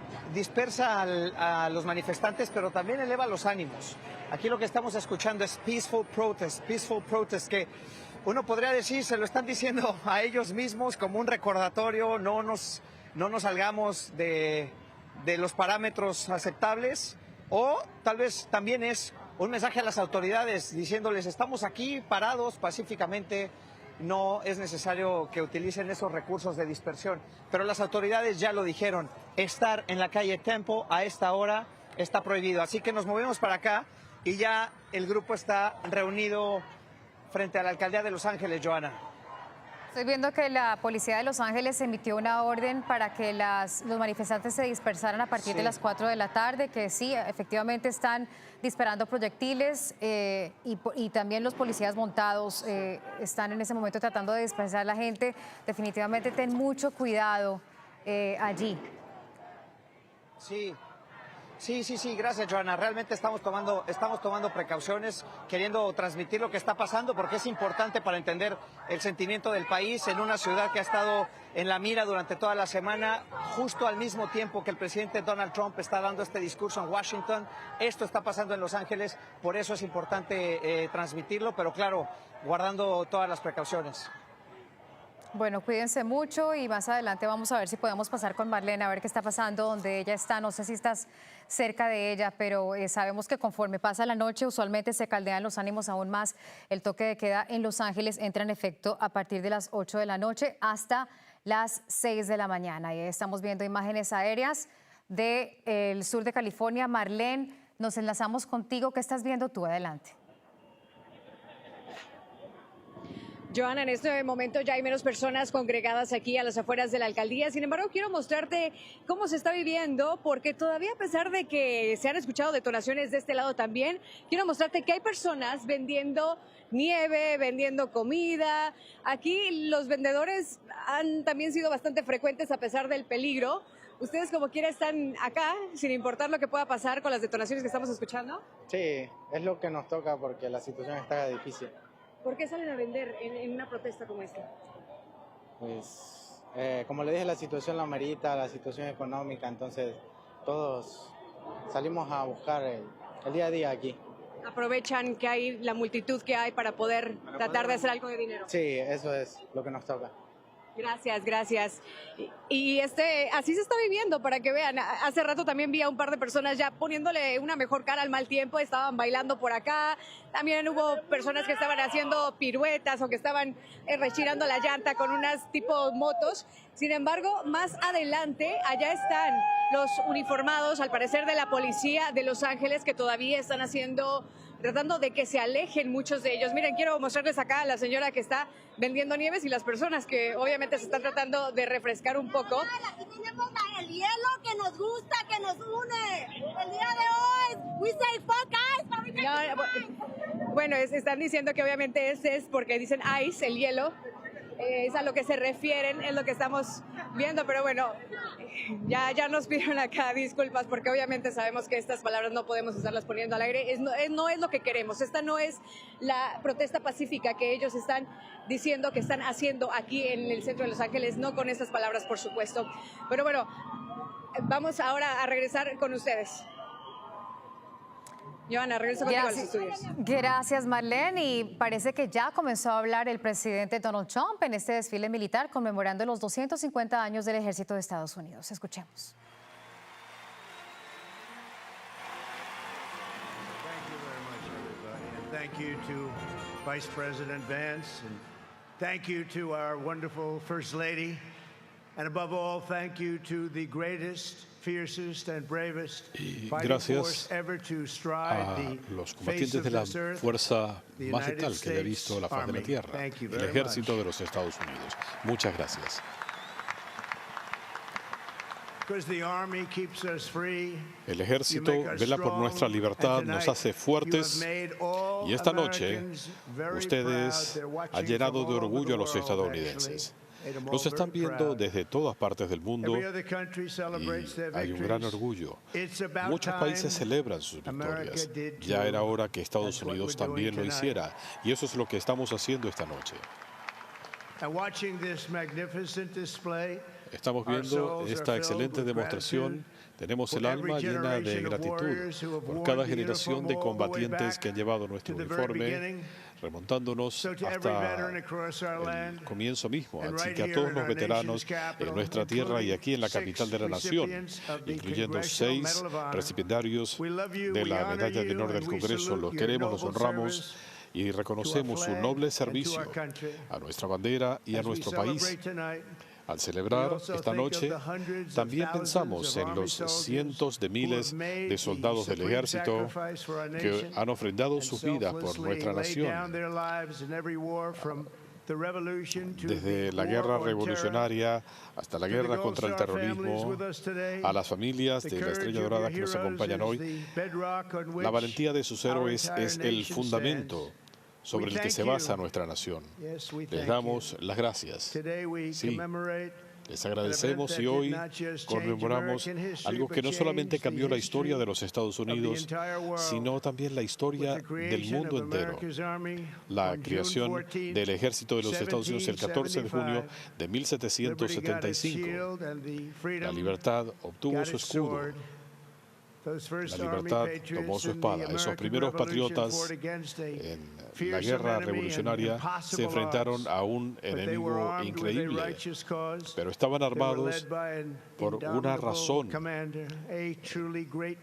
a los manifestantes, pero también eleva los ánimos. Aquí lo que estamos escuchando es peaceful protest, que uno podría decir, se lo están diciendo a ellos mismos como un recordatorio, no nos salgamos de los parámetros aceptables, o tal vez también es un mensaje a las autoridades diciéndoles, estamos aquí parados pacíficamente, no es necesario que utilicen esos recursos de dispersión. Pero las autoridades ya lo dijeron, estar en la calle Tempo a esta hora está prohibido. Así que nos movemos para acá y ya el grupo está reunido frente a la alcaldía de Los Ángeles, Joana. Estoy viendo que la policía de Los Ángeles emitió una orden para que los manifestantes se dispersaran a partir de las 4 de la tarde, que sí, efectivamente están disparando proyectiles y también los policías montados están en ese momento tratando de dispersar a la gente. Definitivamente ten mucho cuidado allí. Sí, Sí, gracias, Joana. Realmente estamos tomando precauciones, queriendo transmitir lo que está pasando, porque es importante para entender el sentimiento del país en una ciudad que ha estado en la mira durante toda la semana, justo al mismo tiempo que el presidente Donald Trump está dando este discurso en Washington. Esto está pasando en Los Ángeles, por eso es importante transmitirlo, pero claro, guardando todas las precauciones. Bueno, cuídense mucho y más adelante vamos a ver si podemos pasar con Marlene a ver qué está pasando donde ella está. No sé si estás cerca de ella, pero sabemos que conforme pasa la noche usualmente se caldean los ánimos aún más. El toque de queda en Los Ángeles entra en efecto a partir de las 8 de la noche hasta las 6 de la mañana. Y estamos viendo imágenes aéreas del sur de California. Marlene, nos enlazamos contigo. ¿Qué estás viendo tú? Adelante. Joana, en este momento ya hay menos personas congregadas aquí a las afueras de la alcaldía. Sin embargo, quiero mostrarte cómo se está viviendo, porque todavía, a pesar de que se han escuchado detonaciones de este lado también, quiero mostrarte que hay personas vendiendo nieve, vendiendo comida. Aquí los vendedores han también sido bastante frecuentes a pesar del peligro. ¿Ustedes como quiera están acá, sin importar lo que pueda pasar con las detonaciones que estamos escuchando? Sí, es lo que nos toca porque la situación está difícil. ¿Por qué salen a vender en una protesta como esta? Pues, como le dije, la situación la amerita, la situación económica, entonces todos salimos a buscar el día a día aquí. ¿Aprovechan que hay la multitud que hay para poder tratar de hacer algo de dinero? Sí, eso es lo que nos toca. Gracias. Y así se está viviendo, para que vean. Hace rato también vi a un par de personas ya poniéndole una mejor cara al mal tiempo, estaban bailando por acá. También hubo personas que estaban haciendo piruetas o que estaban rechirando la llanta con unas tipo motos. Sin embargo, más adelante, allá están los uniformados, al parecer de la policía de Los Ángeles, que todavía están tratando de que se alejen muchos de ellos. Miren, quiero mostrarles acá a la señora que está vendiendo nieves y las personas que obviamente se están tratando de refrescar un poco. Aquí tenemos el hielo que nos gusta, que nos une. El día de hoy, we say fuck ice. Bueno, están diciendo que obviamente ese es porque dicen ice, el hielo. Es a lo que se refieren, es lo que estamos viendo, pero bueno, ya nos pidieron acá disculpas porque obviamente sabemos que estas palabras no podemos estarlas poniendo al aire, no es lo que queremos, esta no es la protesta pacífica que ellos están diciendo que están haciendo aquí en el centro de Los Ángeles, no con estas palabras por supuesto, pero bueno, vamos ahora a regresar con ustedes. Joana, regreso contigo a los estudios. Gracias, Marlene. Y parece que ya comenzó a hablar el presidente Donald Trump en este desfile militar conmemorando los 250 años del Ejército de Estados Unidos. Escuchemos. Thank you to Vice President Vance, and thank you to our wonderful First Lady, and above all, thank you to the greatest, fiercest and bravest fighting force ever to stride the los combatientes de la fuerza más letal que haya visto la faz de la tierra, el Ejército de los Estados Unidos. Muchas gracias. El ejército vela por nuestra libertad, nos hace fuertes y esta noche ustedes han llenado de orgullo a los estadounidenses. Nos están viendo desde todas partes del mundo y hay un gran orgullo. Muchos países celebran sus victorias. Ya era hora que Estados Unidos también lo hiciera y eso es lo que estamos haciendo esta noche. Estamos viendo esta excelente demostración. Tenemos el alma llena de gratitud por cada generación de combatientes que han llevado nuestro uniforme, remontándonos hasta el comienzo mismo. Así que a todos los veteranos en nuestra tierra y aquí en la capital de la nación, incluyendo 6 recipiendarios de la Medalla de Honor del Congreso, los queremos, los honramos y reconocemos su noble servicio a nuestra bandera y a nuestro país. Al celebrar esta noche, también pensamos en los cientos de miles de soldados del ejército que han ofrendado sus vidas por nuestra nación. Desde la guerra revolucionaria hasta la guerra contra el terrorismo, a las familias de la Estrella Dorada que nos acompañan hoy, la valentía de sus héroes es el fundamento sobre el que se basa nuestra nación. Les damos las gracias. Sí, Les agradecemos y hoy conmemoramos algo que no solamente cambió la historia de los Estados Unidos, sino también la historia del mundo entero. La creación del Ejército de los Estados Unidos el 14 de junio de 1775. La libertad obtuvo su escudo. La libertad tomó su espada. Esos primeros patriotas en la guerra revolucionaria se enfrentaron a un enemigo increíble, pero estaban armados por una razón,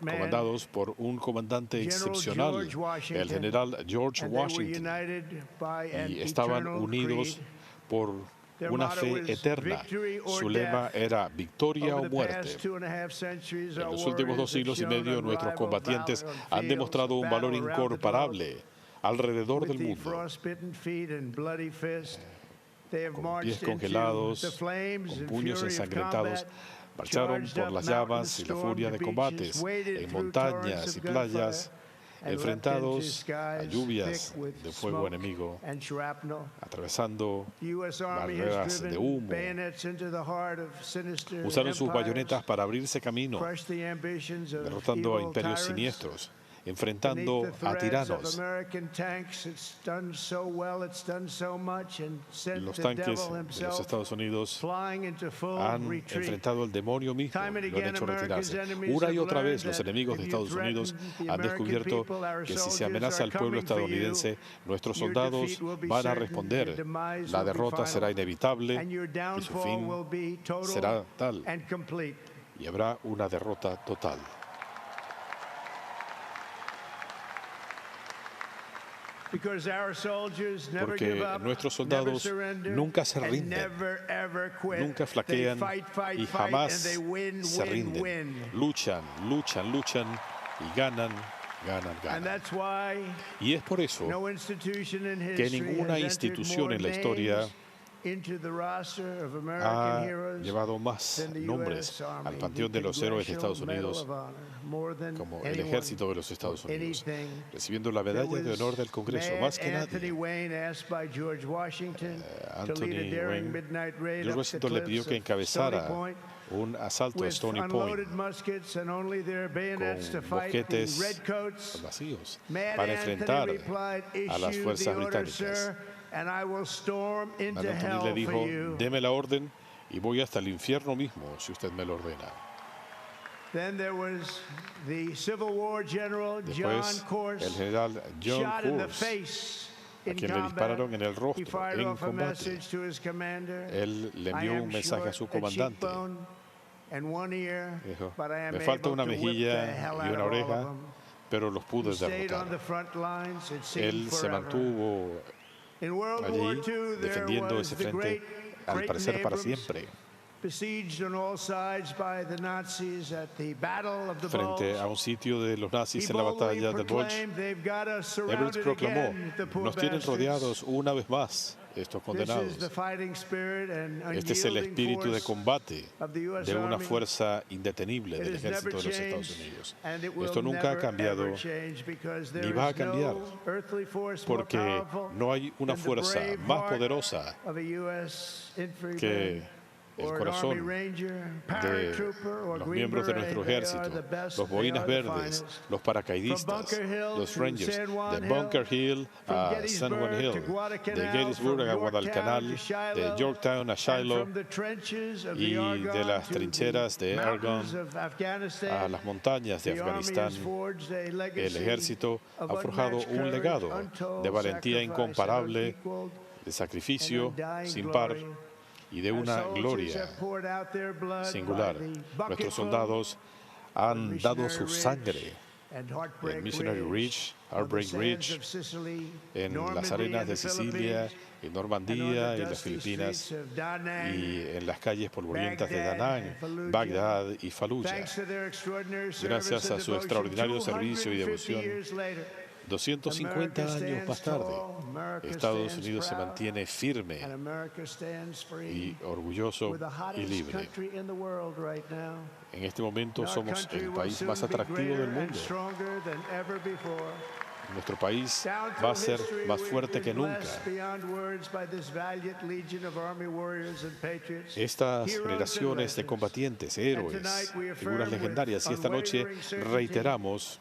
comandados por un comandante excepcional, el general George Washington, y estaban unidos por una fe eterna. Su lema era victoria o muerte. En los últimos 2 siglos y medio, nuestros combatientes han demostrado un valor incomparable alrededor del mundo. Con pies congelados, con puños ensangrentados, marcharon por las llamas y la furia de combates en montañas y playas, enfrentados a lluvias de fuego enemigo, atravesando barreras de humo. Usaron sus bayonetas para abrirse camino, derrotando a imperios siniestros, enfrentando a tiranos. Los tanques de los Estados Unidos han enfrentado al demonio mismo, lo han hecho retirarse. Una y otra vez los enemigos de Estados Unidos han descubierto que si se amenaza al pueblo estadounidense, nuestros soldados van a responder. La derrota será inevitable y su fin será tal. Y habrá una derrota total. Porque nuestros soldados nunca se rinden, nunca flaquean y jamás se rinden. Luchan, luchan, luchan y ganan, ganan, ganan. Y es por eso que ninguna institución en la historia ha llevado más nombres al panteón de los héroes de Estados Unidos como el Ejército de los Estados Unidos, recibiendo la medalla de honor del Congreso, más que nadie. George Washington le pidió que encabezara un asalto a Stony Point con mosquetes vacíos para enfrentar a las fuerzas británicas. Anthony le dijo, deme la orden y voy hasta el infierno mismo si usted me lo ordena. Después, el general John Kurz, a quien le dispararon en el rostro en combate. Él le envió un mensaje a su comandante. Dijo, me falta una mejilla y una oreja, pero los pude derrotar. Él se mantuvo allí defendiendo ese frente, al parecer para siempre, frente a un sitio de los nazis en la batalla de Bulge. Everett proclamó, nos tienen rodeados una vez más estos condenados. Este es el espíritu de combate de una fuerza indetenible del ejército de los Estados Unidos. Esto nunca ha cambiado ni va a cambiar, porque no hay una fuerza más poderosa que el corazón de los miembros de nuestro ejército, los boinas verdes, los paracaidistas, los Rangers, de Bunker Hill a San Juan Hill, de Gettysburg a Guadalcanal, de Yorktown a Shiloh y de las trincheras de Argonne a las montañas de Afganistán. El ejército ha forjado un legado de valentía incomparable, de sacrificio sin par y de una gloria singular. Nuestros soldados han dado su sangre en Missionary Ridge, Heartbreak Ridge, en las arenas de Sicilia, en Normandía, en las Filipinas y en las calles polvorientas de Da Nang, Bagdad y Fallujah. Gracias a su extraordinario servicio y devoción, 250 años más tarde, Estados Unidos se mantiene firme y orgulloso y libre. En este momento somos el país más atractivo del mundo. nuestro país va a ser más fuerte que nunca. Estas generaciones de combatientes, héroes, figuras legendarias, y esta noche reiteramos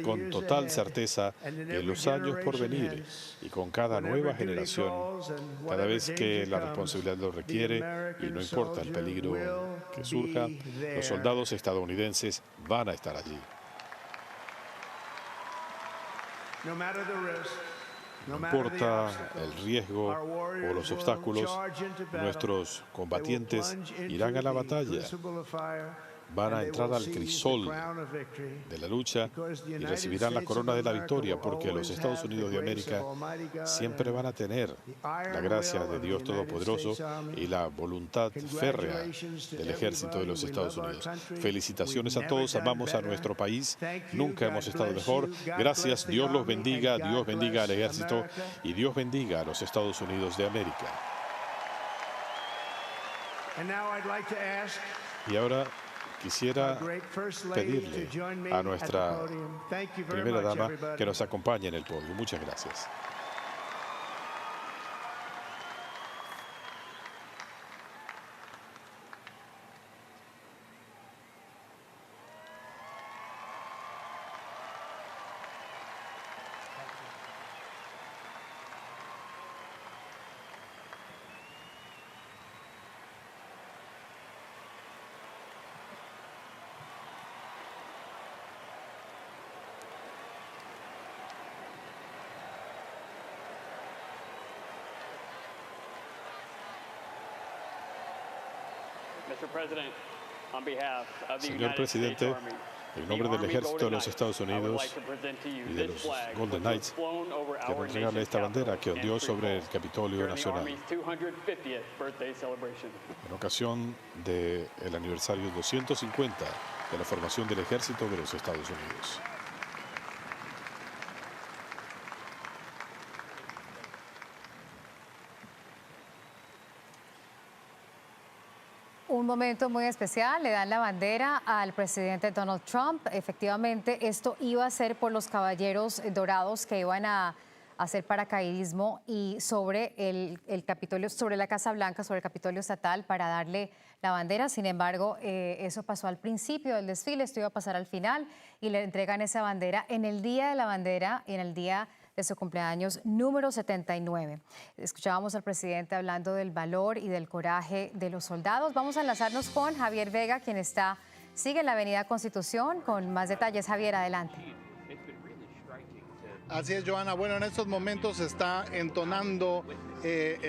con total certeza que en los años por venir y con cada nueva generación, cada vez que la responsabilidad lo requiere y no importa el peligro que surja, los soldados estadounidenses van a estar allí. No importa el riesgo o los obstáculos, nuestros combatientes irán a la batalla. Van a entrar al crisol de la lucha y recibirán la corona de la victoria, porque los Estados Unidos de América siempre van a tener la gracia de Dios Todopoderoso y la voluntad férrea del ejército de los Estados Unidos. Felicitaciones a todos, amamos a nuestro país, nunca hemos estado mejor. Gracias, Dios los bendiga, Dios bendiga al ejército y Dios bendiga a los Estados Unidos de América. Y ahora quisiera pedirle a nuestra primera dama que nos acompañe en el podio. Muchas gracias. Señor presidente, en nombre del ejército de los Estados Unidos y de los Golden Knights, quiero entregarle esta bandera que ondeó sobre el Capitolio Nacional en ocasión del aniversario 250 de la formación del ejército de los Estados Unidos. Un momento muy especial, le dan la bandera al presidente Donald Trump. Efectivamente, esto iba a ser por los caballeros dorados que iban a hacer paracaidismo y sobre el Capitolio, sobre la Casa Blanca, sobre el Capitolio Estatal, para darle la bandera. Sin embargo, eso pasó al principio del desfile, esto iba a pasar al final, y le entregan esa bandera en el Día de la Bandera y en el día de su cumpleaños número 79. Escuchábamos al presidente hablando del valor y del coraje de los soldados. Vamos a enlazarnos con Javier Vega, quien sigue en la Avenida Constitución con más detalles. Javier, adelante. Así es, Joana. Bueno, en estos momentos se está entonando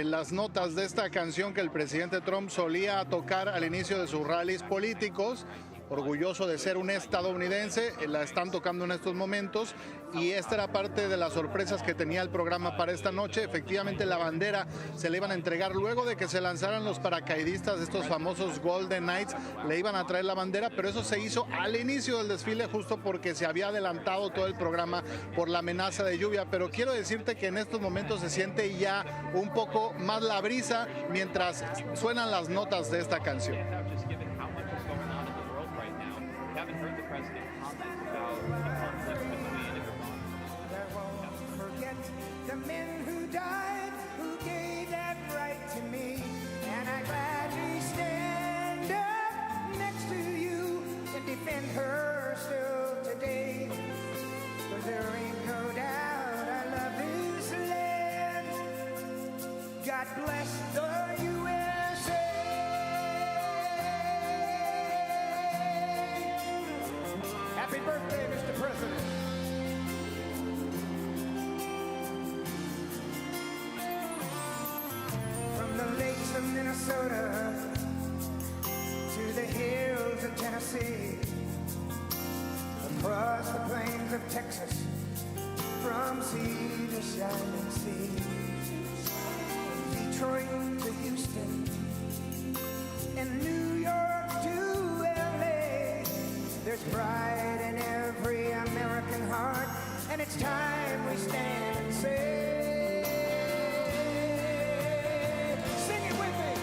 las notas de esta canción que el presidente Trump solía tocar al inicio de sus rallies políticos. Orgulloso de ser un estadounidense, la están tocando en estos momentos, y esta era parte de las sorpresas que tenía el programa para esta noche. Efectivamente, la bandera se le iban a entregar luego de que se lanzaran los paracaidistas, estos famosos Golden Knights, le iban a traer la bandera, pero eso se hizo al inicio del desfile, justo porque se había adelantado todo el programa por la amenaza de lluvia. Pero quiero decirte que en estos momentos se siente ya un poco más la brisa mientras suenan las notas de esta canción. Haven't heard the president comment about the conflict between Iran. I won't forget the men who died, who gave that right to me, and I gladly stand up next to you and defend her still today. 'Cause there ain't no doubt I love this land. God bless the USA. Happy birthday, Mr. President. From the lakes of Minnesota to the hills of Tennessee, across the plains of Texas, from sea to shining sea, Detroit to Houston, and New York to LA. There's pride in every American heart, and it's time we stand and say, sing it with me.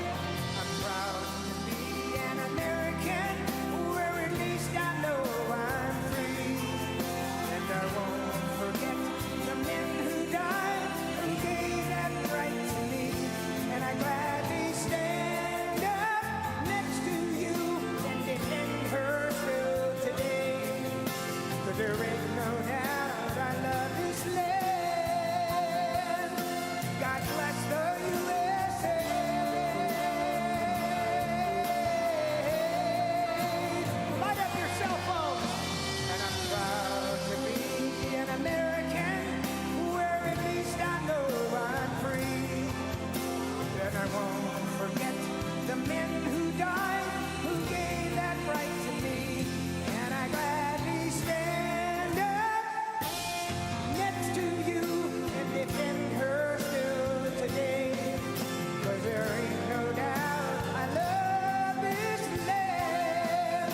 I'm proud to be an American, where at least I know I'm free, and I won't forget the there ain't no doubt I love this land. God bless the USA. Light up your cell phone. And I'm proud to be an American, where at least I know I'm free. And I won't forget the men who died, who gave that right to me. And I gladly stand up next to you and defend her still today. 'Cause there ain't no doubt I love this land.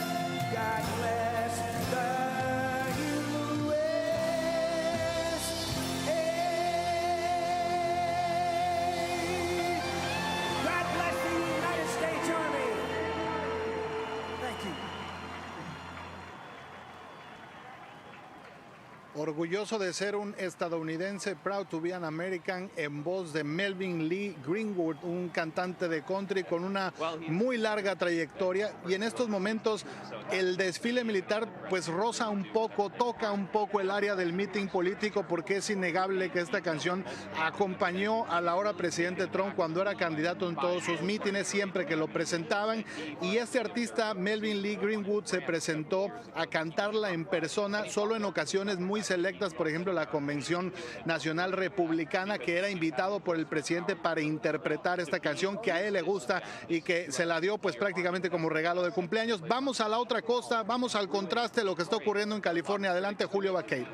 God bless the USA. God bless the United States Army. Thank you. Orgulloso de ser un estadounidense, proud to be an American, en voz de Melvin Lee Greenwood, un cantante de country con una muy larga trayectoria. Y en estos momentos el desfile militar pues roza un poco, toca un poco el área del meeting político, porque es innegable que esta canción acompañó al ahora presidente Trump cuando era candidato en todos sus mítines, siempre que lo presentaban. Y este artista, Melvin Lee Greenwood, se presentó a cantarla en persona solo en ocasiones muy selectas, por ejemplo la Convención Nacional Republicana, que era invitado por el presidente para interpretar esta canción que a él le gusta y que se la dio pues prácticamente como regalo de cumpleaños. Vamos a la otra costa, vamos al contraste de lo que está ocurriendo en California. Adelante, Julio Baqueiro.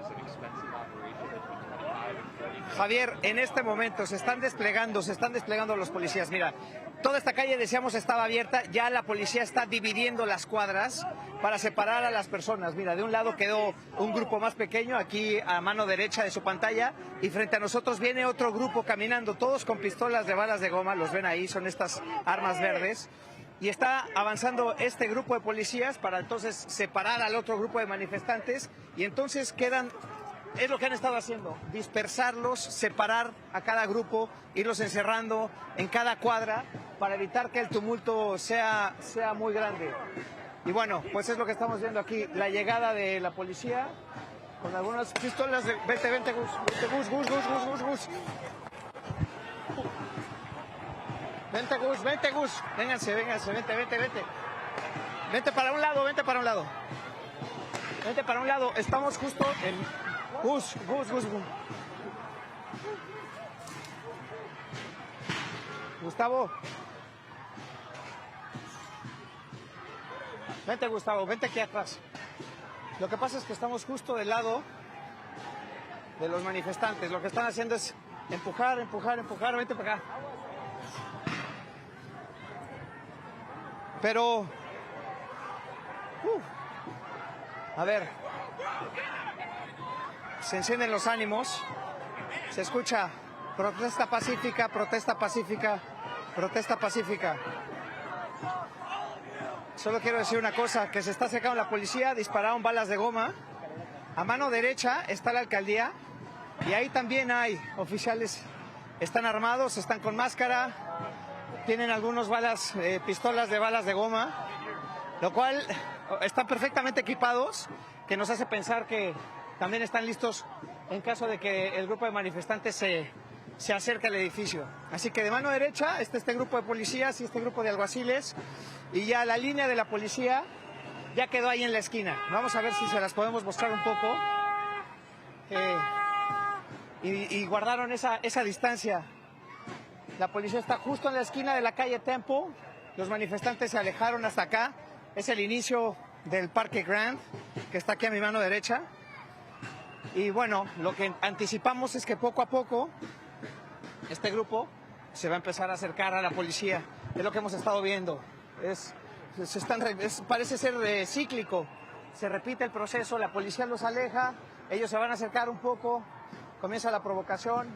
Javier, en este momento se están desplegando los policías. Mira, toda esta calle, decíamos, estaba abierta. Ya la policía está dividiendo las cuadras para separar a las personas. Mira, de un lado quedó un grupo más pequeño, aquí a mano derecha de su pantalla, y frente a nosotros viene otro grupo caminando, todos con pistolas de balas de goma. Los ven ahí, son estas armas verdes. Y está avanzando este grupo de policías para entonces separar al otro grupo de manifestantes, y entonces quedan... Es lo que han estado haciendo, dispersarlos, separar a cada grupo, irlos encerrando en cada cuadra para evitar que el tumulto sea muy grande. Y bueno, pues es lo que estamos viendo aquí, la llegada de la policía con algunas pistolas de... Vente, Gus. Vente, Gus. Vénganse, vente. Vente para un lado. Estamos justo en... Gus. Gustavo. Vente, Gustavo, vente aquí atrás. Lo que pasa es que estamos justo del lado de los manifestantes. Lo que están haciendo es empujar. Vente para acá. Pero... a ver... Se encienden los ánimos, se escucha protesta pacífica. Solo quiero decir una cosa, que se está acercando la policía, dispararon balas de goma. A mano derecha está la alcaldía y ahí también hay oficiales, están armados, están con máscara, tienen algunos pistolas de balas de goma, lo cual están perfectamente equipados, que nos hace pensar que también están listos en caso de que el grupo de manifestantes se acerque al edificio. Así que de mano derecha está este grupo de policías y este grupo de alguaciles, y ya la línea de la policía ya quedó ahí en la esquina. Vamos a ver si se las podemos mostrar un poco. Y guardaron esa distancia. La policía está justo en la esquina de la calle Temple. Los manifestantes se alejaron hasta acá. Es el inicio del Parque Grand, que está aquí a mi mano derecha. Y bueno, lo que anticipamos es que poco a poco este grupo se va a empezar a acercar a la policía. Es lo que hemos estado viendo. Parece ser cíclico. Se repite el proceso, la policía los aleja, ellos se van a acercar un poco, comienza la provocación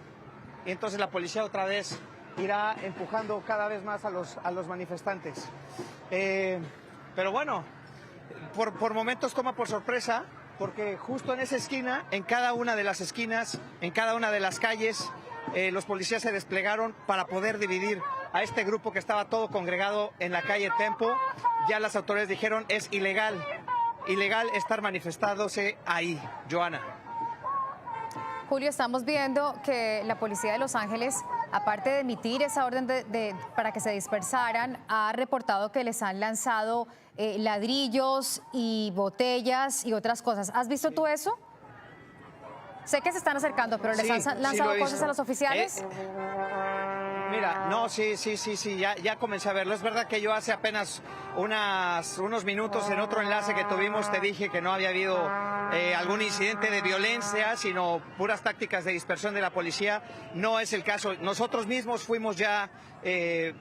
y entonces la policía otra vez irá empujando cada vez más a los manifestantes. Pero bueno, por momentos toma por sorpresa, porque justo en esa esquina, en cada una de las esquinas, en cada una de las calles, los policías se desplegaron para poder dividir a este grupo que estaba todo congregado en la calle Tempo. Ya las autoridades dijeron es ilegal ilegal estar manifestándose ahí, Joana. Julio, estamos viendo que la policía de Los Ángeles, aparte de emitir esa orden para que se dispersaran, ha reportado que les han lanzado ladrillos y botellas y otras cosas. ¿Has visto tú eso? Sé que se están acercando, pero ¿les han lanzado cosas a los oficiales? Mira, no, sí, ya comencé a verlo. Es verdad que yo hace apenas unos minutos en otro enlace que tuvimos te dije que no había habido algún incidente de violencia, sino puras tácticas de dispersión de la policía. No es el caso. Nosotros mismos fuimos ya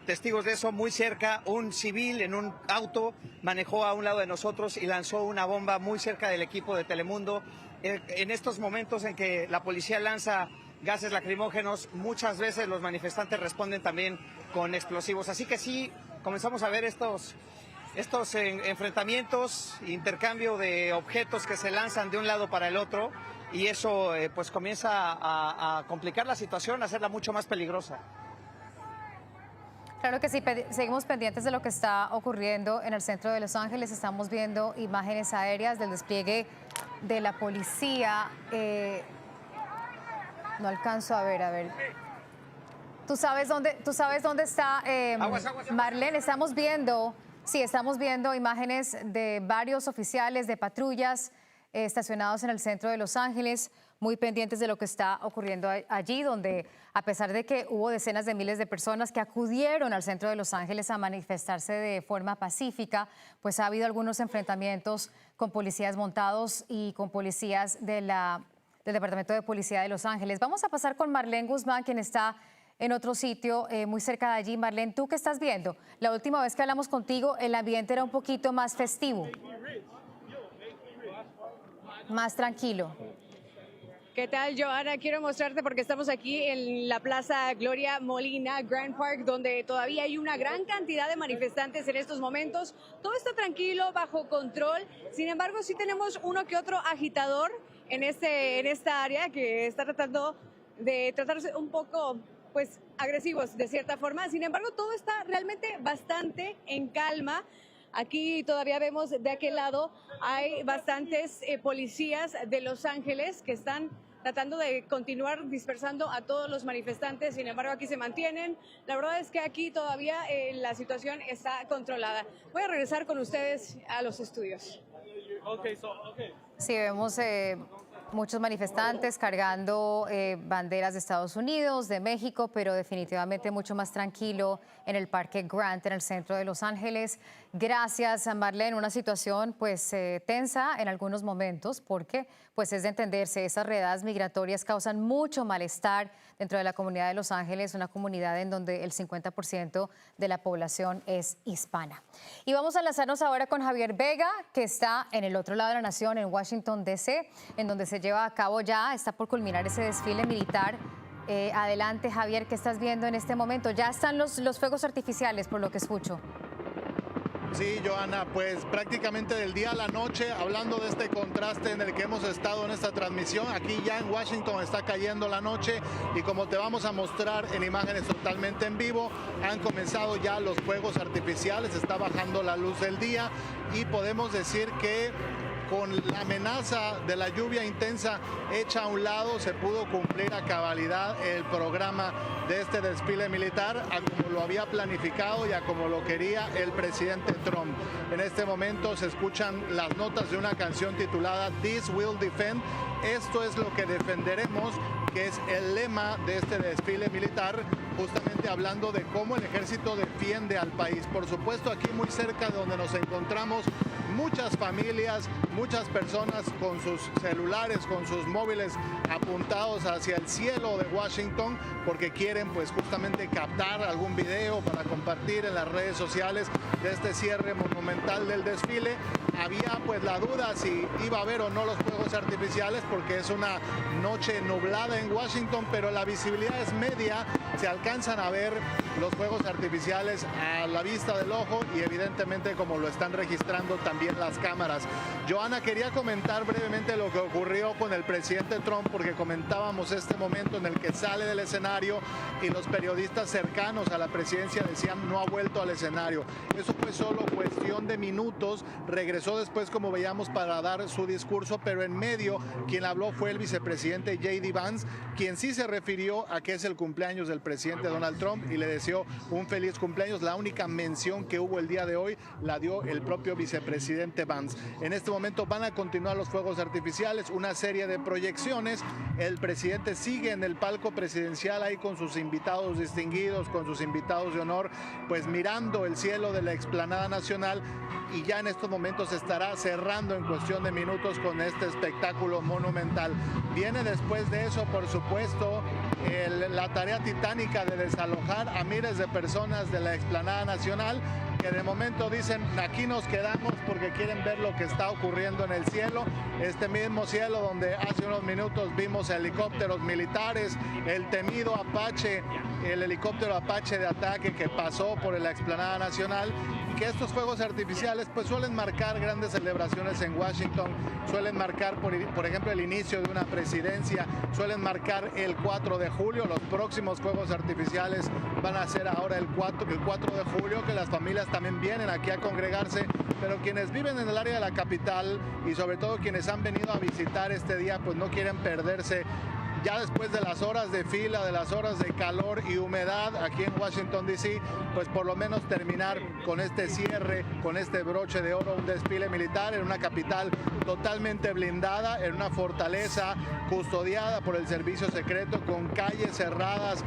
testigos de eso. Muy cerca, un civil en un auto manejó a un lado de nosotros y lanzó una bomba muy cerca del equipo de Telemundo. En estos momentos en que la policía lanza gases lacrimógenos, muchas veces los manifestantes responden también con explosivos. Así que sí, comenzamos a ver estos enfrentamientos, intercambio de objetos que se lanzan de un lado para el otro, y eso pues comienza a complicar la situación, a hacerla mucho más peligrosa. Claro que sí, seguimos pendientes de lo que está ocurriendo en el centro de Los Ángeles. Estamos viendo imágenes aéreas del despliegue de la policía. No alcanzo a ver. ¿Tú sabes dónde está Marlene? Estamos viendo imágenes de varios oficiales de patrullas estacionados en el centro de Los Ángeles, muy pendientes de lo que está ocurriendo allí, donde a pesar de que hubo decenas de miles de personas que acudieron al centro de Los Ángeles a manifestarse de forma pacífica, pues ha habido algunos enfrentamientos con policías montados y con policías del Departamento de Policía de Los Ángeles. Vamos a pasar con Marlene Guzmán, quien está en otro sitio muy cerca de allí. Marlene, ¿tú qué estás viendo? La última vez que hablamos contigo, el ambiente era un poquito más festivo, más tranquilo. ¿Qué tal, Joana? Quiero mostrarte porque estamos aquí en la Plaza Gloria Molina, Grand Park, donde todavía hay una gran cantidad de manifestantes en estos momentos. Todo está tranquilo, bajo control. Sin embargo, sí tenemos uno que otro agitador en esta área que está tratando de tratarse un poco pues agresivos de cierta forma. Sin embargo, todo está realmente bastante en calma. Aquí todavía vemos de aquel lado hay bastantes policías de Los Ángeles que están tratando de continuar dispersando a todos los manifestantes. Sin embargo, aquí se mantienen. La verdad es que aquí todavía la situación está controlada. Voy a regresar con ustedes a los estudios. Sí, vemos muchos manifestantes cargando banderas de Estados Unidos, de México, pero definitivamente mucho más tranquilo en el Parque Grant, en el centro de Los Ángeles. Gracias, Marlene. Una situación pues tensa en algunos momentos porque pues es de entenderse, esas redadas migratorias causan mucho malestar dentro de la comunidad de Los Ángeles, una comunidad en donde el 50% de la población es hispana. Y vamos a enlazarnos ahora con Javier Vega, que está en el otro lado de la nación, en Washington, D.C., en donde se lleva a cabo está por culminar ese desfile militar. Adelante, Javier, ¿qué estás viendo en este momento? Ya están los fuegos artificiales, por lo que escucho. Sí, Joana, pues prácticamente del día a la noche, hablando de este contraste en el que hemos estado en esta transmisión, aquí ya en Washington está cayendo la noche y como te vamos a mostrar en imágenes totalmente en vivo, han comenzado ya los fuegos artificiales, está bajando la luz del día y podemos decir que con la amenaza de la lluvia intensa hecha a un lado, se pudo cumplir a cabalidad el programa de este desfile militar, a como lo había planificado y a como lo quería el presidente Trump. En este momento se escuchan las notas de una canción titulada This Will Defend. Esto es lo que defenderemos, que es el lema de este desfile militar, justamente hablando de cómo el ejército defiende al país. Por supuesto, aquí muy cerca de donde nos encontramos, muchas familias, muchas personas con sus celulares, con sus móviles apuntados hacia el cielo de Washington, porque quieren pues justamente captar algún video para compartir en las redes sociales de este cierre monumental del desfile. Había pues la duda si iba a haber o no los fuegos artificiales porque es una noche nublada en Washington, pero la visibilidad es media, se alcanzan a ver los fuegos artificiales a la vista del ojo y evidentemente como lo están registrando también en las cámaras. Joana, quería comentar brevemente lo que ocurrió con el presidente Trump, porque comentábamos este momento en el que sale del escenario y los periodistas cercanos a la presidencia decían no ha vuelto al escenario. Eso fue solo cuestión de minutos, regresó después, como veíamos, para dar su discurso, pero en medio quien habló fue el vicepresidente J.D. Vance, quien sí se refirió a que es el cumpleaños del presidente Donald Trump y le deseó un feliz cumpleaños. La única mención que hubo el día de hoy la dio el propio vicepresidente Vance. En este momento van a continuar los fuegos artificiales, una serie de proyecciones. El presidente sigue en el palco presidencial ahí con sus invitados distinguidos, con sus invitados de honor, pues mirando el cielo de la explanada nacional, y ya en estos momentos estará cerrando en cuestión de minutos con este espectáculo monumental. Viene después de eso, por supuesto, la tarea titánica de desalojar a miles de personas de la explanada nacional, que de momento dicen aquí nos quedamos porque quieren ver lo que está ocurriendo en el cielo, este mismo cielo donde hace unos minutos vimos helicópteros militares, el temido Apache, el helicóptero Apache de ataque que pasó por la explanada nacional, y que estos fuegos artificiales pues suelen marcar grandes celebraciones en Washington, suelen marcar por ejemplo el inicio de una presidencia, suelen marcar el 4 de julio, los próximos fuegos artificiales van a ser ahora el 4 de julio, que las familias también vienen aquí a congregarse, pero quienes viven en el área de la capital y sobre todo quienes han venido a visitar este día pues no quieren perderse ya después de las horas de fila, de las horas de calor y humedad aquí en Washington DC, pues por lo menos terminar con este cierre, con este broche de oro, un desfile militar en una capital totalmente blindada, en una fortaleza custodiada por el servicio secreto, con calles cerradas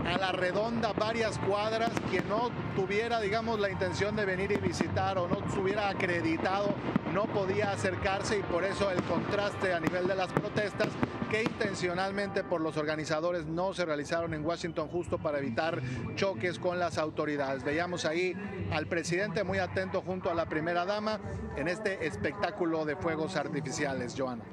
a la redonda, varias cuadras. Quien no tuviera, digamos, la intención de venir y visitar o no estuviera acreditado, no podía acercarse, y por eso el contraste a nivel de las protestas que intencionalmente por los organizadores no se realizaron en Washington justo para evitar choques con las autoridades. Veíamos ahí al presidente muy atento junto a la primera dama en este espectáculo de fuegos artificiales, Joana.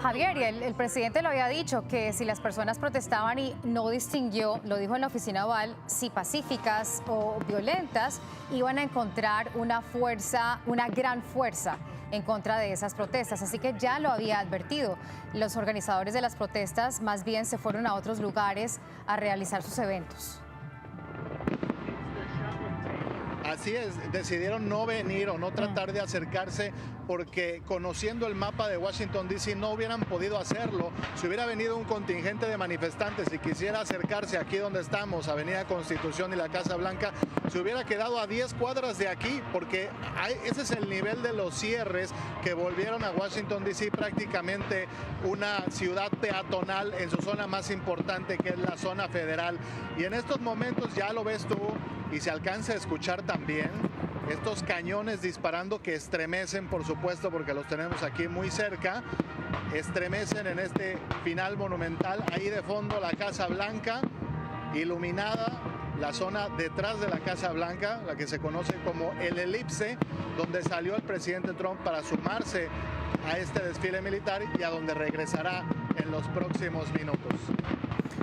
Javier, y el presidente lo había dicho, que si las personas protestaban y no distinguió, lo dijo en la oficina oval, si pacíficas o violentas, iban a encontrar una fuerza, una gran fuerza en contra de esas protestas. Así que ya lo había advertido. Los organizadores de las protestas más bien se fueron a otros lugares a realizar sus eventos. Así es, decidieron no venir o no tratar de acercarse porque conociendo el mapa de Washington DC no hubieran podido hacerlo. Si hubiera venido un contingente de manifestantes y quisiera acercarse aquí donde estamos, Avenida Constitución y la Casa Blanca, se hubiera quedado a 10 cuadras de aquí, porque ese es el nivel de los cierres que volvieron a Washington DC prácticamente una ciudad peatonal en su zona más importante, que es la zona federal. Y en estos momentos ya lo ves tú y se alcanza a escuchar también estos cañones disparando que estremecen, por supuesto, porque los tenemos aquí muy cerca, estremecen en este final monumental. Ahí de fondo la Casa Blanca, iluminada, la zona detrás de la Casa Blanca, la que se conoce como el elipse, donde salió el presidente Trump para sumarse a este desfile militar y a donde regresará en los próximos minutos.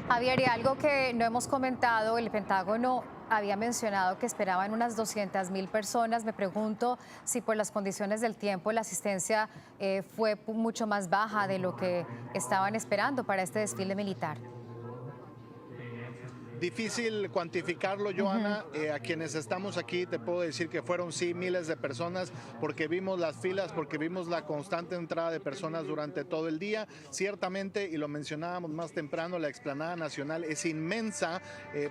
Javier, y algo que no hemos comentado, el Pentágono había mencionado que esperaban unas 200,000 personas. Me pregunto si por las condiciones del tiempo la asistencia fue mucho más baja de lo que estaban esperando para este desfile militar. Difícil cuantificarlo, Joana. A quienes estamos aquí te puedo decir que fueron sí miles de personas, porque vimos las filas, porque vimos la constante entrada de personas durante todo el día. Ciertamente, y lo mencionábamos más temprano, la explanada nacional es inmensa,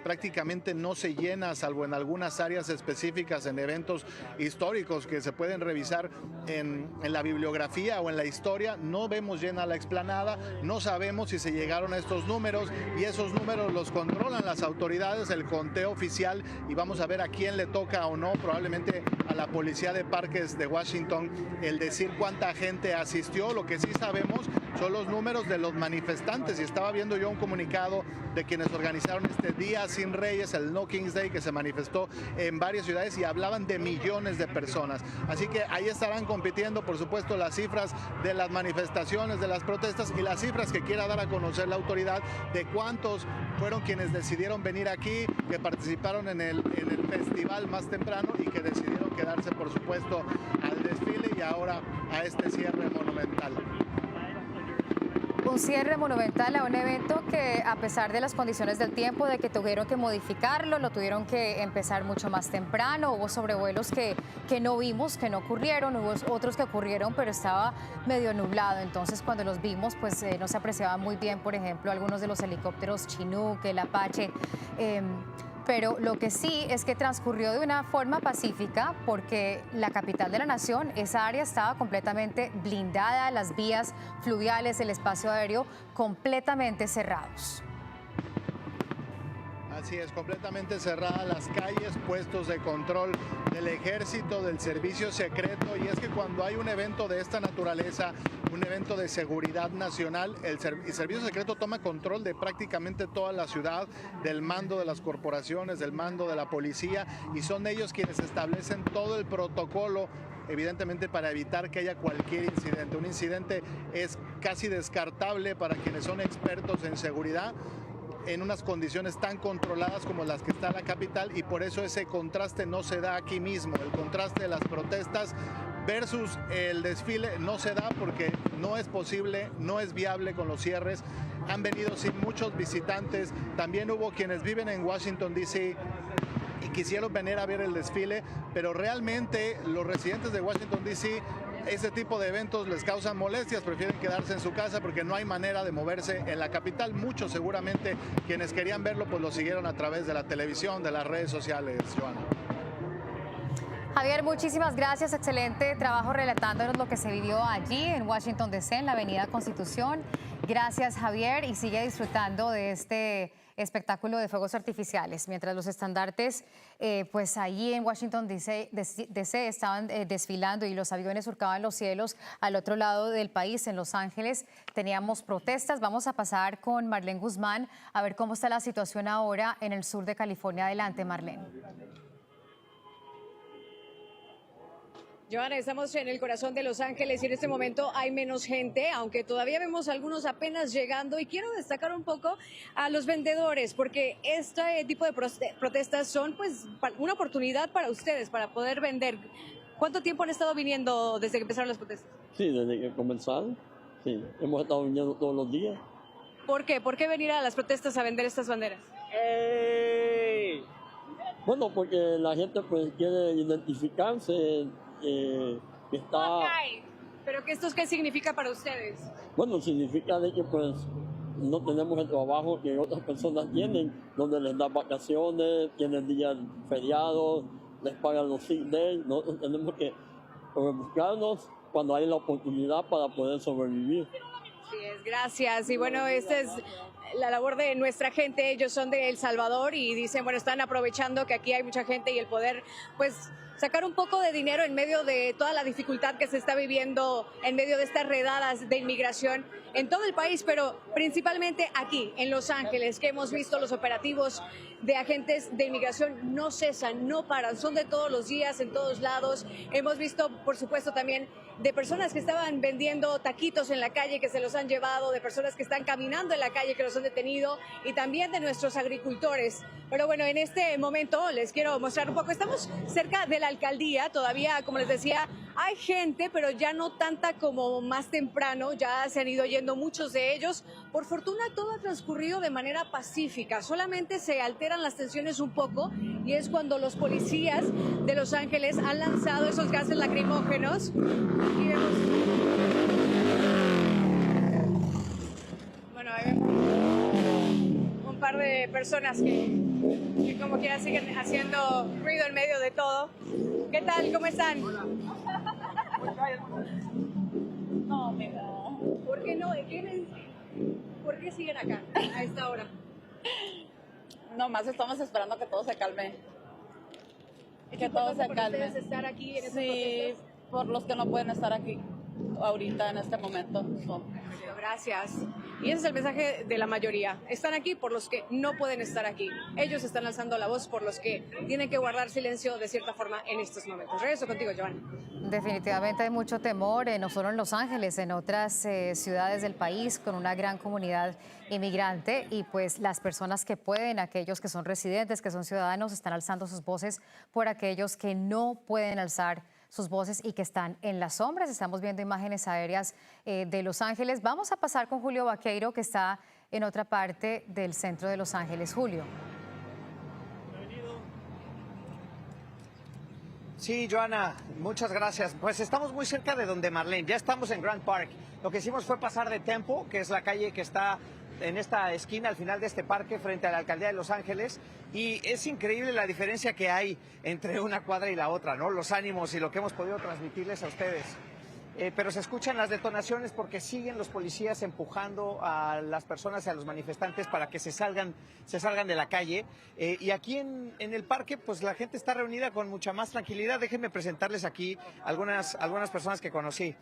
prácticamente no se llena, salvo en algunas áreas específicas, en eventos históricos que se pueden revisar en la bibliografía o en la historia. No vemos llena la explanada, no sabemos si se llegaron a estos números, y esos números los controlan las autoridades, el conteo oficial, y vamos a ver a quién le toca o no, probablemente a la Policía de Parques de Washington, el decir cuánta gente asistió. Lo que sí sabemos son los números de los manifestantes, y estaba viendo yo un comunicado de quienes organizaron este Día Sin Reyes, el No King's Day, que se manifestó en varias ciudades, y hablaban de millones de personas. Así que ahí estarán compitiendo, por supuesto, las cifras de las manifestaciones, de las protestas, y las cifras que quiera dar a conocer la autoridad de cuántos fueron quienes decidieron decidieron venir aquí, que participaron en el festival más temprano y que decidieron quedarse, por supuesto, al desfile y ahora a este cierre monumental. Un cierre monumental a un evento que, a pesar de las condiciones del tiempo, de que tuvieron que modificarlo, lo tuvieron que empezar mucho más temprano, hubo sobrevuelos que no vimos, que no ocurrieron, hubo otros que ocurrieron, pero estaba medio nublado, entonces cuando los vimos, pues no se apreciaba muy bien, por ejemplo, algunos de los helicópteros Chinook, el Apache, pero lo que sí es que transcurrió de una forma pacífica porque la capital de la nación, esa área estaba completamente blindada, las vías fluviales, el espacio aéreo completamente cerrados. Así es, completamente cerradas las calles, puestos de control del ejército, del servicio secreto, y es que cuando hay un evento de esta naturaleza, un evento de seguridad nacional, el servicio secreto toma control de prácticamente toda la ciudad, del mando de las corporaciones, del mando de la policía, y son ellos quienes establecen todo el protocolo, evidentemente para evitar que haya cualquier incidente. Un incidente es casi descartable para quienes son expertos en seguridad, en unas condiciones tan controladas como las que está la capital, y por eso ese contraste no se da aquí mismo. El contraste de las protestas versus el desfile no se da porque no es posible, no es viable con los cierres. Han venido sin muchos visitantes, también hubo quienes viven en Washington, D.C. y quisieron venir a ver el desfile, pero realmente los residentes de Washington, D.C., ese tipo de eventos les causan molestias, prefieren quedarse en su casa porque no hay manera de moverse en la capital. Muchos seguramente quienes querían verlo pues lo siguieron a través de la televisión, de las redes sociales, Joana. Javier, muchísimas gracias, excelente trabajo relatándonos lo que se vivió allí en Washington D.C., en la Avenida Constitución. Gracias, Javier, y sigue disfrutando de este espectáculo de fuegos artificiales, mientras los estandartes pues allí en Washington DC estaban desfilando y los aviones surcaban los cielos al otro lado del país, en Los Ángeles. Teníamos protestas. Vamos a pasar con Marlene Guzmán a ver cómo está la situación ahora en el sur de California. Adelante, Marlene. Joana, estamos en el corazón de Los Ángeles y en este momento hay menos gente, aunque todavía vemos algunos apenas llegando, y quiero destacar un poco a los vendedores, porque este tipo de protestas son pues una oportunidad para ustedes, para poder vender. ¿Cuánto tiempo han estado viniendo desde que empezaron las protestas? Sí, desde que comenzaron, sí, hemos estado viniendo todos los días. ¿Por qué? ¿Por qué venir a las protestas a vender estas banderas? Bueno, porque la gente pues quiere identificarse. Está... ¿Pero qué significa para ustedes? Bueno, significa de que pues no tenemos el trabajo que otras personas tienen, donde les dan vacaciones, tienen días feriados, les pagan los sick days. Nosotros tenemos que buscarnos cuando hay la oportunidad para poder sobrevivir. Sí, gracias. Y bueno, esta es la labor de nuestra gente. Ellos son de El Salvador y dicen, bueno, están aprovechando que aquí hay mucha gente y el poder, pues, sacar un poco de dinero en medio de toda la dificultad que se está viviendo en medio de estas redadas de inmigración en todo el país, pero principalmente aquí, en Los Ángeles, que hemos visto los operativos de agentes de inmigración no cesan, no paran, son de todos los días, en todos lados. Hemos visto, por supuesto, también de personas que estaban vendiendo taquitos en la calle que se los han llevado, de personas que están caminando en la calle que los han detenido, y también de nuestros agricultores. Pero bueno, en este momento les quiero mostrar un poco. Estamos cerca de la alcaldía, todavía, como les decía, hay gente, pero ya no tanta como más temprano, ya se han ido yendo muchos de ellos. Por fortuna todo ha transcurrido de manera pacífica, solamente se alteran las tensiones un poco, y es cuando los policías de Los Ángeles han lanzado esos gases lacrimógenos. Aquí vemos... Bueno, ahí vemos un par de personas que como quiera siguen haciendo ruido en medio de todo. ¿Qué tal? ¿Cómo están? No, me da. ¿Por qué no? ¿Por qué siguen acá a esta hora? Nomás estamos esperando que todo se calme. Que todo se calme. ¿Estar aquí en sí, por los que no pueden estar aquí. ahorita en este momento. Gracias. Y ese es el mensaje de la mayoría. Están aquí por los que no pueden estar aquí. Ellos están alzando la voz por los que tienen que guardar silencio de cierta forma en estos momentos. Regreso contigo, Joana. Definitivamente hay mucho temor, no solo en Los Ángeles, en otras ciudades del país con una gran comunidad inmigrante, y pues las personas que pueden, aquellos que son residentes, que son ciudadanos, están alzando sus voces por aquellos que no pueden alzar sus voces y que están en las sombras. Estamos viendo imágenes aéreas de Los Ángeles. Vamos a pasar con Julio Vaqueiro, que está en otra parte del centro de Los Ángeles. Julio. Sí, Joana, muchas gracias. Pues estamos muy cerca de donde Marlene, ya estamos en Grand Park. Lo que hicimos fue pasar de Tempo, que es la calle que está en esta esquina, al final de este parque, frente a la alcaldía de Los Ángeles, y es increíble la diferencia que hay entre una cuadra y la otra, ¿no? Los ánimos y lo que hemos podido transmitirles a ustedes. Pero se escuchan las detonaciones porque siguen los policías empujando a las personas y a los manifestantes para que se salgan de la calle. Y aquí en el parque, pues la gente está reunida con mucha más tranquilidad. Déjenme presentarles aquí algunas personas que conocí.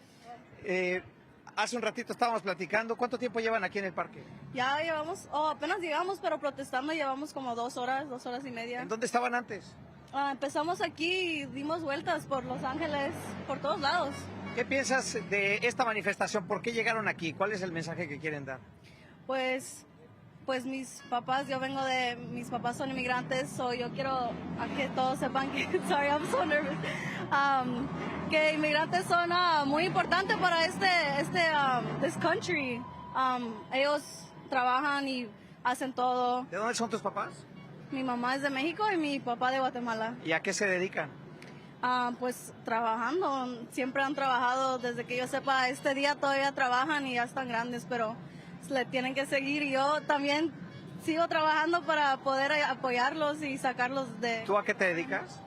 Hace un ratito estábamos platicando. ¿Cuánto tiempo llevan aquí en el parque? Ya llevamos, apenas llegamos, pero protestando llevamos como 2 horas y media. ¿En dónde estaban antes? Empezamos aquí y dimos vueltas por Los Ángeles, por todos lados. ¿Qué piensas de esta manifestación? ¿Por qué llegaron aquí? ¿Cuál es el mensaje que quieren dar? Pues mis papás, mis papás son inmigrantes, yo quiero a que todos sepan que, sorry, I'm so nervous, que inmigrantes son muy importantes para this country. Ellos trabajan y hacen todo. ¿De dónde son tus papás? Mi mamá es de México y mi papá de Guatemala. ¿Y a qué se dedican? Pues trabajando, siempre han trabajado, desde que yo sepa, este día todavía trabajan y ya están grandes, pero le tienen que seguir, y yo también sigo trabajando para poder apoyarlos y sacarlos de... ¿Tú a qué te dedicas?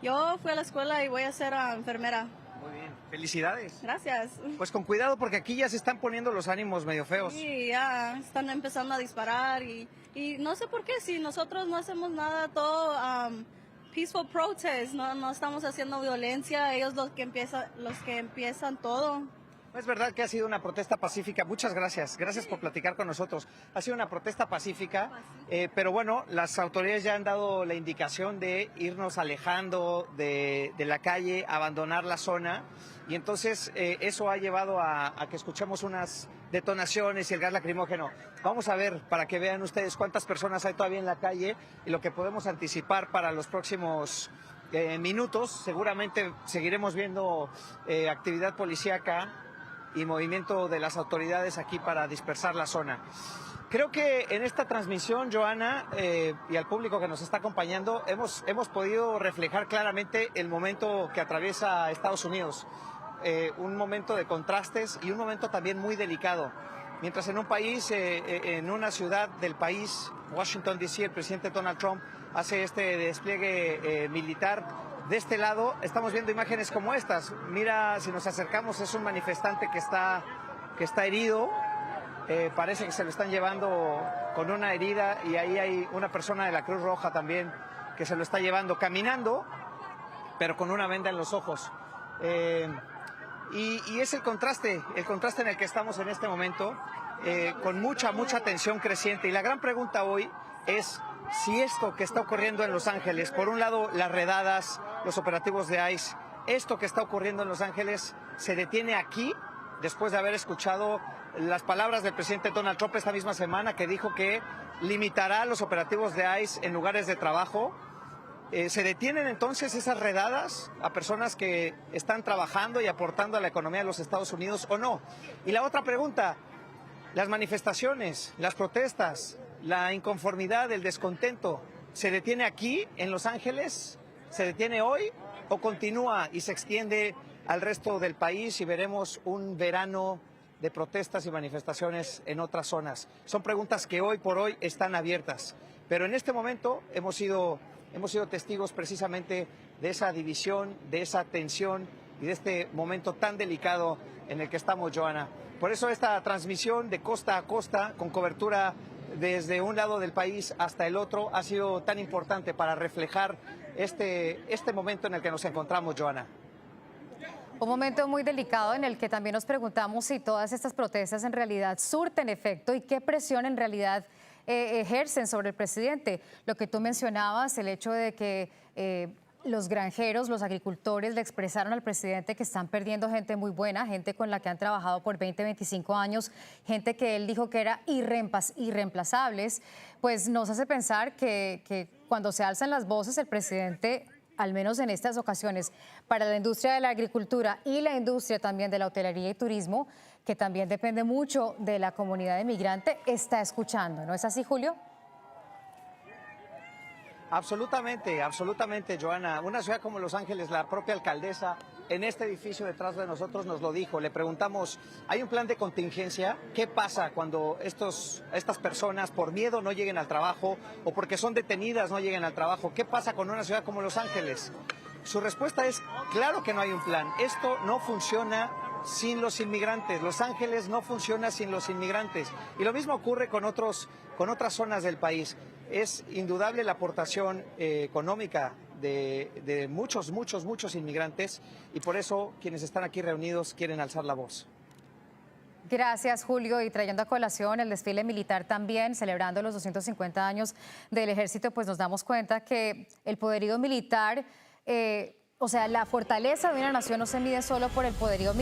Yo fui a la escuela y voy a ser enfermera. Muy bien, felicidades. Gracias. Pues con cuidado porque aquí ya se están poniendo los ánimos medio feos. Sí, ya están empezando a disparar y no sé por qué, si nosotros no hacemos nada, todo... peaceful protest, no estamos haciendo violencia, ellos los que empiezan todo. Es verdad que ha sido una protesta pacífica. Muchas gracias. Gracias por platicar con nosotros. Ha sido una protesta pacífica, pero bueno, las autoridades ya han dado la indicación de irnos alejando de la calle, abandonar la zona. Y entonces eso ha llevado a que escuchemos unas detonaciones y el gas lacrimógeno. Vamos a ver, para que vean ustedes cuántas personas hay todavía en la calle y lo que podemos anticipar para los próximos minutos. Seguramente seguiremos viendo actividad policíaca y movimiento de las autoridades aquí para dispersar la zona. Creo que en esta transmisión, Joana, y al público que nos está acompañando, hemos podido reflejar claramente el momento que atraviesa Estados Unidos. Un momento de contrastes y un momento también muy delicado. Mientras en un país, en una ciudad del país, Washington, D.C., el presidente Donald Trump hace este despliegue militar, de este lado estamos viendo imágenes como estas. Mira, si nos acercamos, es un manifestante que está herido. Parece que se lo están llevando con una herida, y ahí hay una persona de la Cruz Roja también que se lo está llevando caminando, pero con una venda en los ojos. Y es el contraste en el que estamos en este momento, con mucha tensión creciente. Y la gran pregunta hoy es si esto que está ocurriendo en Los Ángeles, por un lado las redadas, los operativos de ICE, esto que está ocurriendo en Los Ángeles se detiene aquí, después de haber escuchado las palabras del presidente Donald Trump esta misma semana, que dijo que limitará los operativos de ICE en lugares de trabajo. ¿Se detienen entonces esas redadas a personas que están trabajando y aportando a la economía de los Estados Unidos o no? Y la otra pregunta, las manifestaciones, las protestas, la inconformidad, el descontento, ¿se detiene aquí en Los Ángeles? ¿Se detiene hoy o continúa y se extiende al resto del país y veremos un verano de protestas y manifestaciones en otras zonas? Son preguntas que hoy por hoy están abiertas, pero en este momento hemos sido testigos precisamente de esa división, de esa tensión y de este momento tan delicado en el que estamos, Joana. Por eso esta transmisión de costa a costa, con cobertura desde un lado del país hasta el otro, ha sido tan importante para reflejar este momento en el que nos encontramos, Joana. Un momento muy delicado en el que también nos preguntamos si todas estas protestas en realidad surten efecto y qué presión en realidad ejercen sobre el presidente. Lo que tú mencionabas, el hecho de que los granjeros, los agricultores le expresaron al presidente que están perdiendo gente muy buena, gente con la que han trabajado por 20, 25 años, gente que él dijo que era irreemplazables, pues nos hace pensar que cuando se alzan las voces el presidente, al menos en estas ocasiones, para la industria de la agricultura y la industria también de la hotelería y turismo, que también depende mucho de la comunidad inmigrante, está escuchando. ¿No es así, Julio? Absolutamente, absolutamente, Joana. Una ciudad como Los Ángeles, la propia alcaldesa, en este edificio detrás de nosotros nos lo dijo. Le preguntamos, ¿hay un plan de contingencia? ¿Qué pasa cuando estas personas por miedo no lleguen al trabajo o porque son detenidas no lleguen al trabajo? ¿Qué pasa con una ciudad como Los Ángeles? Su respuesta es, claro que no hay un plan. Esto no funciona sin los inmigrantes. Los Ángeles no funciona sin los inmigrantes. Y lo mismo ocurre con otras zonas del país. Es indudable la aportación económica de muchos inmigrantes y por eso quienes están aquí reunidos quieren alzar la voz. Gracias, Julio. Y trayendo a colación el desfile militar también, celebrando los 250 años del Ejército, pues nos damos cuenta que el poderío militar, o sea, la fortaleza de una nación no se mide solo por el poderío militar.